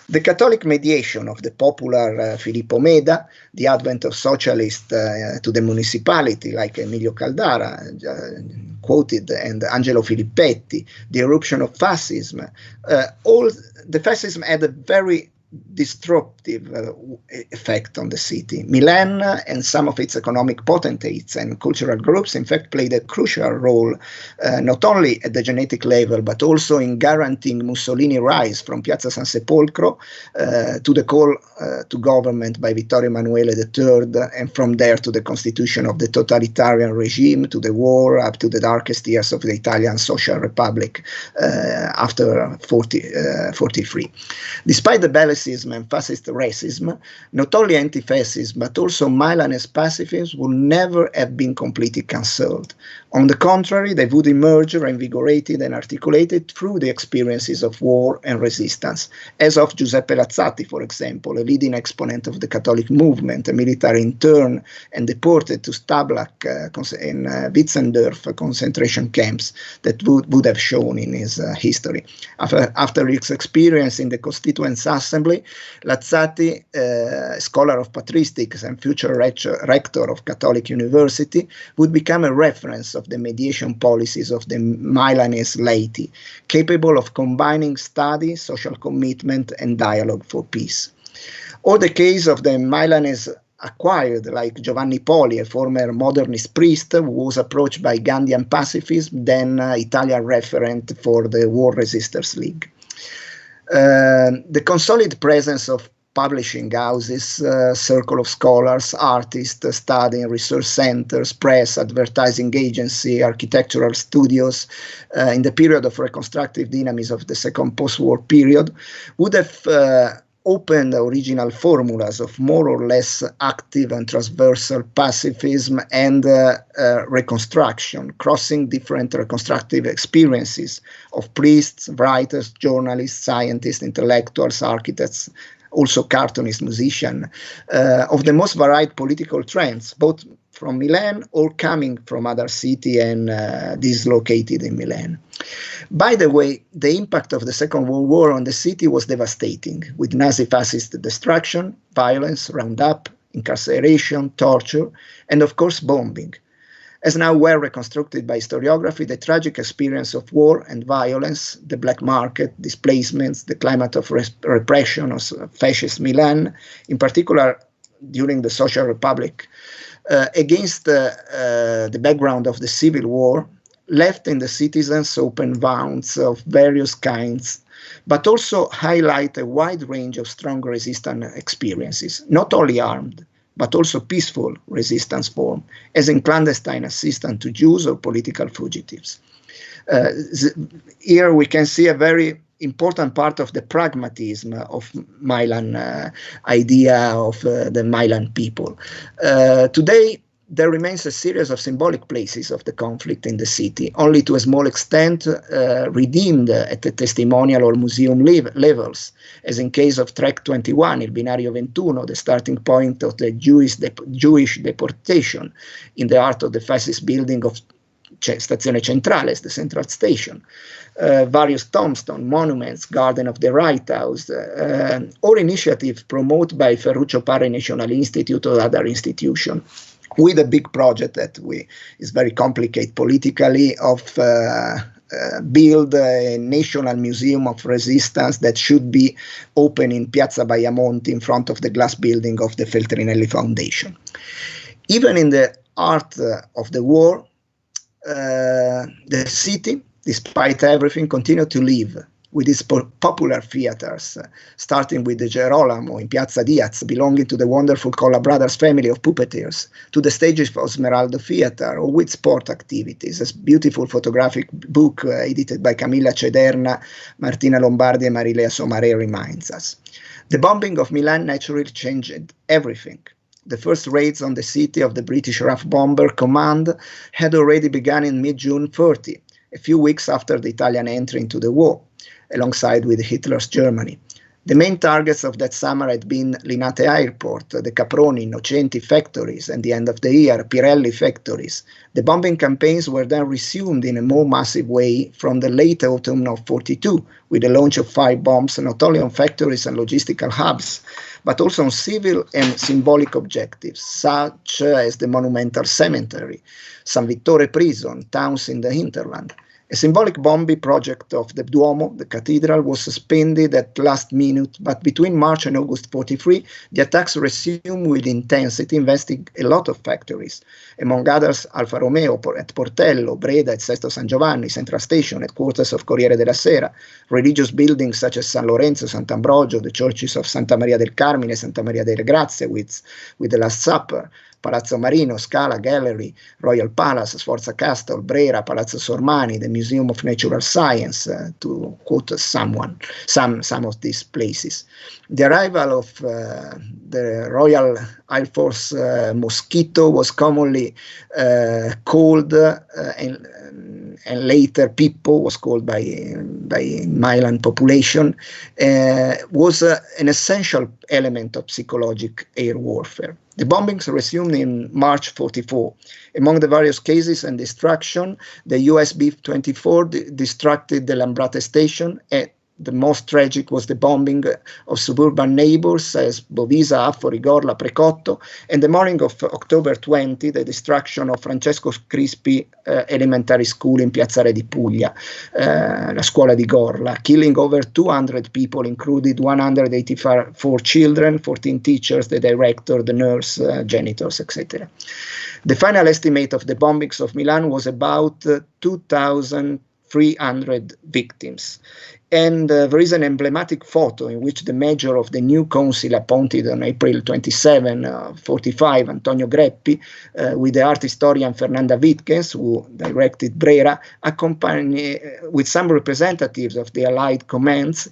the Catholic mediation of the popular Filippo Meda, the advent of socialists to the municipality like Emilio Caldara, quoted, and Angelo Filippetti, the eruption of fascism, all the fascism had a very disruptive effect on the city. Milan and some of its economic potentates and cultural groups, in fact, played a crucial role, not only at the genetic level, but also in guaranteeing Mussolini's rise from Piazza San Sepolcro to the call to government by Vittorio Emanuele III, and from there to the constitution of the totalitarian regime, to the war, up to the darkest years of the Italian Social Republic after 1943. Despite the balance and fascist racism, not only anti-fascism, but also Milanese pacifism would never have been completely cancelled. On the contrary, they would emerge reinvigorated and articulated through the experiences of war and resistance, as of Giuseppe Lazzati, for example, a leading exponent of the Catholic movement, a military intern and deported to Stablach in Witzendorf concentration camps that would have shown in his history. After his experience in the Constituent Assembly, Lazzati, scholar of patristics and future rector of Catholic University, would become a reference of the mediation policies of the Milanese laity, capable of combining study, social commitment, and dialogue for peace. Or the case of the Milanese acquired, like Giovanni Poli, a former modernist priest who was approached by Gandhian pacifism, then Italian referent for the War Resisters League. The consolidated presence of publishing houses, circle of scholars, artists, study and research centers, press, advertising agency, architectural studios in the period of reconstructive dynamism of the second post-war period would have opened the original formulas of more or less active and transversal pacifism and reconstruction, crossing different reconstructive experiences of priests, writers, journalists, scientists, intellectuals, architects, also cartoonists, musicians, of the most varied political trends, both from Milan or coming from other cities and dislocated in Milan. By the way, the impact of the Second World War on the city was devastating, with Nazi-fascist destruction, violence, roundup, incarceration, torture, and of course bombing. as now well reconstructed by historiography, the tragic experience of war and violence, the black market, displacements, the climate of repression of fascist Milan, in particular during the Social Republic, against the background of the civil war, left in the citizens open wounds of various kinds, but also highlight a wide range of strong resistance experiences, not only armed, but also peaceful resistance form, as in clandestine assistance to Jews or political fugitives. Here we can see a very important part of the pragmatism of Milan idea of the Milan people. Today, there remains a series of symbolic places of the conflict in the city, only to a small extent redeemed at the testimonial or museum levels, as in case of Track 21, Il Binario 21, the starting point of the Jewish deportation in the heart of the fascist building of Stazione Centrale, the central station, various tombstones, monuments, Garden of the Right House, or initiatives promoted by Ferruccio Parri National Institute or other institutions, with a big project that is very complicated politically of build a national museum of resistance that should be open in Piazza Baiamonte in front of the glass building of the Feltrinelli Foundation. Even in the heart of the war, the city, despite everything, continued to live with its popular theaters, starting with the Gerolamo in Piazza Diaz, belonging to the wonderful Colla Brothers family of puppeteers, to the stages of Smeraldo Theater, or with sport activities, a beautiful photographic book edited by Camilla Cederna, Martina Lombardi, and Marilea Somare reminds us. The bombing of Milan naturally changed everything. The first raids on the city of the British RAF bomber command had already begun in mid-June 30, a few weeks after the Italian entry into the war, alongside with Hitler's Germany. The main targets of that summer had been Linate Airport, the Caproni, Innocenti factories, and the end of the year, Pirelli factories. The bombing campaigns were then resumed in a more massive way from the late autumn of 42, with the launch of 5 bombs not only on factories and logistical hubs, but also on civil and symbolic objectives, such as the monumental cemetery, San Vittore prison, towns in the hinterland. A symbolic bombing project of the Duomo, the cathedral, was suspended at last minute, but between March and August 43, the attacks resumed with intensity, investing a lot of factories, among others Alfa Romeo at Portello, Breda at Sesto San Giovanni, Central Station, headquarters of Corriere della Sera, religious buildings such as San Lorenzo, Sant'Ambrogio, the churches of Santa Maria del Carmine, Santa Maria delle Grazie with the Last Supper, Palazzo Marino, Scala, Gallery, Royal Palace, Sforza Castle, Brera, Palazzo Sormani, the Museum of Natural Science, to quote some of these places. The arrival of the Royal Air Force Mosquito was commonly called, and later Pippo was called by Milan population, was an essential element of psychological air warfare. The bombings resumed in March 44. Among the various cases and destruction, the US B-24 destructed the Lambrate station. The most tragic was the bombing of suburban neighbors as Bovisa, Affori, Gorla, Precotto, and the morning of October 20, the destruction of Francesco Crispi Elementary School in Piazza Re di Puglia, la scuola di Gorla, killing over 200 people, including 184 children, 14 teachers, the director, the nurse, janitors, etc. The final estimate of the bombings of Milan was about 2,300 victims. And there is an emblematic photo in which the mayor of the new council appointed on April 27, 45, Antonio Greppi, with the art historian Fernanda Wittgens, who directed Brera, accompanied with some representatives of the Allied commands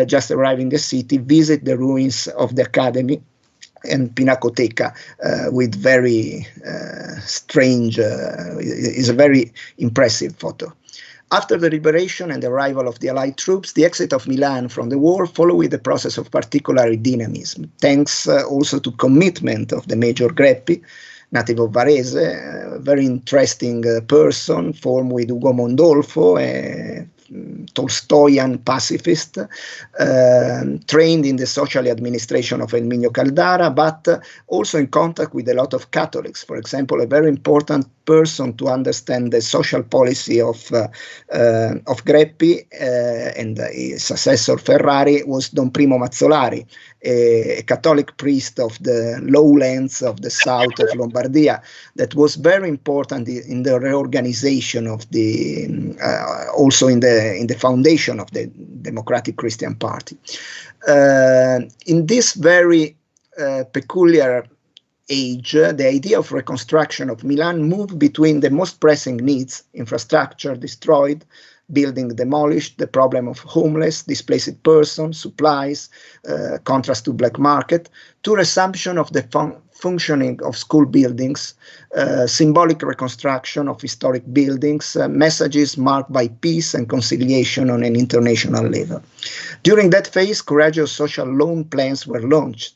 just arrived in the city, visit the ruins of the academy and Pinacoteca with very strange, is a very impressive photo. After the liberation and the arrival of the Allied troops, the exit of Milan from the war followed with a process of particular dynamism, thanks also to commitment of the Major Greppi, native of Varese, a very interesting person, formed with Ugo Mondolfo, a Tolstoyan pacifist, trained in the social administration of Emilio Caldara, but also in contact with a lot of Catholics. For example, a very important person to understand the social policy of Greppi and his successor Ferrari was Don Primo Mazzolari, a Catholic priest of the lowlands of the south of Lombardia, that was very important in the reorganization of the, also in the foundation of the Democratic Christian Party. In this very peculiar age, the idea of reconstruction of Milan moved between the most pressing needs, infrastructure destroyed, building demolished, the problem of homeless, displaced persons, supplies, contrast to black market, to resumption of the functioning of school buildings, symbolic reconstruction of historic buildings, messages marked by peace and conciliation on an international level. During that phase, courageous social loan plans were launched,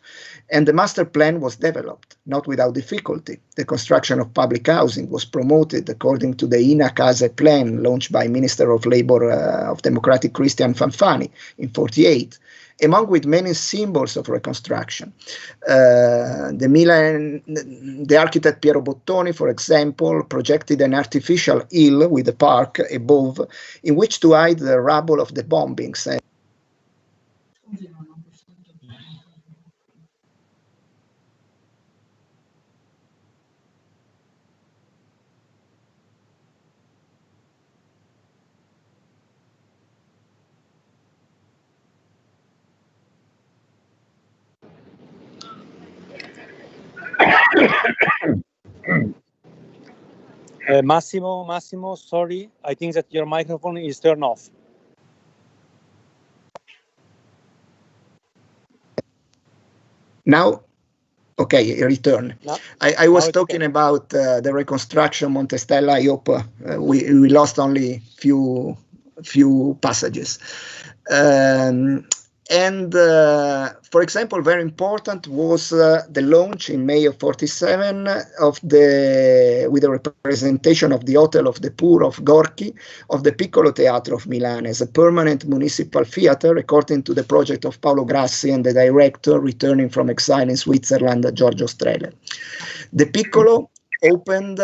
and the master plan was developed, not without difficulty. The construction of public housing was promoted according to the Ina Case plan launched by Minister of Labor of Democratic Christian Fanfani in 1948, among with many symbols of reconstruction. The architect Piero Bottoni, for example, projected an artificial hill with a park above in which to hide the rubble of the bombings. Massimo, sorry, I think that your microphone is turned off. Now, okay, return. No, I was talking about the reconstruction Montestella. I hope we lost only few passages. For example, very important was the launch in May of 1947 with the representation of the Hotel of the Poor of Gorky of the Piccolo Teatro of Milan as a permanent municipal theater, according to the project of Paolo Grassi and the director returning from exile in Switzerland, Giorgio Strehler. The Piccolo opened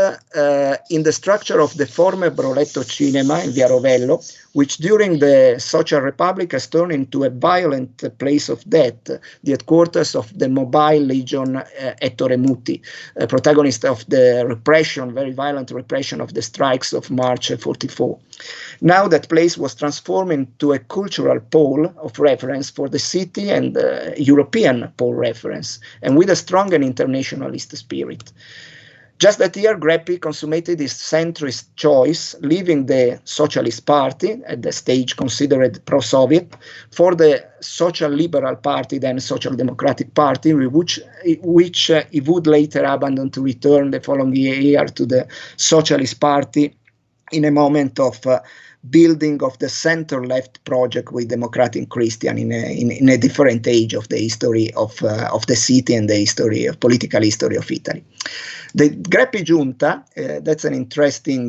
in the structure of the former Broletto Cinema in Via Rovello, which during the Social Republic has turned into a violent place of death, the headquarters of the Mobile Legion Ettore Muti, a protagonist of the repression, very violent repression of the strikes of March 1944. Now that place was transformed into a cultural pole of reference for the city and European pole reference, and with a strong and internationalist spirit. Just that year, Greppi consummated his centrist choice, leaving the Socialist Party, at the stage considered pro-Soviet, for the Social Liberal Party, then Social Democratic Party, which he would later abandon to return the following year to the Socialist Party in a moment of building of the center-left project with Democratic Christian in a different age of the history of the city and the history of political history of Italy. The Greppi Junta, that's an interesting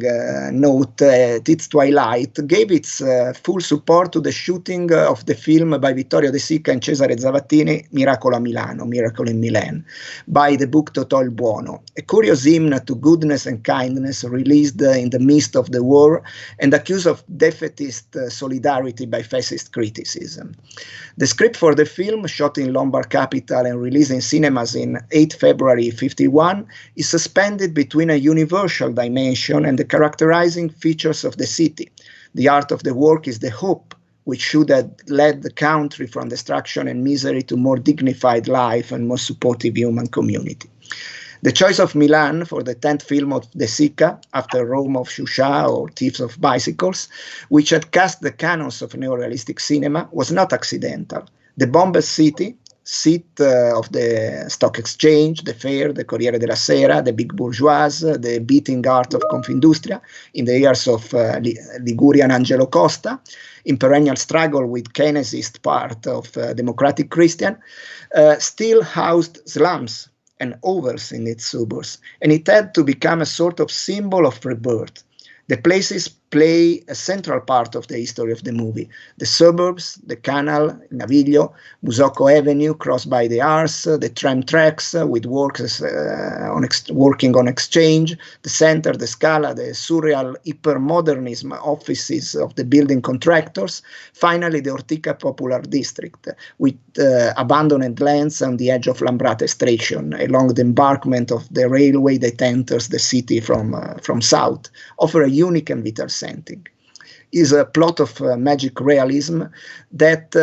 note, at its twilight, gave its full support to the shooting of the film by Vittorio De Sica and Cesare Zavattini, Miracolo a Milano, Miracle in Milan, by the book Totò il Buono, a curious hymn to goodness and kindness released in the midst of the war and accused of defeatist solidarity by fascist criticism. The script for the film, shot in Lombard capital and released in cinemas in 8 February 1951, is suspended between a universal dimension and the characterizing features of the city. The heart of the work is the hope, which should have led the country from destruction and misery to more dignified life and more supportive human community. The choice of Milan for the 10th film of De Sica, after Rome of Shusha or Thieves of Bicycles, which had cast the canons of neorealistic cinema, was not accidental. The bombed city, seat of the stock exchange, the fair, the Corriere della Sera, the big bourgeois, the beating heart of Confindustria, in the years of Ligurian Angelo Costa, in perennial struggle with Keynesist part of Democratic Christian, still housed slums and overs in its suburbs, and it had to become a sort of symbol of rebirth. The place's play a central part of the history of the movie. The suburbs, the canal, Naviglio, Musocco Avenue, crossed by the Ars, the tram tracks with workers working on exchange, the center, the Scala, the surreal hypermodernism offices of the building contractors, finally the Ortica Popular District, with abandoned lands on the edge of Lambrate Station, along the embankment of the railway that enters the city from south, offer a unique and vital setting. Is a plot of magic realism that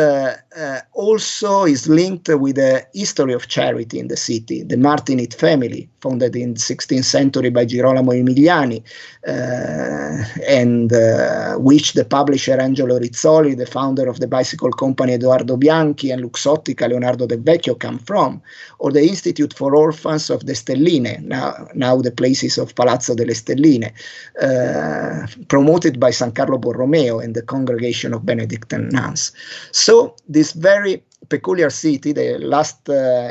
also is linked with the history of charity in the city. The Martinit family, founded in the 16th century by Girolamo Emiliani, and which the publisher Angelo Rizzoli, the founder of the bicycle company Edoardo Bianchi, and Luxottica Leonardo Del Vecchio come from, or the Institute for Orphans of the Stelline, now the places of Palazzo delle Stelline, promoted by San Carlo Borromeo and the Congregation of Benedictine Nuns. So this very peculiar city, the last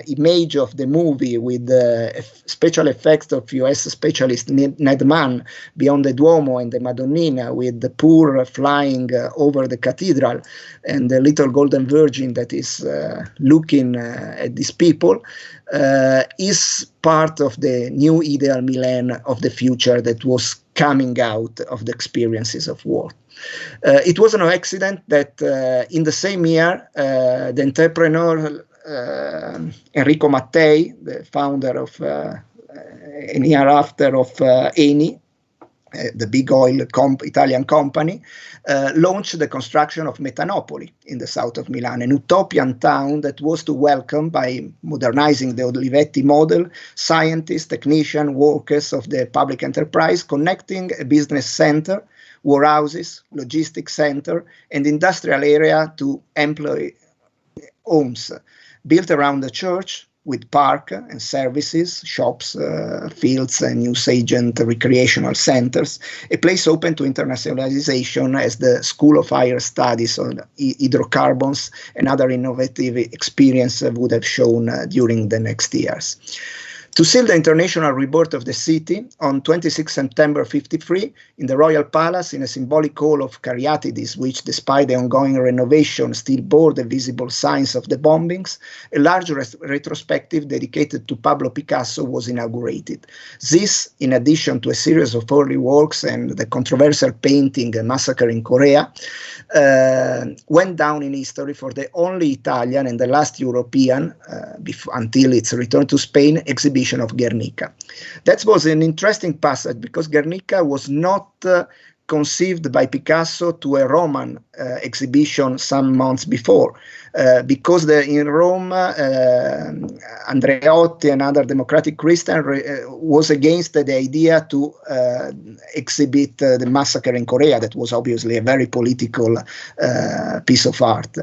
image of the movie with special effects of US specialist Ned Mann beyond the Duomo and the Madonnina, with the poor flying over the cathedral and the little golden virgin that is looking at these people, is part of the new ideal Milan of the future that was coming out of the experiences of war. It was no accident that in the same year, the entrepreneur Enrico Mattei, the founder of, a year after, of Eni, the big oil Italian company, launched the construction of Metanopoli in the south of Milan, an utopian town that was to welcome, by modernizing the Olivetti model, scientists, technicians, workers of the public enterprise, connecting a business center, warehouses, logistics center, and industrial area to employ homes built around the church, with park and services, shops, fields, and newsagent recreational centers, a place open to internationalization as the School of Higher Studies on Hydrocarbons and other innovative experience would have shown during the next years. To seal the international rebirth of the city, on 26 September 53, in the Royal Palace, in a symbolic hall of Caryatides, which, despite the ongoing renovation, still bore the visible signs of the bombings, a large retrospective dedicated to Pablo Picasso was inaugurated. This, in addition to a series of early works and the controversial painting Massacre in Korea, went down in history for the only Italian and the last European, until its return to Spain, exhibition of Guernica. That was an interesting passage because Guernica was not conceived by Picasso to a Roman exhibition some months before, because in Rome, Andreotti and other democratic Christians was against the idea to exhibit the massacre in Korea. That was obviously a very political piece of art.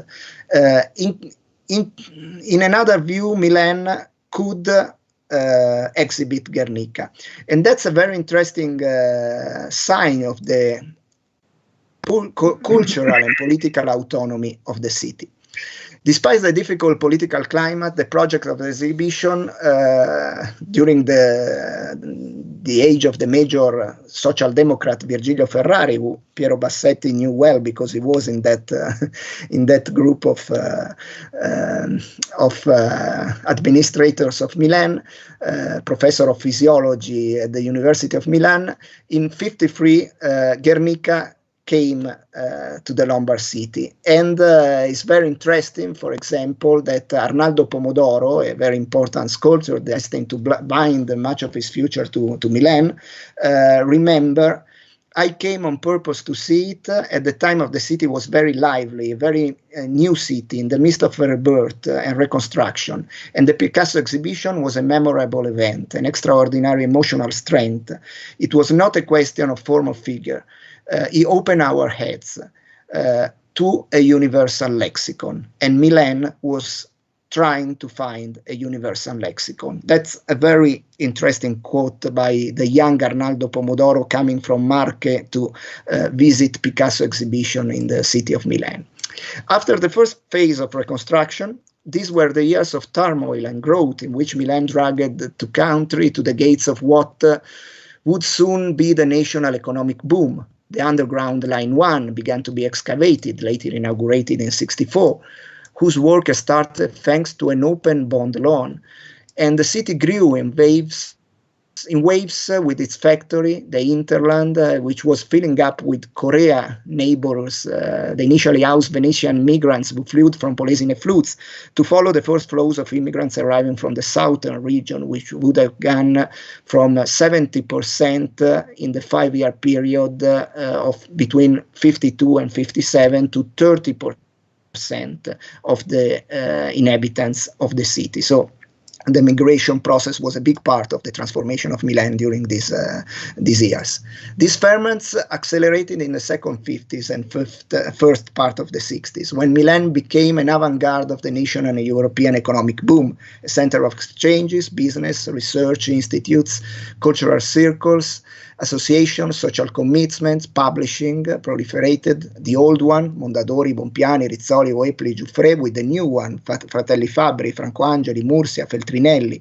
In another view, Milan could exhibit Guernica. And that's a very interesting sign of the cultural and political autonomy of the city. Despite the difficult political climate, the project of the exhibition during the age of the major social democrat Virgilio Ferrari, who Piero Bassetti knew well because he was in that group of administrators of Milan, professor of physiology at the University of Milan. In 53, Guernica came to the Lombard city. And it's very interesting, for example, that Arnaldo Pomodoro, a very important sculptor destined to bind much of his future to Milan, remember, I came on purpose to see it. At the time of the city was very lively, a very new city in the midst of rebirth and reconstruction. And the Picasso exhibition was a memorable event, an extraordinary emotional strength. It was not a question of form or figure. He opened our heads to a universal lexicon, and Milan was trying to find a universal lexicon. That's a very interesting quote by the young Arnaldo Pomodoro coming from Marche to visit Picasso exhibition in the city of Milan. After the first phase of reconstruction, these were the years of turmoil and growth in which Milan dragged the country to the gates of what would soon be the national economic boom. the underground Line 1 began to be excavated, later inaugurated in '64, whose work started thanks to an open bond loan. And the city grew in waves with its factory, the hinterland, which was filling up with Korea neighbors, the initially housed Venetian migrants who fled from Polesine floods, to follow the first flows of immigrants arriving from the southern region, which would have gone from 70% in the 5-year period of between 52 and 57 to 30% of the inhabitants of the city. So the migration process was a big part of the transformation of Milan during these years. These ferments accelerated in the second 50s and first part of the 60s, when Milan became an avant-garde of the nation and a European economic boom, a center of exchanges, business, research institutes, cultural circles, associations, social commitments, publishing proliferated. The old one, Mondadori, Bompiani, Rizzoli, Oepli, Giuffre, with the new one, Fratelli Fabbri, Franco Angeli, Murcia, Feltrinelli,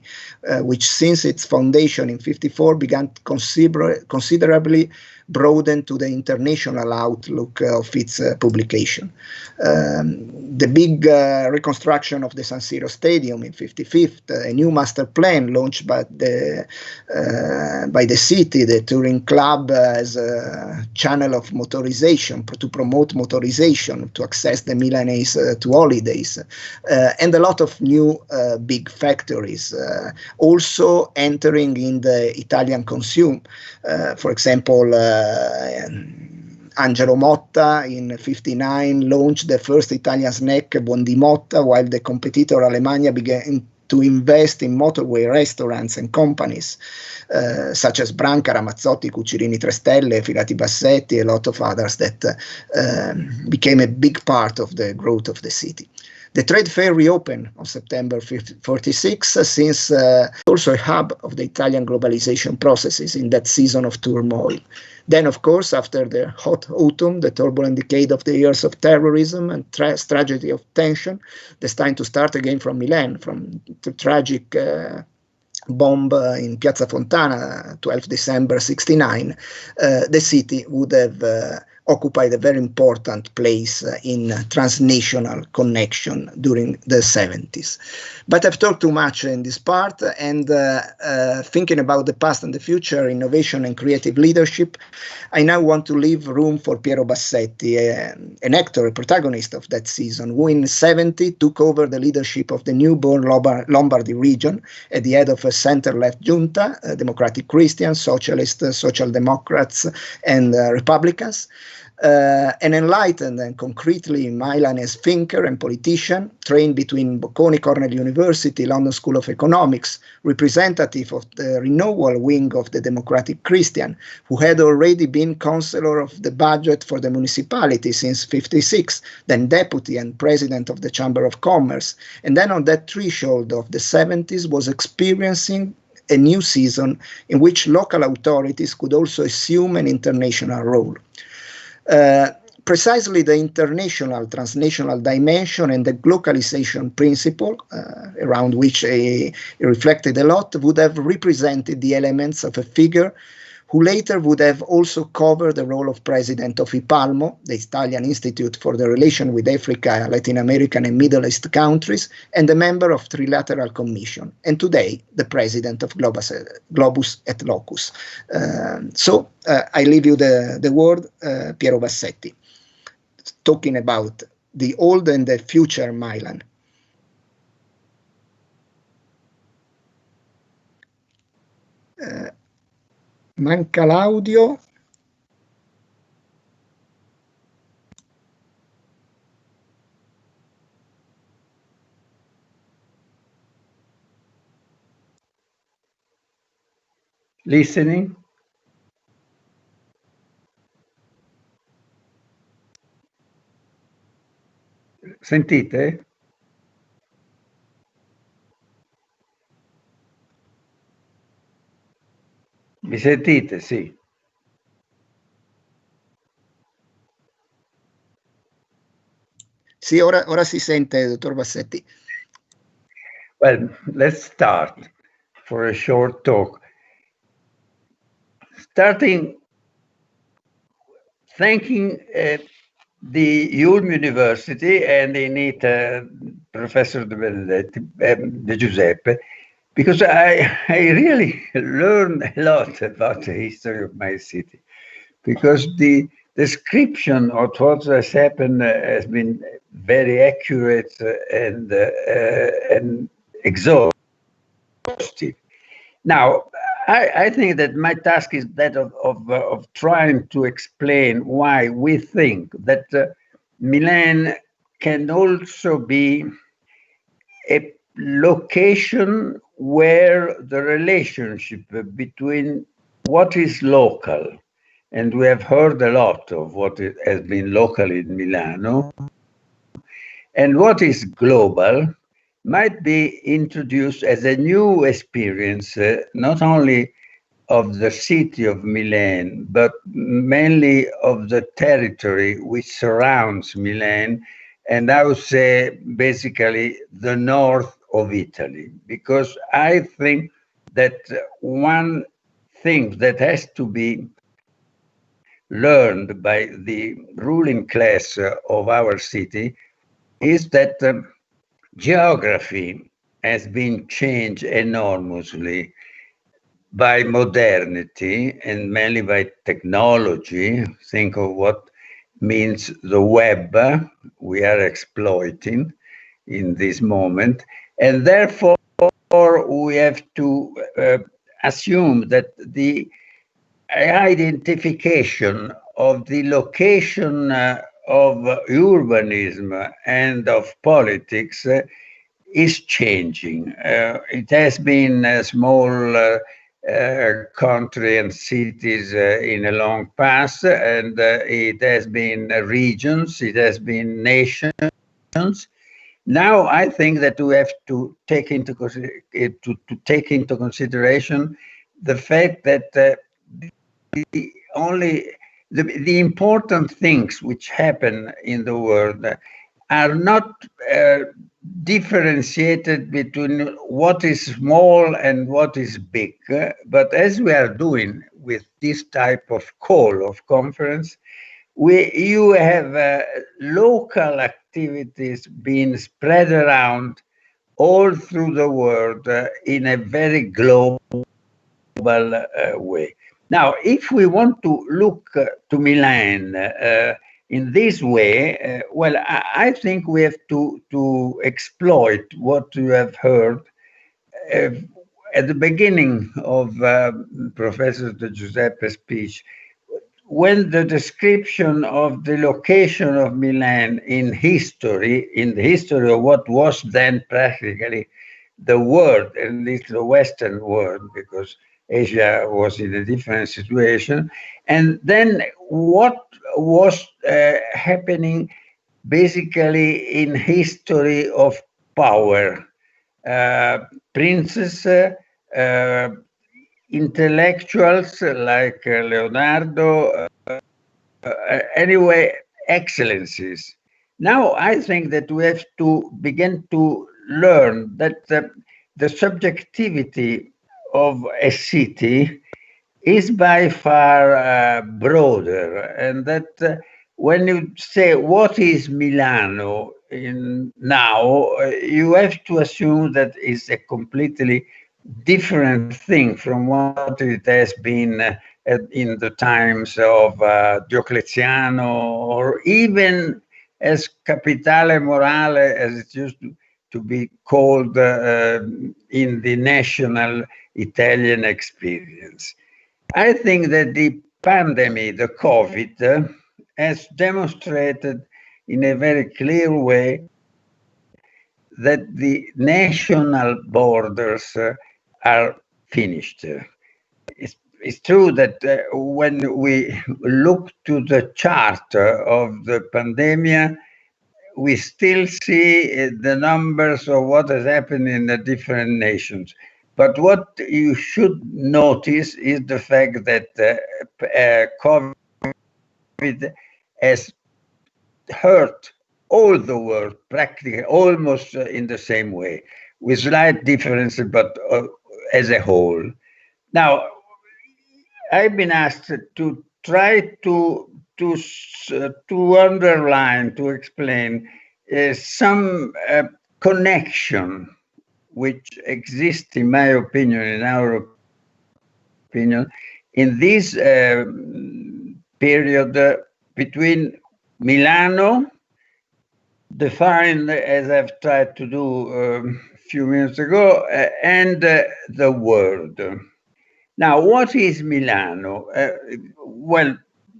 which since its foundation in '54 began considerably broaden to the international outlook of its publication. The big reconstruction of the San Siro Stadium in '55, a new master plan launched by the city, the touring club as a channel of motorization, to promote motorization, to access the Milanese to holidays, and a lot of new big factories also entering in the Italian consume. For example, Angelo Motta in '59 launched the first Italian snack, Buon Motta, while the competitor Alemania began to invest in motorway restaurants and companies such as Branca, Ramazzotti, Cucirini Tre Stelle, Filati Bassetti, a lot of others that became a big part of the growth of the city. The trade fair reopened on September 46, since also a hub of the Italian globalization processes in that season of turmoil. Then, of course, after the hot autumn, the turbulent decade of the years of terrorism and tragedy of tension, it's time to start again from Milan, from the tragic bomb in Piazza Fontana, 12 December '69, the city would have occupied a very important place in transnational connection during the '70s. But I've talked too much in this part, and thinking about the past and the future, innovation and creative leadership, I now want to leave room for Piero Bassetti, an actor, a protagonist of that season, who in '70 took over the leadership of the newborn Lombardy region at the head of a center-left junta, democratic Christians, socialists, social democrats, and Republicans. An enlightened and concretely Milanese thinker and politician, trained between Bocconi, Cornell University, London School of Economics, representative of the renewal wing of the Democratic Christian, who had already been councillor of the budget for the municipality since '56, then deputy and president of the Chamber of Commerce, and then on that threshold of the '70s was experiencing a new season in which local authorities could also assume an international role. Precisely the international, transnational dimension and the globalization principle, around which he reflected a lot, would have represented the elements of a figure who later would have also covered the role of president of IPALMO, the Italian Institute for the Relation with Africa, Latin American and Middle East countries, and a member of Trilateral Commission, and today the president of Globus et Locus. So I leave you the word, Piero Bassetti, talking about the old and the future Milan. Manca l'audio. Listening. Sentite? Mi sentite? Sì. Sì, ora si sente, dottor Bassetti. Well, let's start for a short talk. Starting thanking the IULM University and in it Professor De Benedetti, De Giuseppe, because I really learned a lot about the history of my city, because the description of what has happened has been very accurate and exhaustive. Now, I think that my task is that of trying to explain why we think that Milan can also be a location where the relationship between what is local, and we have heard a lot of what has been local in Milano, and what is global, might be introduced as a new experience, not only of the city of Milan, but mainly of the territory which surrounds Milan, and I would say basically the north of Italy, because I think that one thing that has to be learned by the ruling class of our city is that geography has been changed enormously by modernity and mainly by technology. Think of what means the web we are exploiting in this moment. And therefore, we have to assume that the identification of the location of urbanism and of politics is changing. It has been a small country and cities in a long past, and it has been regions, it has been nations. Now I think that we have to take into consideration the fact that the important things which happen in the world are not differentiated between what is small and what is big. But as we are doing with this type of call of conference, you have local activities being spread around all through the world in a very global way. Now, if we want to look to Milan in this way, well, I think we have to exploit what you have heard at the beginning of Professor De Giuseppe's speech, when the description of the location of Milan in the history of what was then practically the world, at least the Western world, because Asia was in a different situation, and then what was happening basically in history of power, princes, intellectuals like Leonardo, anyway, excellencies. Now I think that we have to begin to learn that the subjectivity of a city is by far broader, and that when you say what is Milano now, you have to assume that it's a completely different thing from what it has been in the times of Diocletiano, or even as Capitale Morale, as it used to be called in the national Italian experience. I think that the pandemic, the COVID, has demonstrated in a very clear way that the national borders are finished. It's true that when we look to the chart of the pandemic, we still see the numbers of what has happened in the different nations. But what you should notice is the fact that COVID has hurt all the world practically almost in the same way, with slight differences, but as a whole. Now, I've been asked to try to to underline, to explain some connection which exists, in my opinion, in our opinion, in this period between Milano, defined as I've tried to do a few minutes ago, and the world. Now, what is Milano? Well,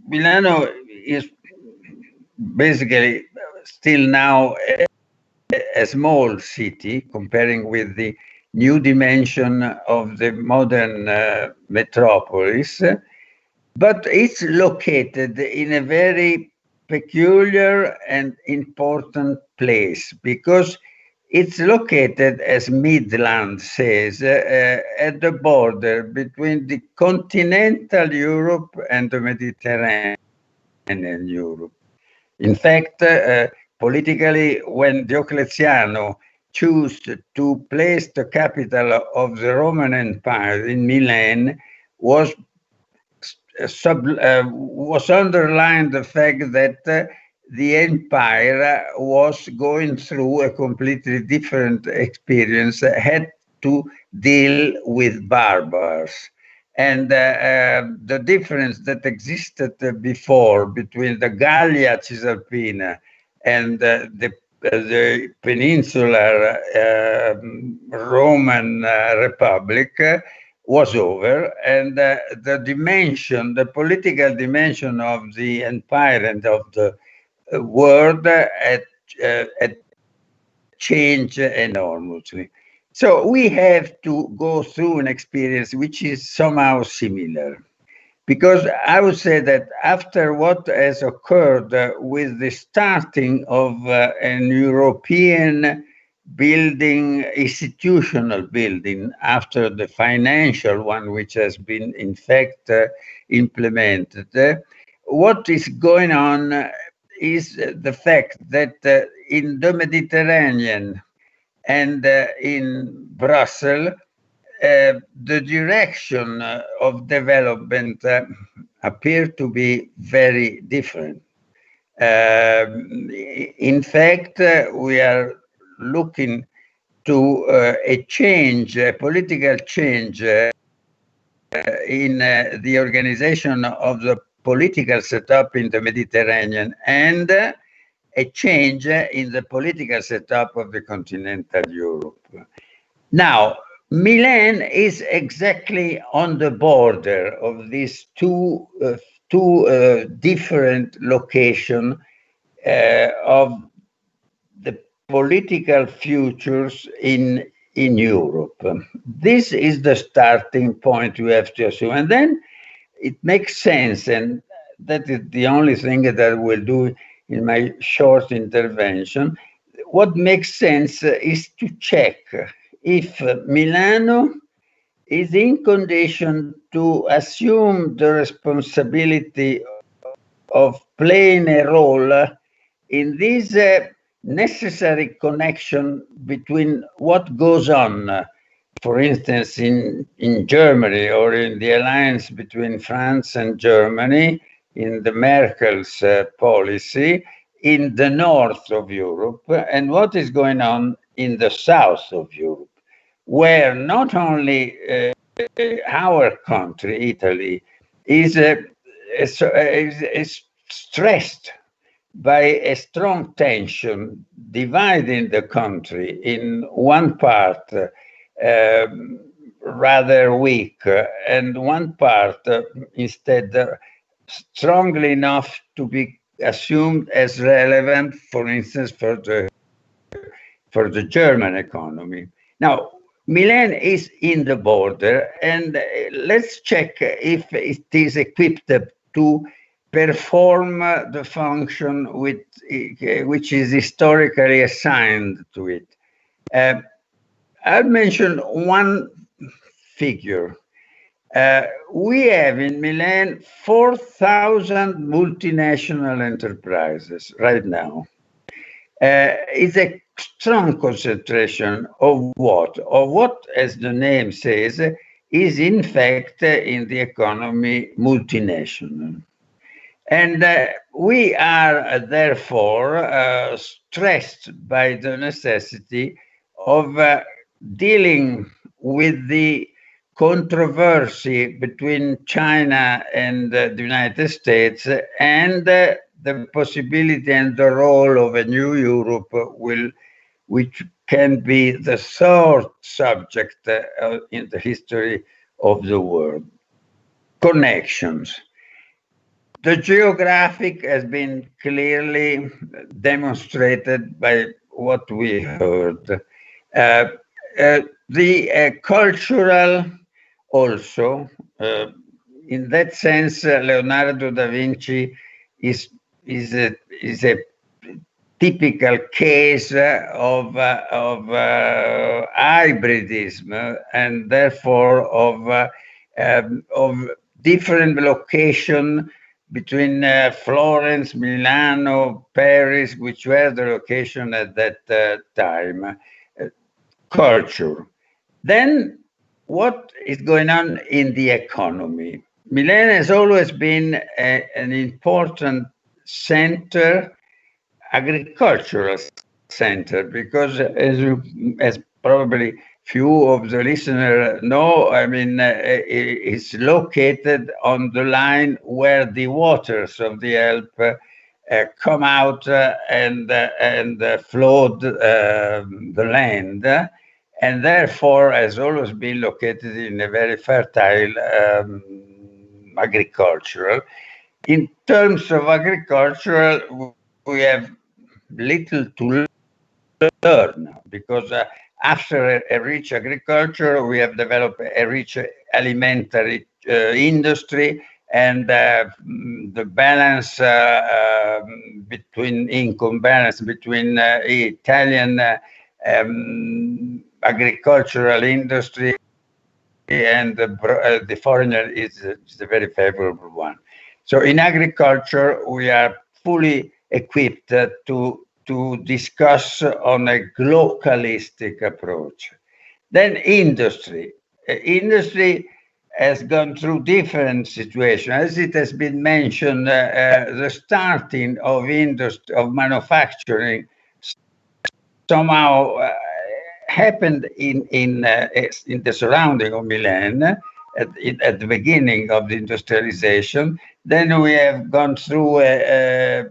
Milano is basically still now a small city, comparing with the new dimension of the modern metropolis, but it's located in a very peculiar and important place because it's located, as Midland says, at the border between the continental Europe and the Mediterranean Europe. In fact, politically, when Diocletiano chose to place the capital of the Roman Empire in Milan, was underlined the fact that the empire was going through a completely different experience, had to deal with barbars. And the difference that existed before between the Gallia Cisalpina and the peninsular Roman Republic was over, and the dimension, the political dimension of the empire and of the world had changed enormously. So we have to go through an experience which is somehow similar. Because I would say that after what has occurred with the starting of an European building, institutional building, after the financial one, which has been in fact implemented, what is going on is the fact that in the Mediterranean and in Brussels, the direction of development appear to be very different. In fact, we are looking to a change, a political change in the organization of the political setup in the Mediterranean, and a change in the political setup of the continental Europe. Now, Milan is exactly on the border of these two different locations of the political futures in Europe. This is the starting point you have to assume. And then it makes sense, and that is the only thing that I will do in my short intervention. What makes sense is to check if Milano is in condition to assume the responsibility of playing a role in this necessary connection between what goes on, for instance, in Germany, or in the alliance between France and Germany, in the Merkel's policy, in the north of Europe, and what is going on in the south of Europe, where not only our country, Italy, is stressed by a strong tension dividing the country in one part rather weak and one part instead strongly enough to be assumed as relevant, for instance, for the German economy. Now, Milan is in the border, and let's check if it is equipped to perform the function which is historically assigned to it. I'll mention one figure. We have in Milan 4,000 multinational enterprises right now. It's a strong concentration of what? Of what, as the name says, is in fact in the economy multinational. And we are therefore stressed by the necessity of dealing with the controversy between China and the United States and the possibility and the role of a new Europe which can be the third subject in the history of the world. Connections. The geographic has been clearly demonstrated by what we heard. The cultural also, in that sense, Leonardo da Vinci is a typical case of hybridism and therefore of different location between Florence, Milano, Paris, which were the location at that time. Culture. Then what is going on in the economy? Milan has always been an important center, agricultural center, because as probably few of the listeners know, I mean, it's located on the line where the waters of the Alps come out and flood the land, and therefore has always been located in a very fertile agricultural. In terms of agricultural, we have little to learn because after a rich agriculture, we have developed a rich alimentary industry, and the balance between income balance between Italian agricultural industry and the foreigner is a very favorable one. So in agriculture, we are fully equipped to discuss on a localistic approach. Then industry. Industry has gone through different situations. As it has been mentioned, the starting of industry, of manufacturing somehow happened in the surrounding of Milan at the beginning of the industrialization. Then we have gone through a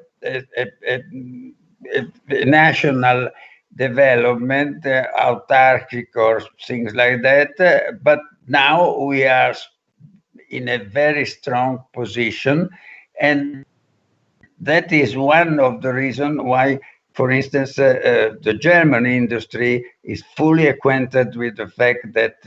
national development, autarkic or things like that. But now we are in a very strong position, and that is one of the reasons why, for instance, the German industry is fully acquainted with the fact that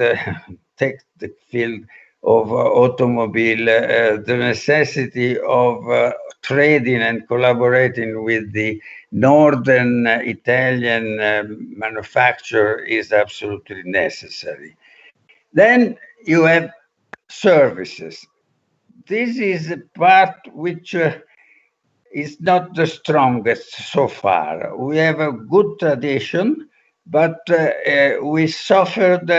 take the field of automobile, the necessity of trading and collaborating with the northern Italian manufacturer is absolutely necessary. Then you have services. This is a part which is not the strongest so far. We have a good tradition, but we suffered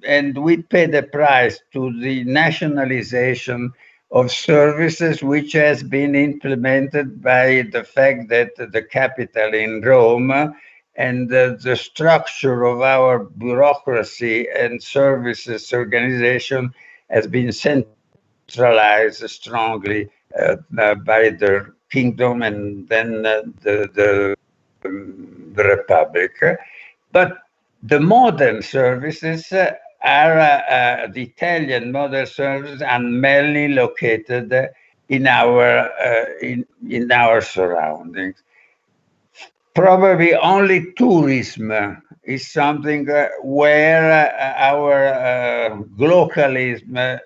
and we paid the price to the nationalization of services, which has been implemented by the fact that the capital in Rome and the structure of our bureaucracy and services organization has been centralized strongly by the kingdom and then the republic. But the modern services are the Italian modern services are mainly located in our surroundings. Probably only tourism is something where our localism,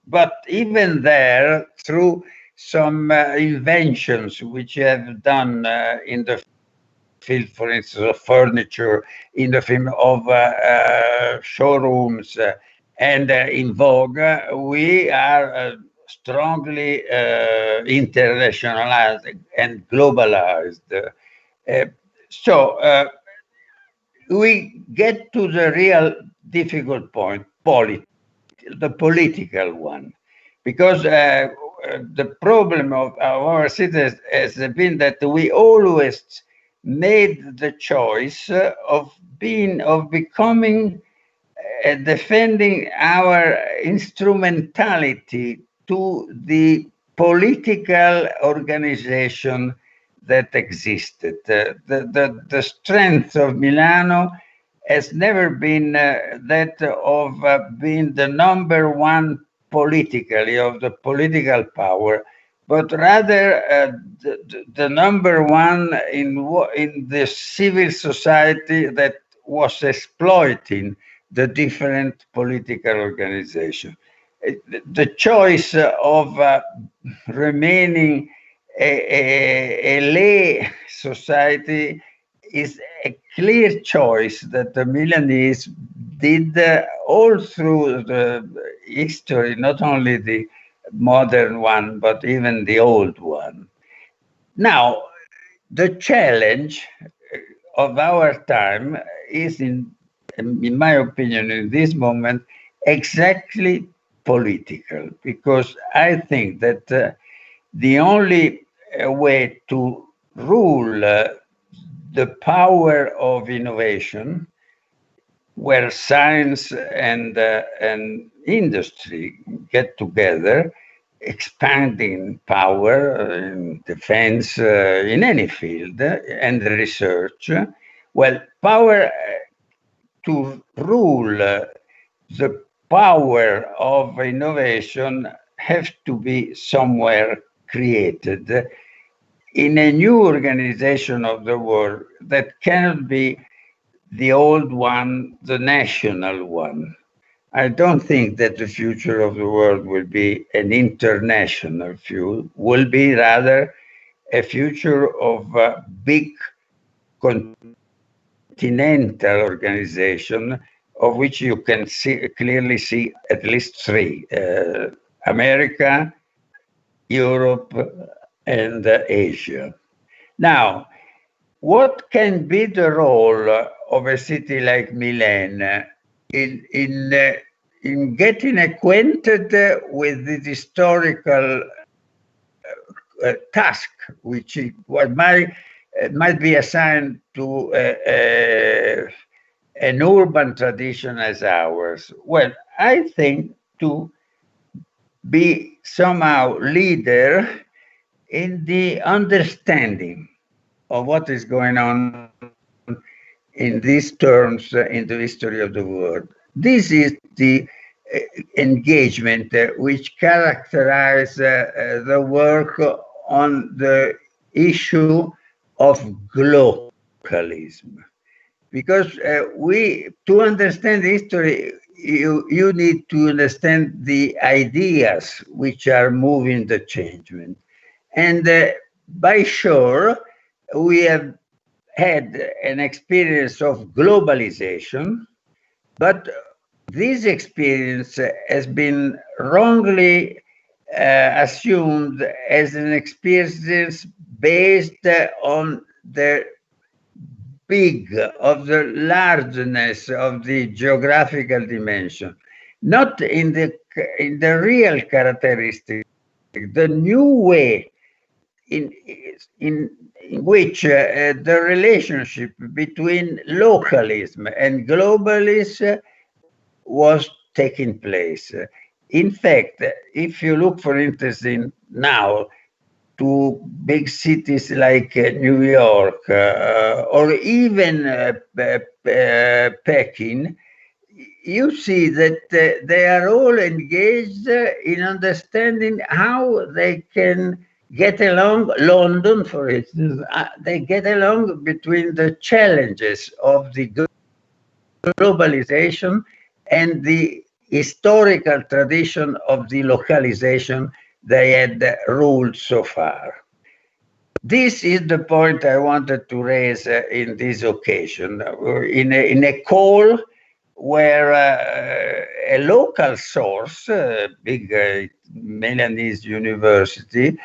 but even there, through some inventions which have done in the field, for instance, of furniture, in the field of showrooms, and in vogue, we are strongly internationalized and globalized. So we get to the real difficult point, the political one, because the problem of our cities has been that we always made the choice of becoming defending our instrumentality to the political organization that existed. The strength of Milano has never been that of being the number one politically, of the political power, but rather the number one in the civil society that was exploiting the different political organizations. The choice of remaining a lay society is a clear choice that the Milanese did all through the history, not only the modern one, but even the old one. Now, the challenge of our time is, in my opinion, in this moment, exactly political, because I think that the only way to rule the power of innovation, where science and industry get together, expanding power in defense, in any field, and research, well, power to rule the power of innovation has to be somewhere created in a new organization of the world that cannot be the old one, the national one. I don't think that the future of the world will be an international future, will be rather a future of big continental organization, of which you can clearly see at least three: America, Europe, and Asia. Now, what can be the role of a city like Milan in getting acquainted with the historical task, which might be assigned to an urban tradition as ours? Well, I think to be somehow leader in the understanding of what is going on in these terms in the history of the world. This is the engagement which characterizes the work on the issue of globalism. Because to understand history, you need to understand the ideas which are moving the changement. And by sure, we have had an experience of globalization, but this experience has been wrongly assumed as an experience based on the the largeness of the geographical dimension, not in the real characteristic, the new way in which the relationship between localism and globalism was taking place. In fact, if you look, for instance, now to big cities like New York or even Peking, you see that they are all engaged in understanding how they can get along. London, for instance, they get along between the challenges of the globalization and the historical tradition of the localization they had ruled so far. This is the point I wanted to raise in this occasion, in a call where a local source, big Milanese university,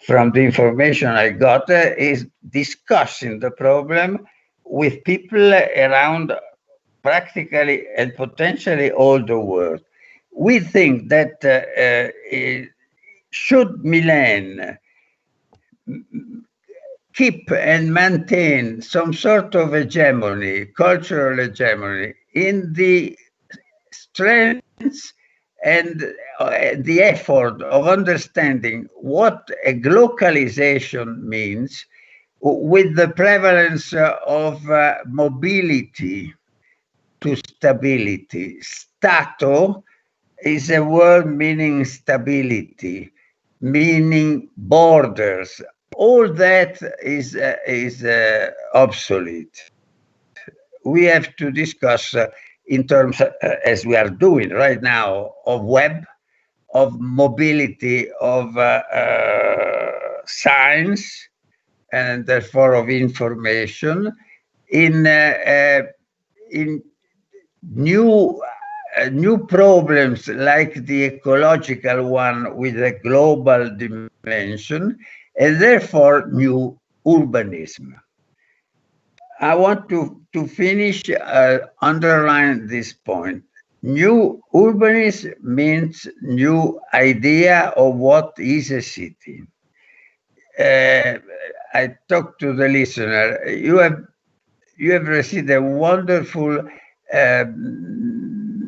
from the information I got, is discussing the problem with people around practically and potentially all the world. We think that should Milan keep and maintain some sort of hegemony, cultural hegemony, in the strengths and the effort of understanding what a globalization means, with the prevalence of mobility to stability. Stato is a word meaning stability, meaning borders. All that is obsolete. We have to discuss in terms, as we are doing right now, of web, of mobility, of science, and therefore of information, in new problems like the ecological one with a global dimension, and therefore new urbanism. I want to finish, underline this point. New urbanism means new idea of what is a city. I talked to the listener. You have received a wonderful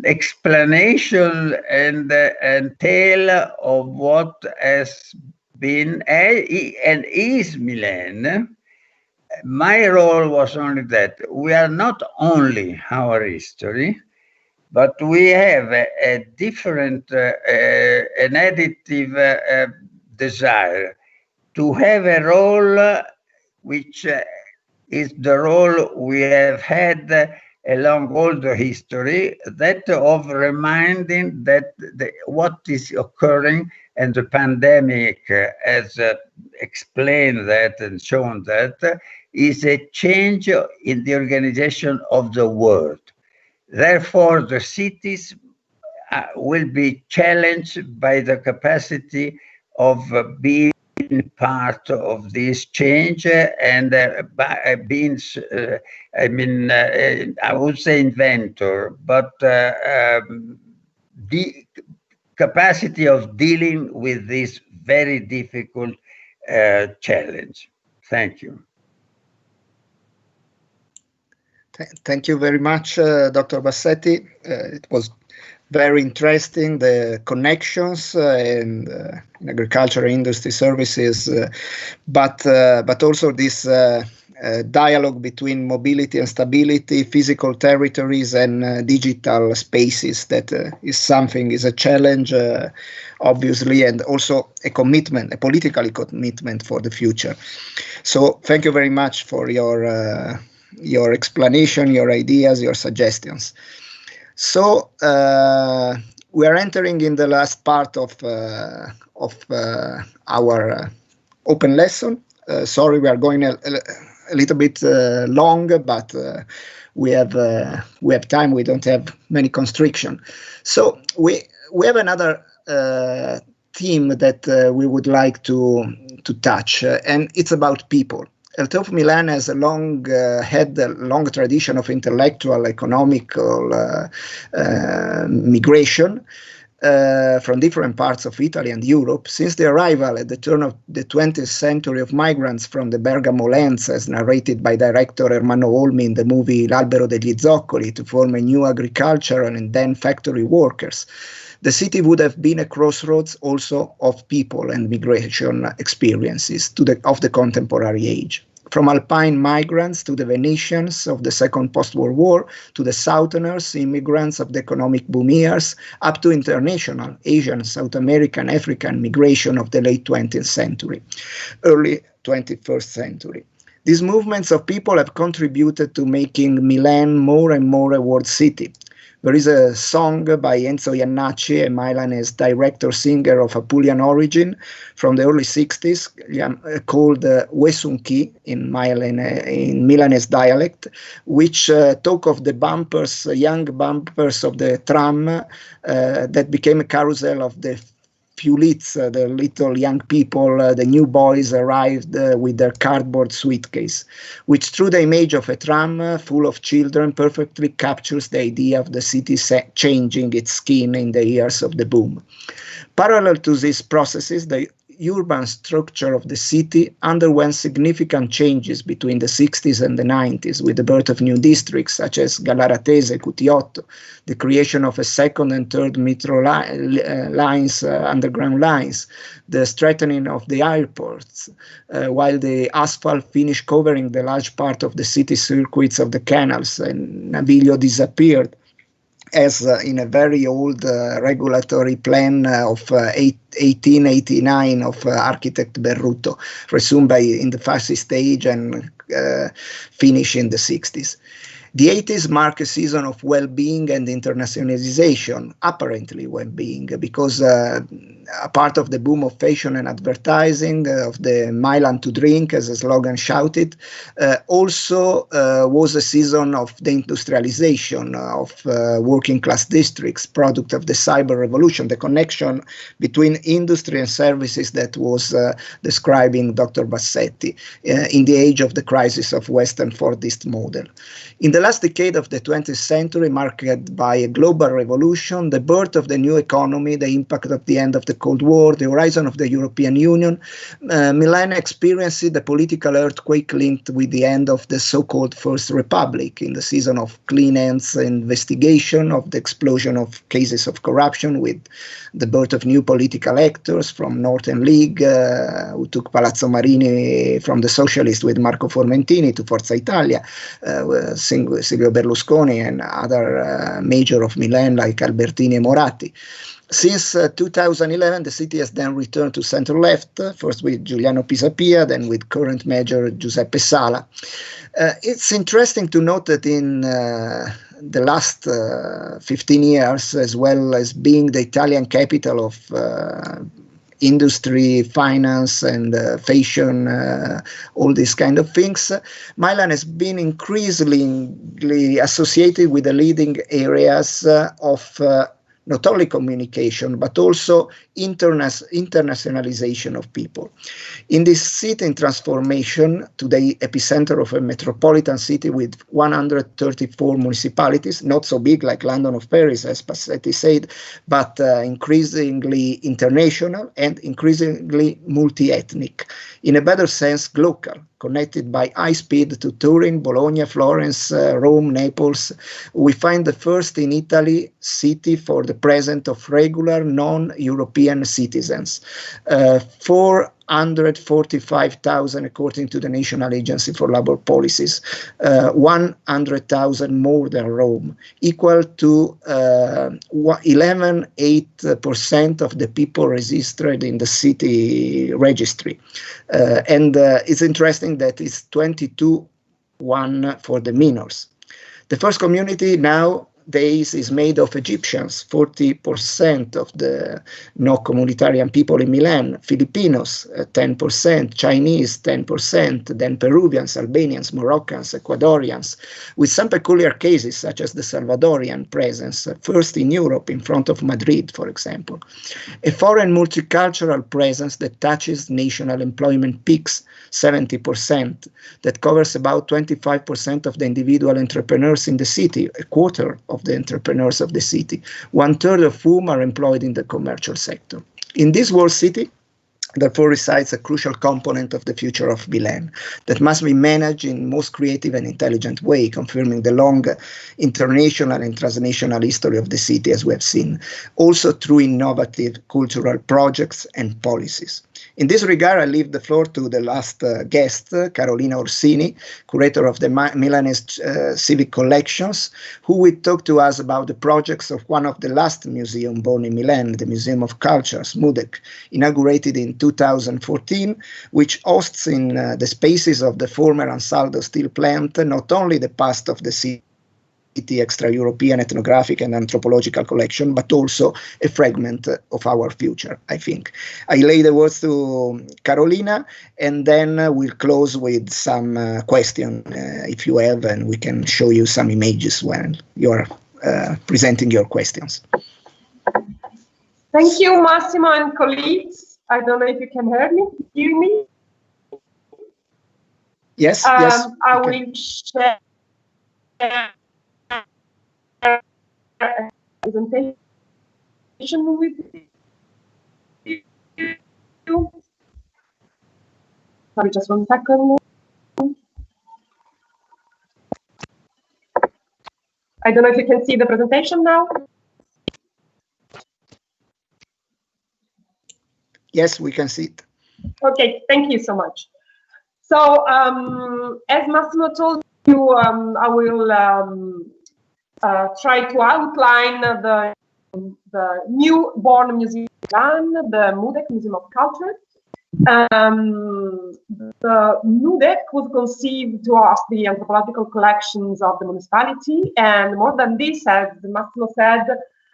explanation and tale of what has been and is Milan. My role was only that we are not only our history, but we have a different, an additive desire to have a role which is the role we have had along all the history, that of reminding that what is occurring, and the pandemic has explained that and shown that, is a change in the organization of the world. Therefore, the cities will be challenged by the capacity of being part of this change and being, I would say inventor, but the capacity of dealing with this very difficult challenge. Thank you. Thank you very much, Dr. Bassetti. It was very interesting, the connections in agriculture, industry, services, but also this dialogue between mobility and stability, physical territories and digital spaces. That is a challenge, obviously, and also a commitment, a political commitment for the future. So thank you very much for your explanation, your ideas, your suggestions. So we are entering in the last part of our open lesson. Sorry, we are going a little bit long, but we have time. We don't have many constriction. So we have another theme that we would like to touch, and it's about people. Although Milan has had a long tradition of intellectual, economical migration from different parts of Italy and Europe, since the arrival at the turn of the 20th century of migrants from the Bergamo lands, as narrated by director Ermanno Olmi in the movie L'Albero degli Zoccoli, to form a new agricultural and then factory workers, the city would have been a crossroads also of people and migration experiences of the contemporary age. From Alpine migrants to the Venetians of the second post-war war, to the Southerners, immigrants of the economic boom years, up to international, Asian, South American, African migration of the late 20th century, early 21st century. These movements of people have contributed to making Milan more and more a world city. There is a song by Enzo Iannacci, a Milanese director-singer of Apulian origin from the early 60s, called Wesunki in Milanese dialect, which talk of the bumpers, young bumpers of the tram that became a carousel of the Fulits, the little young people, the new boys arrived with their cardboard suitcase, which through the image of a tram full of children perfectly captures the idea of the city changing its skin in the years of the boom. Parallel to these processes, the urban structure of the city underwent significant changes between the 60s and the 90s, with the birth of new districts such as Gallaratese, Cutiotto, the creation of a second and third metro lines, underground lines, the strengthening of the airports, while the asphalt finished covering the large part of the city circuits of the canals, and Naviglio disappeared, as in a very old regulatory plan of 1889 of architect Berruto, resumed in the fascist age and finished in the 60s. The 80s mark a season of well-being and internationalization, apparently well-being, because a part of the boom of fashion and advertising, of the Milan to drink, as the slogan shouted, also was a season of the industrialization of working class districts, product of the cyber revolution, the connection between industry and services that was describing Dr. Bassetti in the age of the crisis of Western Fordist model. In the last decade of the 20th century, marked by a global revolution, the birth of the new economy, the impact of the end of the Cold War, the horizon of the European Union, Milan experienced the political earthquake linked with the end of the so-called First Republic in the season of clean hands investigation, of the explosion of cases of corruption, with the birth of new political actors from Northern League, who took Palazzo Marini from the socialists with Marco Formentini to Forza Italia, Silvio Berlusconi and other major of Milan like Albertini and Moratti. Since 2011, the city has then returned to center-left, first with Giuliano Pisapia, then with current mayor Giuseppe Sala. It's interesting to note that in the last 15 years, as well as being the Italian capital of industry, finance, and fashion, all these kind of things, Milan has been increasingly associated with the leading areas of not only communication, but also internationalization of people. In this city in transformation, today epicenter of a metropolitan city with 134 municipalities, not so big like London or Paris, as Bassetti said, but increasingly international and increasingly multi-ethnic. In a better sense, local, connected by high speed to Turin, Bologna, Florence, Rome, Naples. We find the first in Italy city for the presence of regular non-European citizens. 445,000 according to the National Agency for Labor Policies, 100,000 more than Rome, equal to 11.8% of the people registered in the city registry. And it's interesting that it's 22-1 for the minors. The first community nowadays is made of Egyptians, 40% of the no communitarian people in Milan, Filipinos, 10%, Chinese, 10%, then Peruvians, Albanians, Moroccans, Ecuadorians, with some peculiar cases such as the Salvadorian presence, first in Europe in front of Madrid, for example. A foreign multicultural presence that touches national employment peaks, 70%, that covers about 25% of the individual entrepreneurs in the city, a quarter of the entrepreneurs of the city, 1/3 of whom are employed in the commercial sector. In this world city, therefore, resides a crucial component of the future of Milan that must be managed in most creative and intelligent way, confirming the long international and transnational history of the city, as we have seen, also through innovative cultural projects and policies. In this regard, I leave the floor to the last guest, Carolina Orsini, curator of the Milanese Civic Collections, who will talk to us about the projects of one of the last museums born in Milan, the Museum of Culture, SMUDEC, inaugurated in 2014, which hosts in the spaces of the former Ansaldo steel plant not only the past of the city, extra-European ethnographic and anthropological collection, but also a fragment of our future, I think. I lay the words to Carolina, and then we'll close with some questions, if you have, and we can show you some images when you're presenting your questions. Thank you, Massimo and colleagues. I don't know if you can hear me. Yes, yes. I will share a presentation with you. Sorry, just 1 second. I don't know if you can see the presentation now. Yes, we can see it. Okay, thank you so much. So, as Massimo told you, I will try to outline the newborn museum, the MUDEC Museum of Culture. The MUDEC was conceived to host the anthropological collections of the municipality, and more than this, as Massimo said,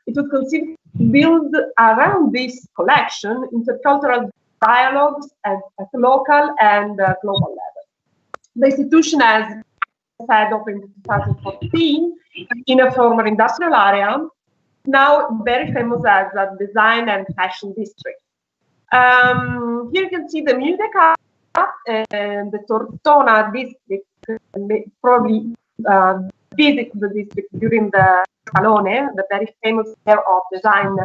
it was conceived to build around this collection intercultural dialogues at local and global level. The institution has said opened in 2014 in a former industrial area, now very famous as a design and fashion district. Here you can see the MUDEC and the Tortona district, probably visit the district during the Salone, the very famous fair of design,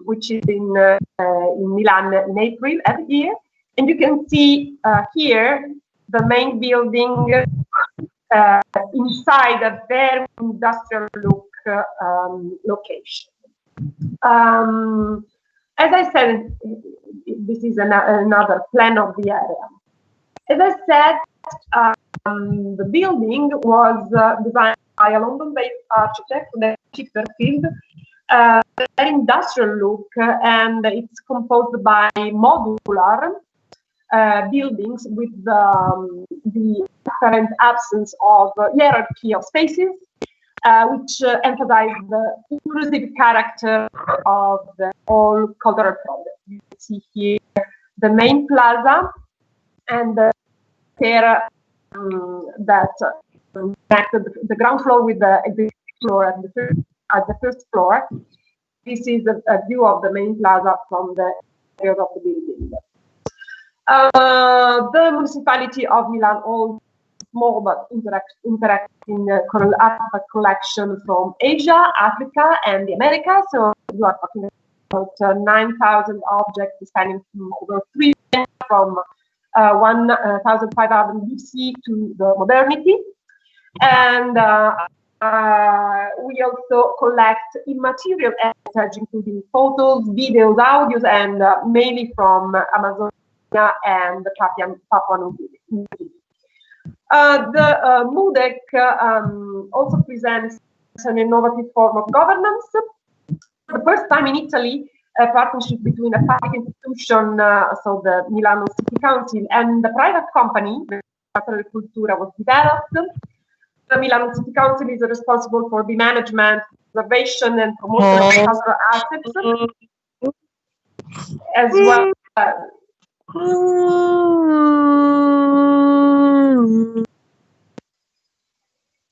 which is in Milan in April every year. And you can see here the main building inside a very industrial look location. As I said, this is another plan of the area. As I said, the building was designed by a London-based architect, Victor Field, very industrial look, and it's composed by modular buildings with the apparent absence of hierarchy of spaces, which emphasize the inclusive character of the whole cultural project. You can see here the main plaza and the stair that connected the ground floor with the exhibit floor at the first floor. This is a view of the main plaza from the area of the building. The municipality of Milan owns small but interacting artifact collection from Asia, Africa, and the Americas. So you are talking about 9,000 objects spanning from over 3 from 1,500 BC to the modernity. And we also collect immaterial heritage, including photos, videos, audios, and mainly from Amazonia and Papua New Guinea. The MUDEC also presents an innovative form of governance. For the first time in Italy, a partnership between a public institution, so the Milano City Council, and the private company, the Cultura, was developed. The Milano City Council is responsible for the management, preservation, and promotion of cultural assets, as well as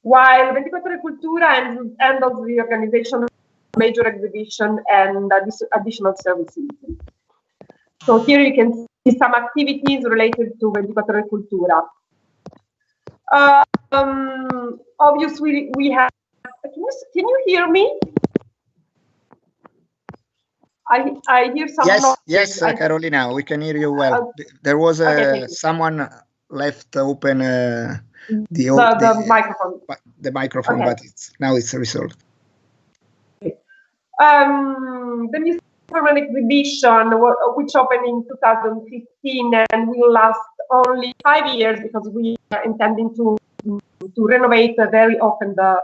while 24 Cultura handles the organization of major exhibition and additional services. So here you can see some activities related to 24 Cultura. Obviously, we have. Can you hear me? I hear some Yes, noise. yes, Carolina, we can hear you well. There was someone left open the microphone. The microphone, Okay. but now it's resolved. The museum exhibition, which opened in 2015 and will last only 5 years because we are intending to renovate very often the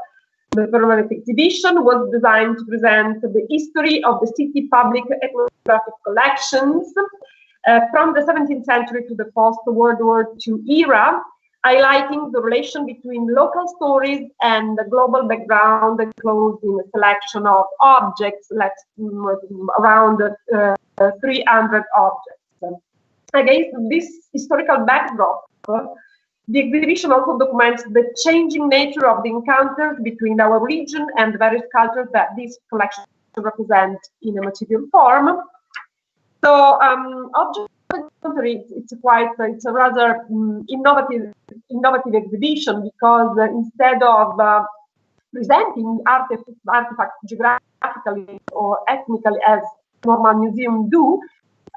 permanent exhibition, was designed to present the history of the city public ethnographic collections from the 17th century to the post-World War II era, highlighting the relation between local stories and the global background enclosed in a selection of objects, around 300 objects. Against this historical backdrop, the exhibition also documents the changing nature of the encounters between our region and the various cultures that these collections represent in a material form. So object inventory, it's a rather innovative exhibition, because instead of presenting artifacts geographically or ethnically as normal museums do,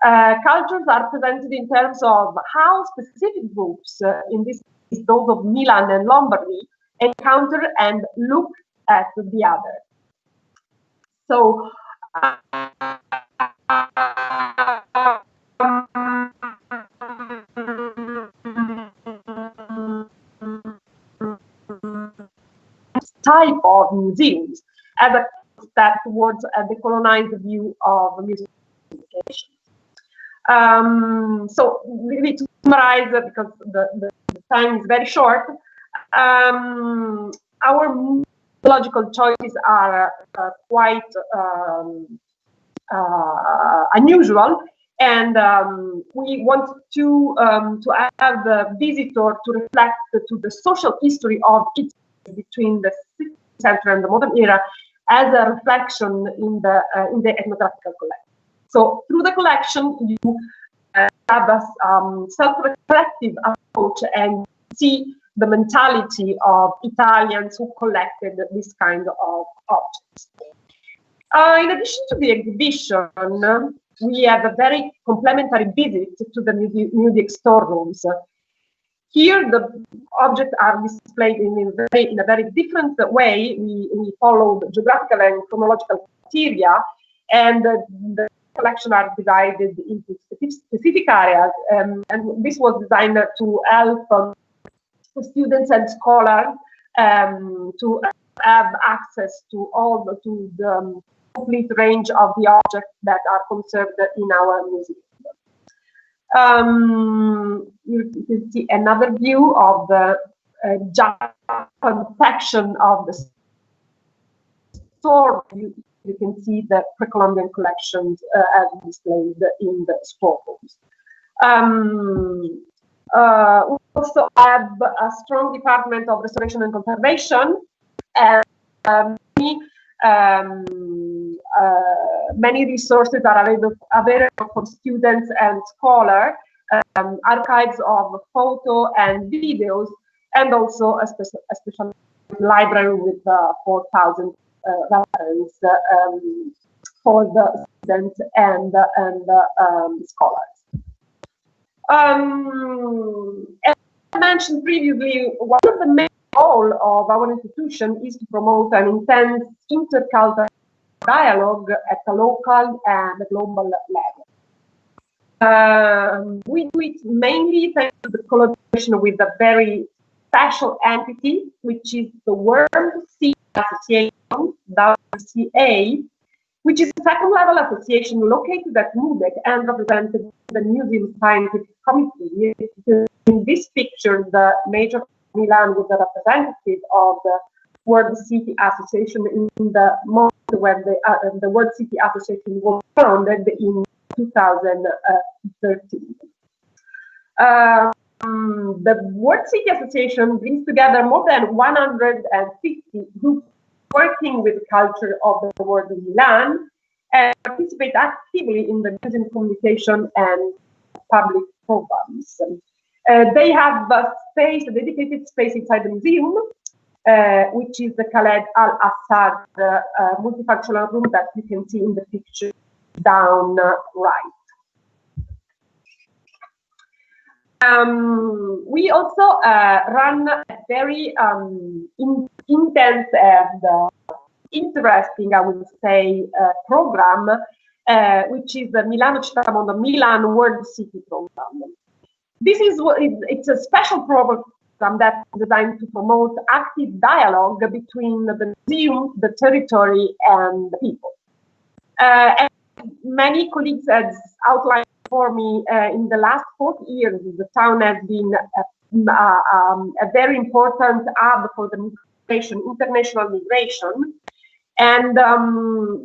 cultures are presented in terms of how specific groups, in this case those of Milan and Lombardy, encounter and look at the other. So type of museums as a step towards a decolonized view of music education. So really to summarize, because the time is very short, our logical choices are quite unusual, and we want to have the visitor to reflect to the social history of Italy between the 16th century and the modern era as a reflection in the ethnographical collection. So through the collection, you have a self-reflective approach and see the mentality of Italians who collected this kind of objects. In addition to the exhibition, we have a very complimentary visit to the music storerooms. Here, the objects are displayed in a very different way. We follow the geographical and chronological criteria, and the collection are divided into specific areas. And this was designed to help students and scholars to have access to the complete range of the objects that are conserved in our museum. You can see another view of the Japan section of the store. You can see the pre-Columbian collections as displayed in the storerooms. We also have a strong department of restoration and conservation, and many resources are available for students and scholars, archives of photo and videos, and also a special library with 4,000 references for the students and scholars. As I mentioned previously, one of the main goals of our institution is to promote an intense intercultural dialogue at the local and the global level. We do it mainly thanks to the collaboration with a very special entity, which is the World City Association, WCA, which is a second-level association located at MUDEC and represented the Museum Scientific Committee. In this picture, the Mayor of Milan was a representative of the World City Association in the moment when the World City Association was founded in 2013. The World City Association brings together more than 150 groups working with the culture of the world in Milan and participate actively in the museum communication and public programs. They have a dedicated space inside the museum, which is the Khaled Al-Assad multifunctional room that you can see in the picture down right. We also run a very intense and interesting, I would say, program, which is the Milano Città Mondo, Milan World City program. It's a special program that's designed to promote active dialogue between the museum, the territory, and the people. And many colleagues have outlined for me in the last 40 years, the town has been a very important hub for the migration, international migration, and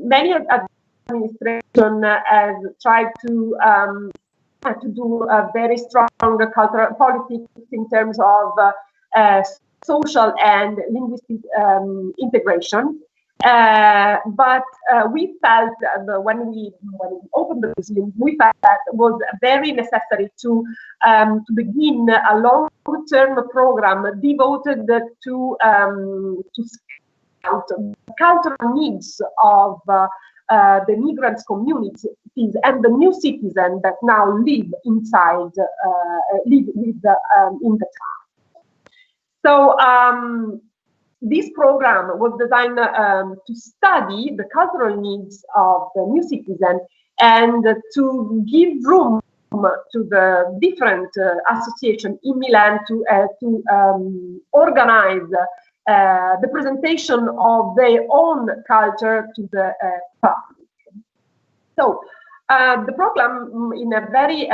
many administration has tried to do a very strong cultural politics in terms of social and linguistic integration. But we felt when we opened the museum, we felt that it was very necessary to begin a long-term program devoted to scout the cultural needs of the migrants communities and the new citizens that now live inside, live with in the town. So this program was designed to study the cultural needs of the new citizen and to give room to the different associations in Milan to organize the presentation of their own culture to the public. So the program, in a very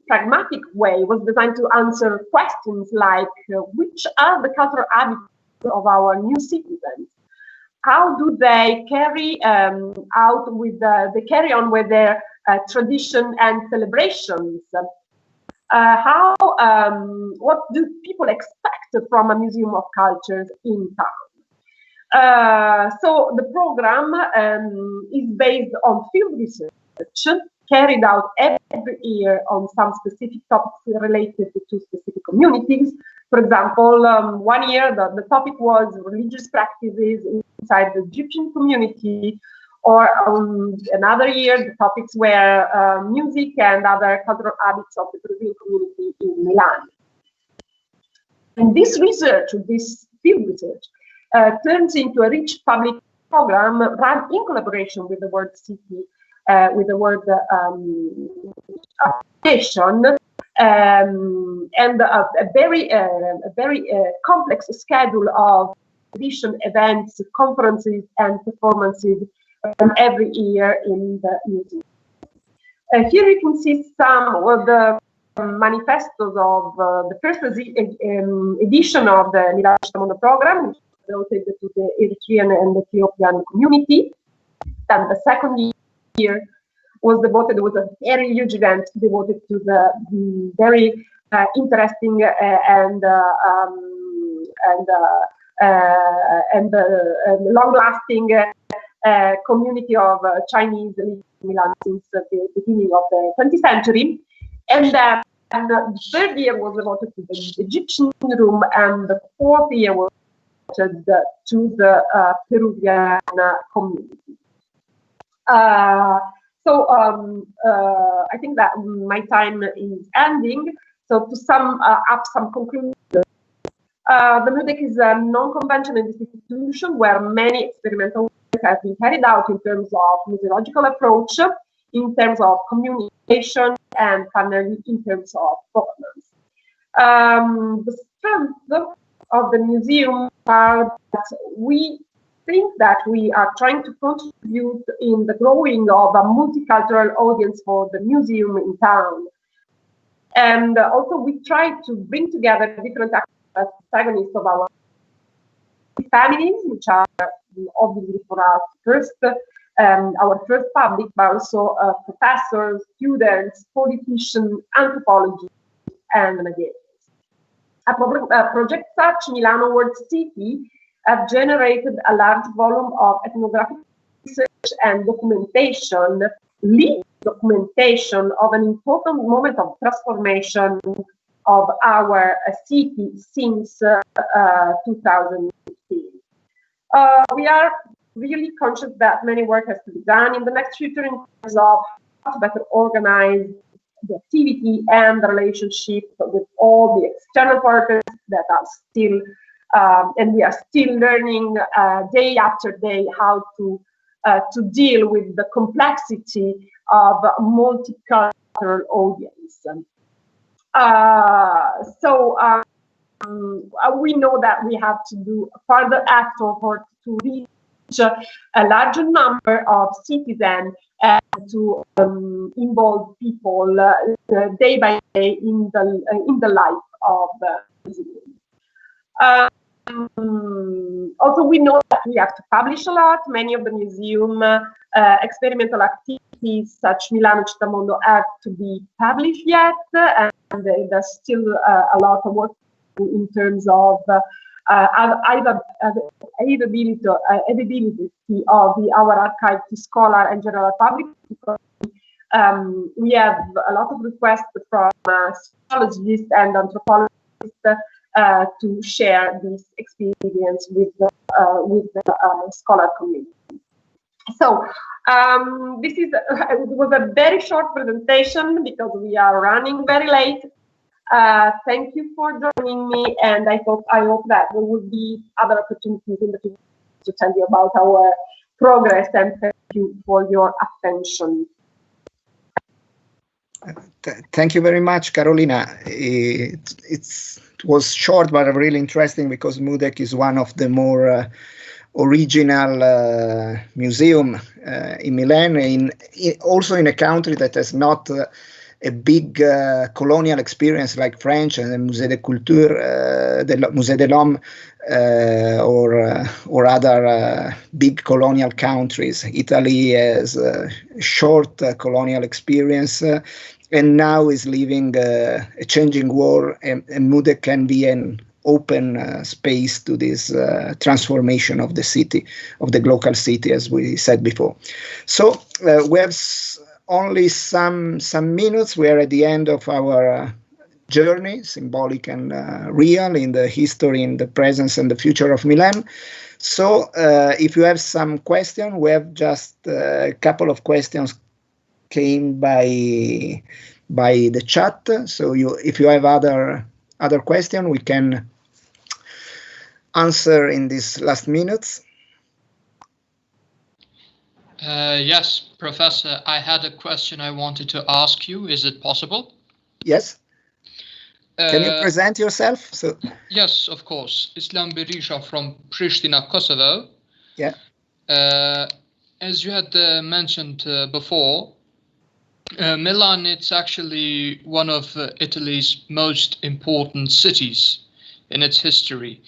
pragmatic way, was designed to answer questions like which are the cultural habits of our new citizens? How do they carry out with they carry on with their tradition and celebrations? What do people expect from a museum of cultures in town? So the program is based on field research carried out every year on some specific topics related to specific communities. For example, 1 year the topic was religious practices inside the Egyptian community, or another year the topics were music and other cultural habits of the Peruvian community in Milan. And this research, this field research, turns into a rich public program run in collaboration with the World City, with the World Association, and a very complex schedule of exhibition events, conferences, and performances every year in the museum. Here you can see some of the manifestos of the first edition of the Milan Mondo program, devoted to the Eritrean and Ethiopian community. And the second year was devoted, was a very huge event devoted to the very interesting and long-lasting community of Chinese in Milan since the beginning of the 20th century. And the third year was devoted to the Egyptian room, and the fourth year was devoted to the Peruvian community. I think that my time is ending. So to sum up some conclusions, the MUDEC is a non-conventional institution where many experimental work has been carried out in terms of museological approach, in terms of communication, and finally in terms of governance. The strength of the museum are that we think that we are trying to contribute in the growing of a multicultural audience for the museum in town. And also we try to bring together different protagonists of our families, which are obviously for us first, our first public, but also professors, students, politicians, anthropologists, and mediators. A project such, Milano World City, have generated a large volume of ethnographic research and documentation, lead documentation of an important moment of transformation of our city since 2015. We are really conscious that many work has to be done in the next future in terms of how to better organize the activity and the relationship with all the external partners that are still and we are still learning day after day how to deal with the complexity of multicultural audience. We know that we have to do further effort to reach a larger number of citizens and to involve people day by day in the life of the museum. Also, we know that we have to publish a lot. Many of the museum experimental activities, such Milano Città Mondo, have to be published yet, and there's still a lot of work in terms of availability of our archive to scholar and general public. We have a lot of requests from sociologists and anthropologists to share this experience with the scholar community. So it was a very short presentation because we are running very late. Thank you for joining me, and I hope that there will be other opportunities in the future to tell you about our progress, and thank you for your attention. Thank you very much, Carolina. It was short but really interesting because MUDEC is one of the more original museum in Milan, also in a country that has not a big colonial experience like French and the Musée de Culture, the Musée de l'Homme, or other big colonial countries. Italy has a short colonial experience and now is living a changing world, and MUDEC can be an open space to this transformation of the city, of the local city, as we said before. So we have only some minutes. We are at the end of our journey, symbolic and real, in the history, in the presence and the future of Milan. So if you have some question, we have just a couple of questions came by the chat. So if you have other question, we can answer in these last minutes. Yes, Professor, I had a question I wanted to ask you. Is it possible? Yes. Can you present yourself? So. Yes, of course. Islam Berisha from Pristina, Kosovo. Yeah. As you had mentioned before, Milan, it's actually one of Italy's most important cities in its history.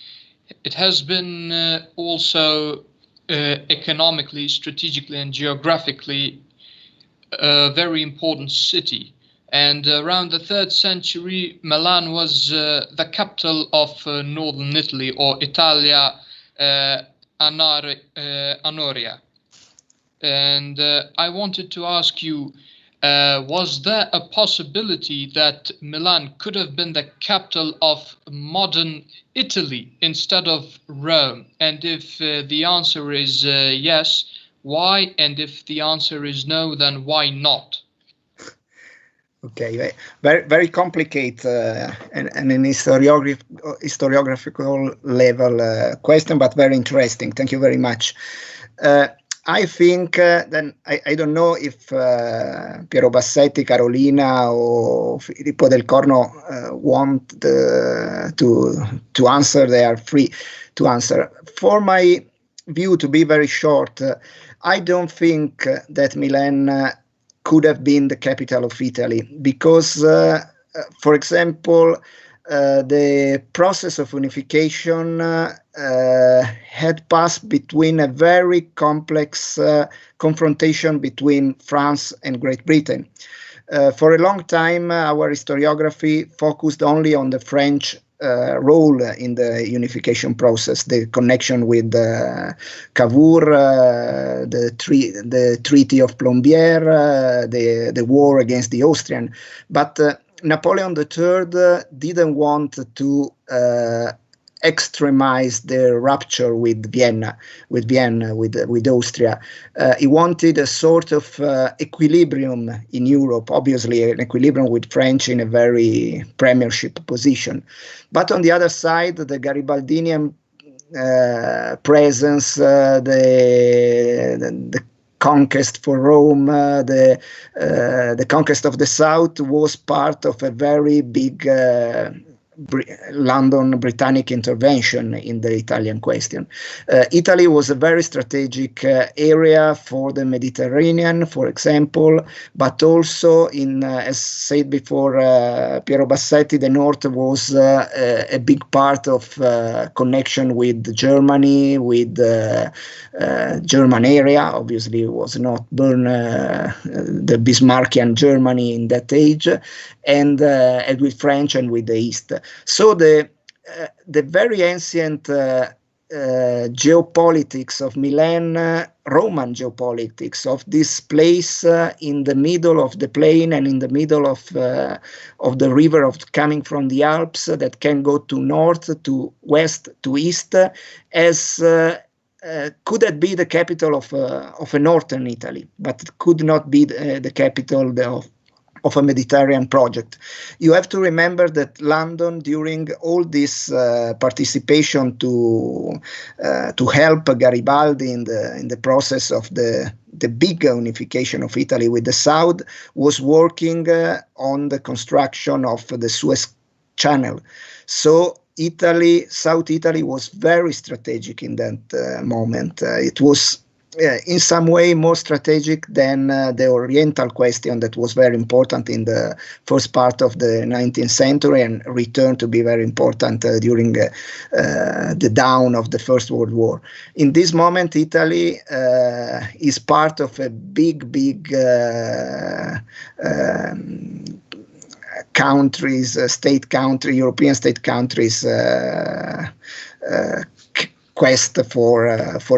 It has been also economically, strategically, and geographically a very important city. And around the 3rd century, Milan was the capital of northern Italy, or Italia Anoria. And I wanted to ask you, was there a possibility that Milan could have been the capital of modern Italy instead of Rome? And if the answer is yes, why? And if the answer is no, then why not? Okay, very complicated and an historiographical level question, but very interesting. Thank you very much. I think then I don't know if Piero Bassetti, Carolina, or Filippo Del Corno want to answer. They are free to answer. For my view, to be very short, I don't think that Milan could have been the capital of Italy because, for example, the process of unification had passed between a very complex confrontation between France and Great Britain. For a long time, our historiography focused only on the French role in the unification process, the connection with Cavour, the Treaty of Plombières, the war against the Austrian. But Napoleon III didn't want to extremize the rupture with Vienna, with Austria. He wanted a sort of equilibrium in Europe, obviously an equilibrium with French in a very premiership position. But on the other side, the Garibaldinian presence, the conquest for Rome, the conquest of the South was part of a very big London Britannic intervention in the Italian question. Italy was a very strategic area for the Mediterranean, for example, but also in, as said before, Piero Bassetti, the north was a big part of connection with Germany, with German area. Obviously, it was not born the Bismarckian Germany in that age, and with French and with the East. So the the very ancient geopolitics of Milan, Roman geopolitics of this place in the middle of the plain and in the middle of the river coming from the Alps that can go to north, to west, to east, as could that be the capital of a northern Italy, but it could not be the capital of a Mediterranean project. You have to remember that London, during all this participation to help Garibaldi in the process of the big unification of Italy with the South, was working on the construction of the Suez Channel. So Italy, South Italy, was very strategic in that moment. It was in some way more strategic than the Oriental question that was very important in the first part of the 19th century and returned to be very important during the down of the First World War. In this moment, Italy is part of a big countries, European state countries quest for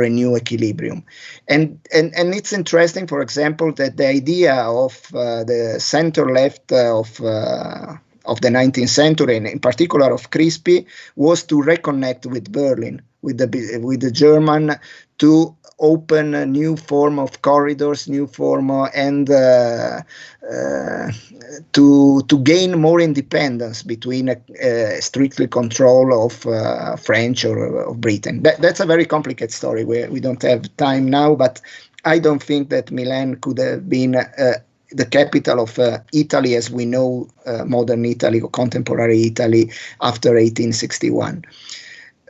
a new equilibrium, and it's interesting, for example, that the idea of the center left of the 19th century, and in particular of Crispi, was to reconnect with Berlin, with the German, to open a new form of corridors, new form, and to gain more independence between strictly control of French or of Britain. That's a very complicated story. We don't have time now, but I don't think that Milan could have been the capital of Italy as we know modern Italy or contemporary Italy after 1861.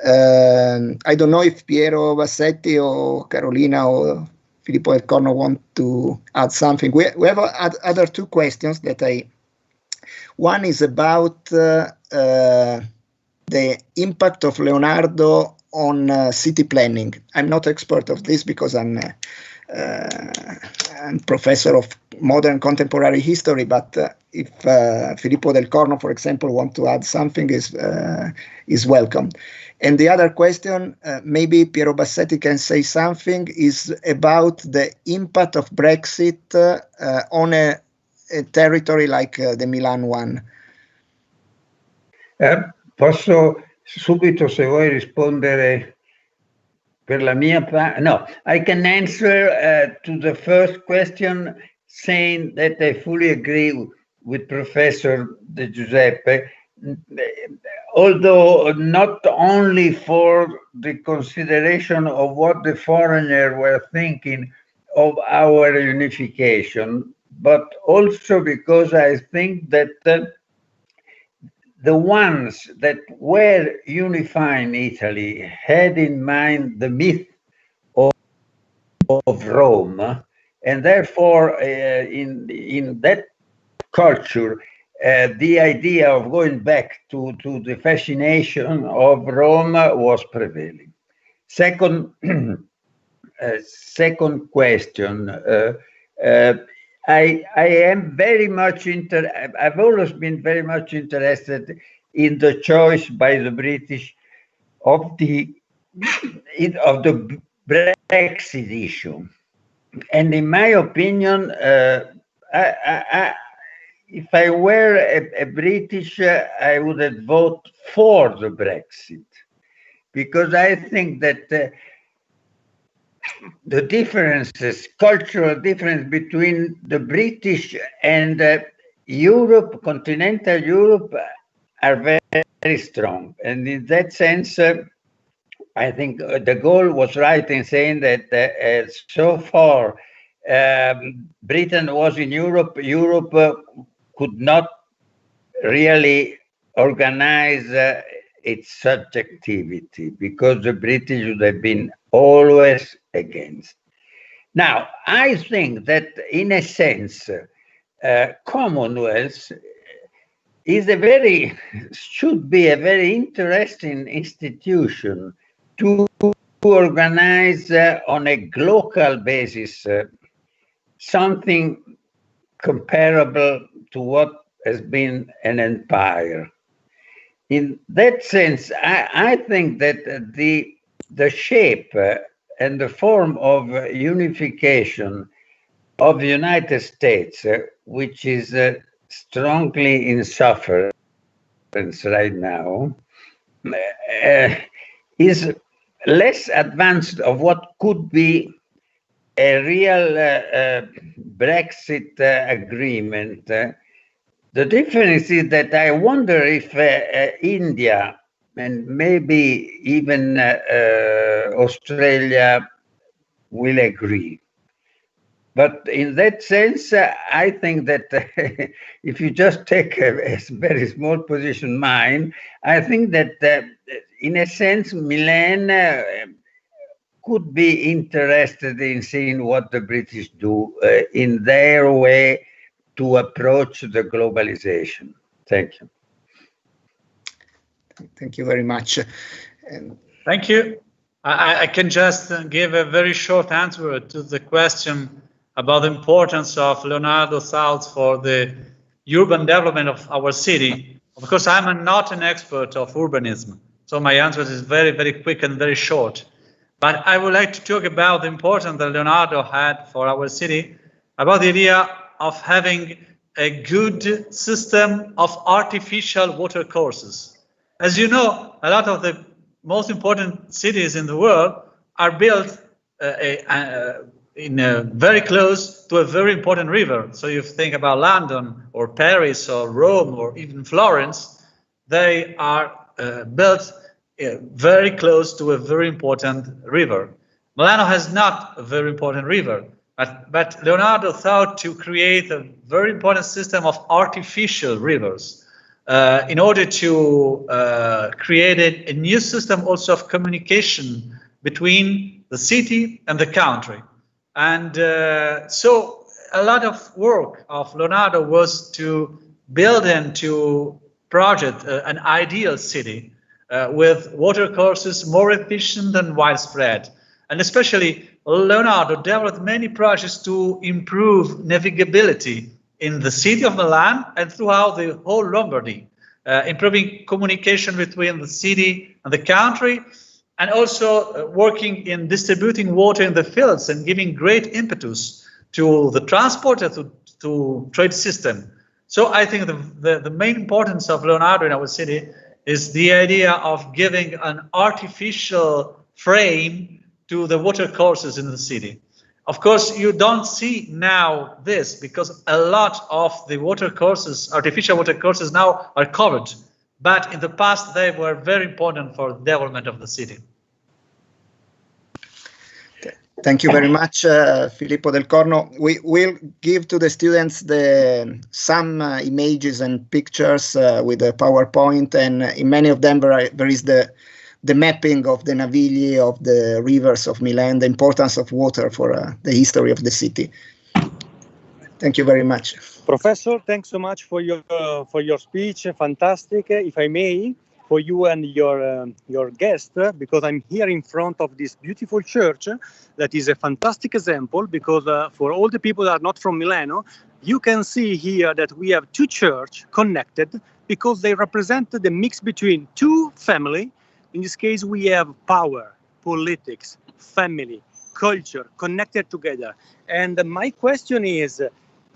I don't know if Piero Bassetti or Carolina or Filippo del Corno want to add something. We have other two questions that one is about the impact of Leonardo on city planning. I'm not expert of this because I'm professor of modern contemporary history, but if Filippo del Corno, for example, want to add something, is welcome. And the other question, maybe Piero Bassetti can say something, is about the impact of Brexit on a territory like the Milan one. Posso subito, se vuoi, rispondere per la mia parte? No, I can answer to the first question saying that I fully agree with Professor De Giuseppe, although not only for the consideration of what the foreigners were thinking of our unification, but also because I think that the ones that were unifying Italy had in mind the myth of Rome, and therefore in that culture, the idea of going back to the fascination of Rome was prevailing. Second question, I am very much I've always been very much interested in the choice by the British of the Brexit issue, and in my opinion, if I were a British, I would have voted for the Brexit, because I think that the differences, cultural difference between the British and Europe, continental Europe, are very, very strong. And in that sense, I think de Gaulle was right in saying that so far Britain was in Europe, Europe could not really organize its subjectivity, because the British would have been always against. Now, I think that in a sense, Commonwealth should be a very interesting institution to organize on a local basis something comparable to what has been an empire. in that sense, I think that the shape and the form of unification of the United States, which is strongly in sufferance right now, is less advanced of what could be a real Brexit agreement. The difference is that I wonder if India and maybe even Australia will agree. But in that sense, I think that if you just take a very small position, mine, I think that in a sense, Milan could be interested in seeing what the British do in their way to approach the globalization. Thank you. Thank you very much. Thank you. I can just give a very short answer to the question about the importance of Leonardo South for the urban development of our city. Of course, I'm not an expert of urbanism, so my answer is very, very quick and very short. But I would like to talk about the importance that Leonardo had for our city, about the idea of having a good system of artificial water courses. As you know, a lot of the most important cities in the world are built very close to a very important river. So you think about London or Paris or Rome or even Florence, they are built very close to a very important river. Milano has not a very important river, but Leonardo thought to create a very important system of artificial rivers in order to create a new system also of communication between the city and the country. And so a lot of work of Leonardo was to build and to project an ideal city with water courses more efficient and widespread. And especially Leonardo developed many projects to improve navigability in the city of Milan and throughout the whole Lombardy, improving communication between the city and the country, and also working in distributing water in the fields and giving great impetus to the transport and to trade system. So I think the main importance of Leonardo in our city is the idea of giving an artificial frame to the water courses in the city. Of course, you don't see now this because a lot of the water courses, artificial water courses now are covered. But in the past, they were very important for the development of the city. Thank you very much, Filippo Del Corno. We will give to the students some images and pictures with a PowerPoint, and in many of them there is the mapping of the Navigli, of the rivers of Milan, the importance of water for the history of the city. Thank you very much. Professor, thanks so much for your speech. Fantastic. If I may, for you and your guest, because I'm here in front of this beautiful church that is a fantastic example, because for all the people that are not from Milano, you can see here that we have two churches connected because they represent the mix between two families. In this case, we have power, politics, family, culture connected together. And my question is,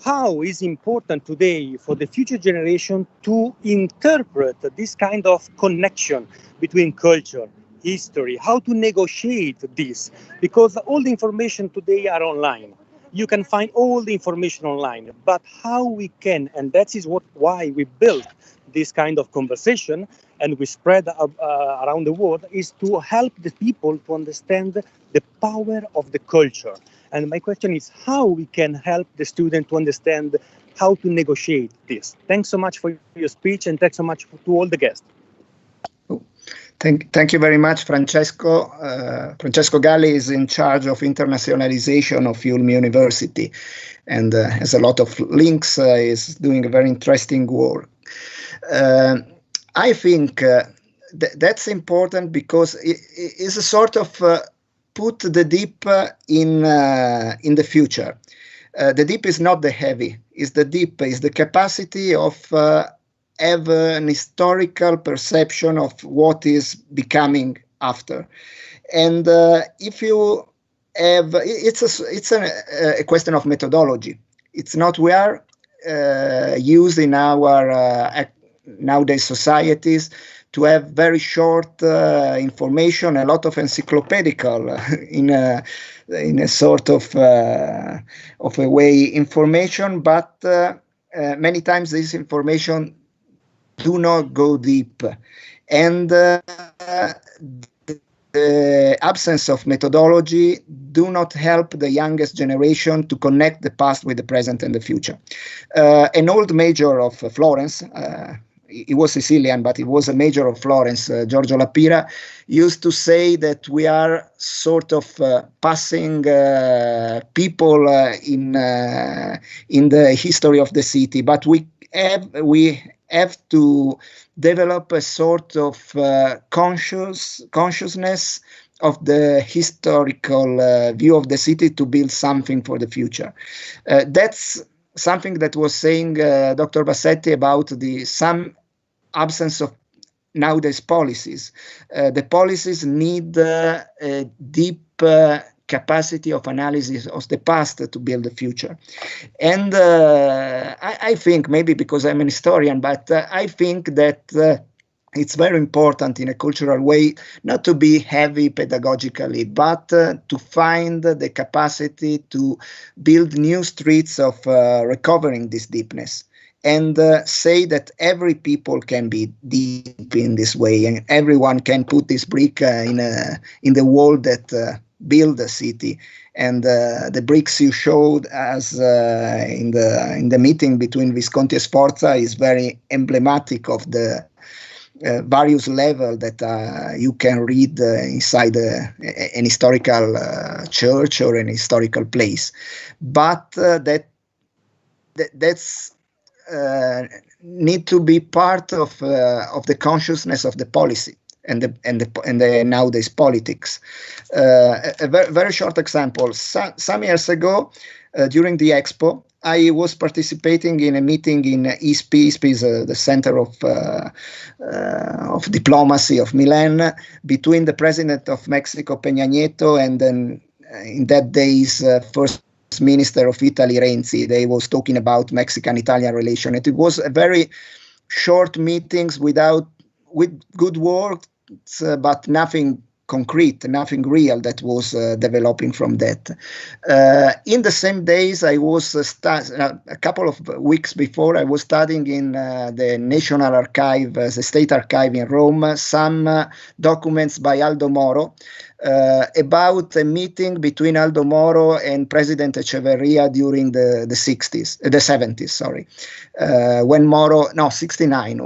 how is important today for the future generation to interpret this kind of connection between culture, history, how to negotiate this? Because all the information today are online. You can find all the information online, but how we can, and that is why we built this kind of conversation and we spread around the world, is to help the people to understand the power of the culture. And my question is how we can help the student to understand how to negotiate this. Thanks so much for your speech, and thanks so much to all the guests. Thank you very much, Francesco. Francesco Galli is in charge of internationalization of IULM University and has a lot of links, is doing a very interesting work. I think that's important because it is a sort of put the deep in the future. The deep is not the heavy, is the deep, is the capacity of have an historical perception of what is becoming after. And if you have, it's a question of methodology. It's not we are used in our nowadays societies to have very short information, a lot of encyclopedical in a sort of a way information, but many times this information do not go deep, and the absence of methodology do not help the youngest generation to connect the past with the present and the future. An old major of Florence, he was Sicilian, but he was a major of Florence, Giorgio Lapira, used to say that we are sort of passing people in the history of the city, but we have to develop a sort of consciousness of the historical view of the city to build something for the future. That's something that was saying Dr. Bassetti about some absence of nowadays policies. The policies need a deep capacity of analysis of the past to build the future. And I think, maybe because I'm an historian, but I think that it's very important in a cultural way not to be heavy pedagogically, but to find the capacity to build new streets of recovering this deepness. And say that every people can be deep in this way, and everyone can put this brick in the wall that build the city. And the bricks you showed us in the meeting between Visconti and Sforza is very emblematic of the various levels that you can read inside an historical church or an historical place. But that's need to be part of the consciousness of the policy and the nowadays politics. A very short example. Some years ago, during the Expo, I was participating in a meeting in ISPI. ISPI is the center of diplomacy of Milan, between the president of Mexico, Peña Nieto, and then in that days first Minister of Italy, Renzi. They was talking about Mexican-Italian relation. It was a very short meetings with good words, but nothing concrete, nothing real that was developing from that. In the same days, I was a couple of weeks before, I was studying in the National Archive, the State Archive in Rome, some documents by Aldo Moro, about a meeting between Aldo Moro and President Echeverria during the 70s, sorry. When Moro, no, 69,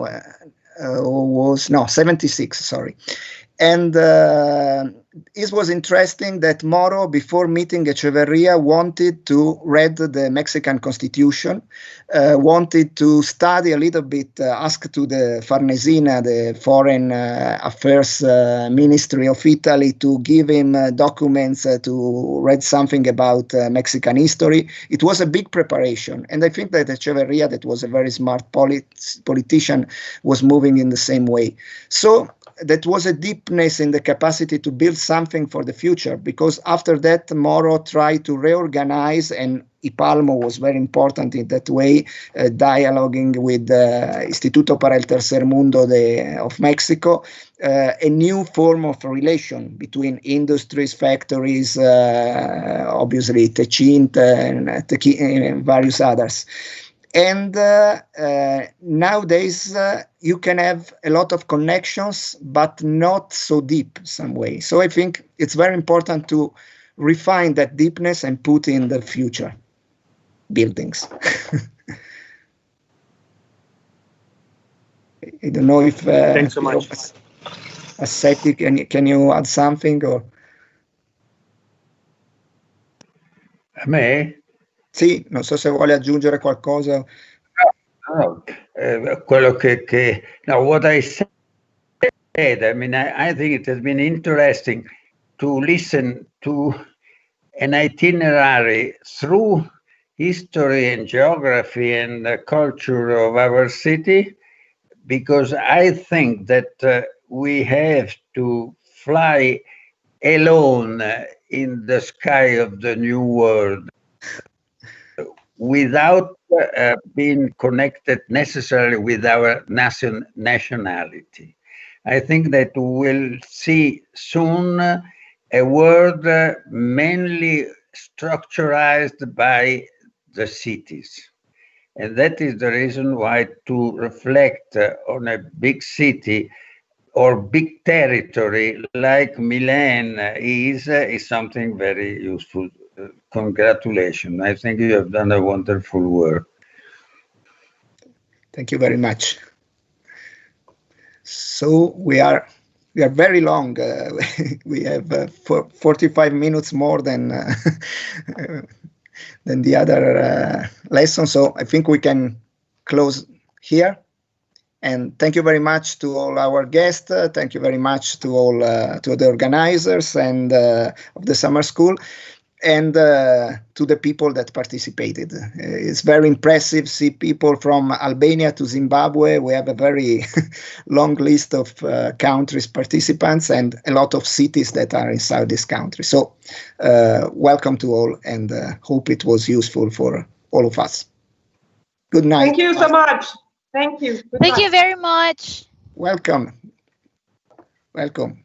was, no, 76, sorry. And it was interesting that Moro, before meeting Echeverria, wanted to read the Mexican Constitution, wanted to study a little bit, ask to the Farnesina, the Foreign Affairs Ministry of Italy, to give him documents to read something about Mexican history. It was a big preparation. And I think that Echeverria, that was a very smart politician, was moving in the same way. So that was a deepness in the capacity to build something for the future, because after that, Moro tried to reorganize, and Ipalmo was very important in that way, dialoguing with the Instituto para el Tercer Mundo of Mexico, a new form of relation between industries, factories, obviously Techint and various others. And nowadays, you can have a lot of connections, but not so deep some way. So I think it's very important to refine that deepness and put in the future buildings. I don't know if thanks so much. Sept, can you add something? Or me? Sì, non so se vuole aggiungere qualcosa. No, quello che no, what I said, I mean, I think it has been interesting to listen to an itinerary through history and geography and the culture of our city because I think that we have to fly alone in the sky of the new world without being connected necessarily with our nationality. I think that we'll see soon a world mainly structured by the cities. And that is the reason why to reflect on a big city or big territory like Milan is something very useful. Congratulations. I think you have done a wonderful work. Thank you very much. So we are very long. We have 45 minutes more than the other lesson. So I think we can close here. And thank you very much to all our guests. Thank you very much to all to the organizers and of the summer school, and to the people that participated. It's very impressive to see people from Albania to Zimbabwe. We have a very long list of countries participants and a lot of cities that are inside this country. So welcome to all, and hope it was useful for all of us. Good night. Thank you so much. Thank you. Thank you very much. Welcome. Welcome.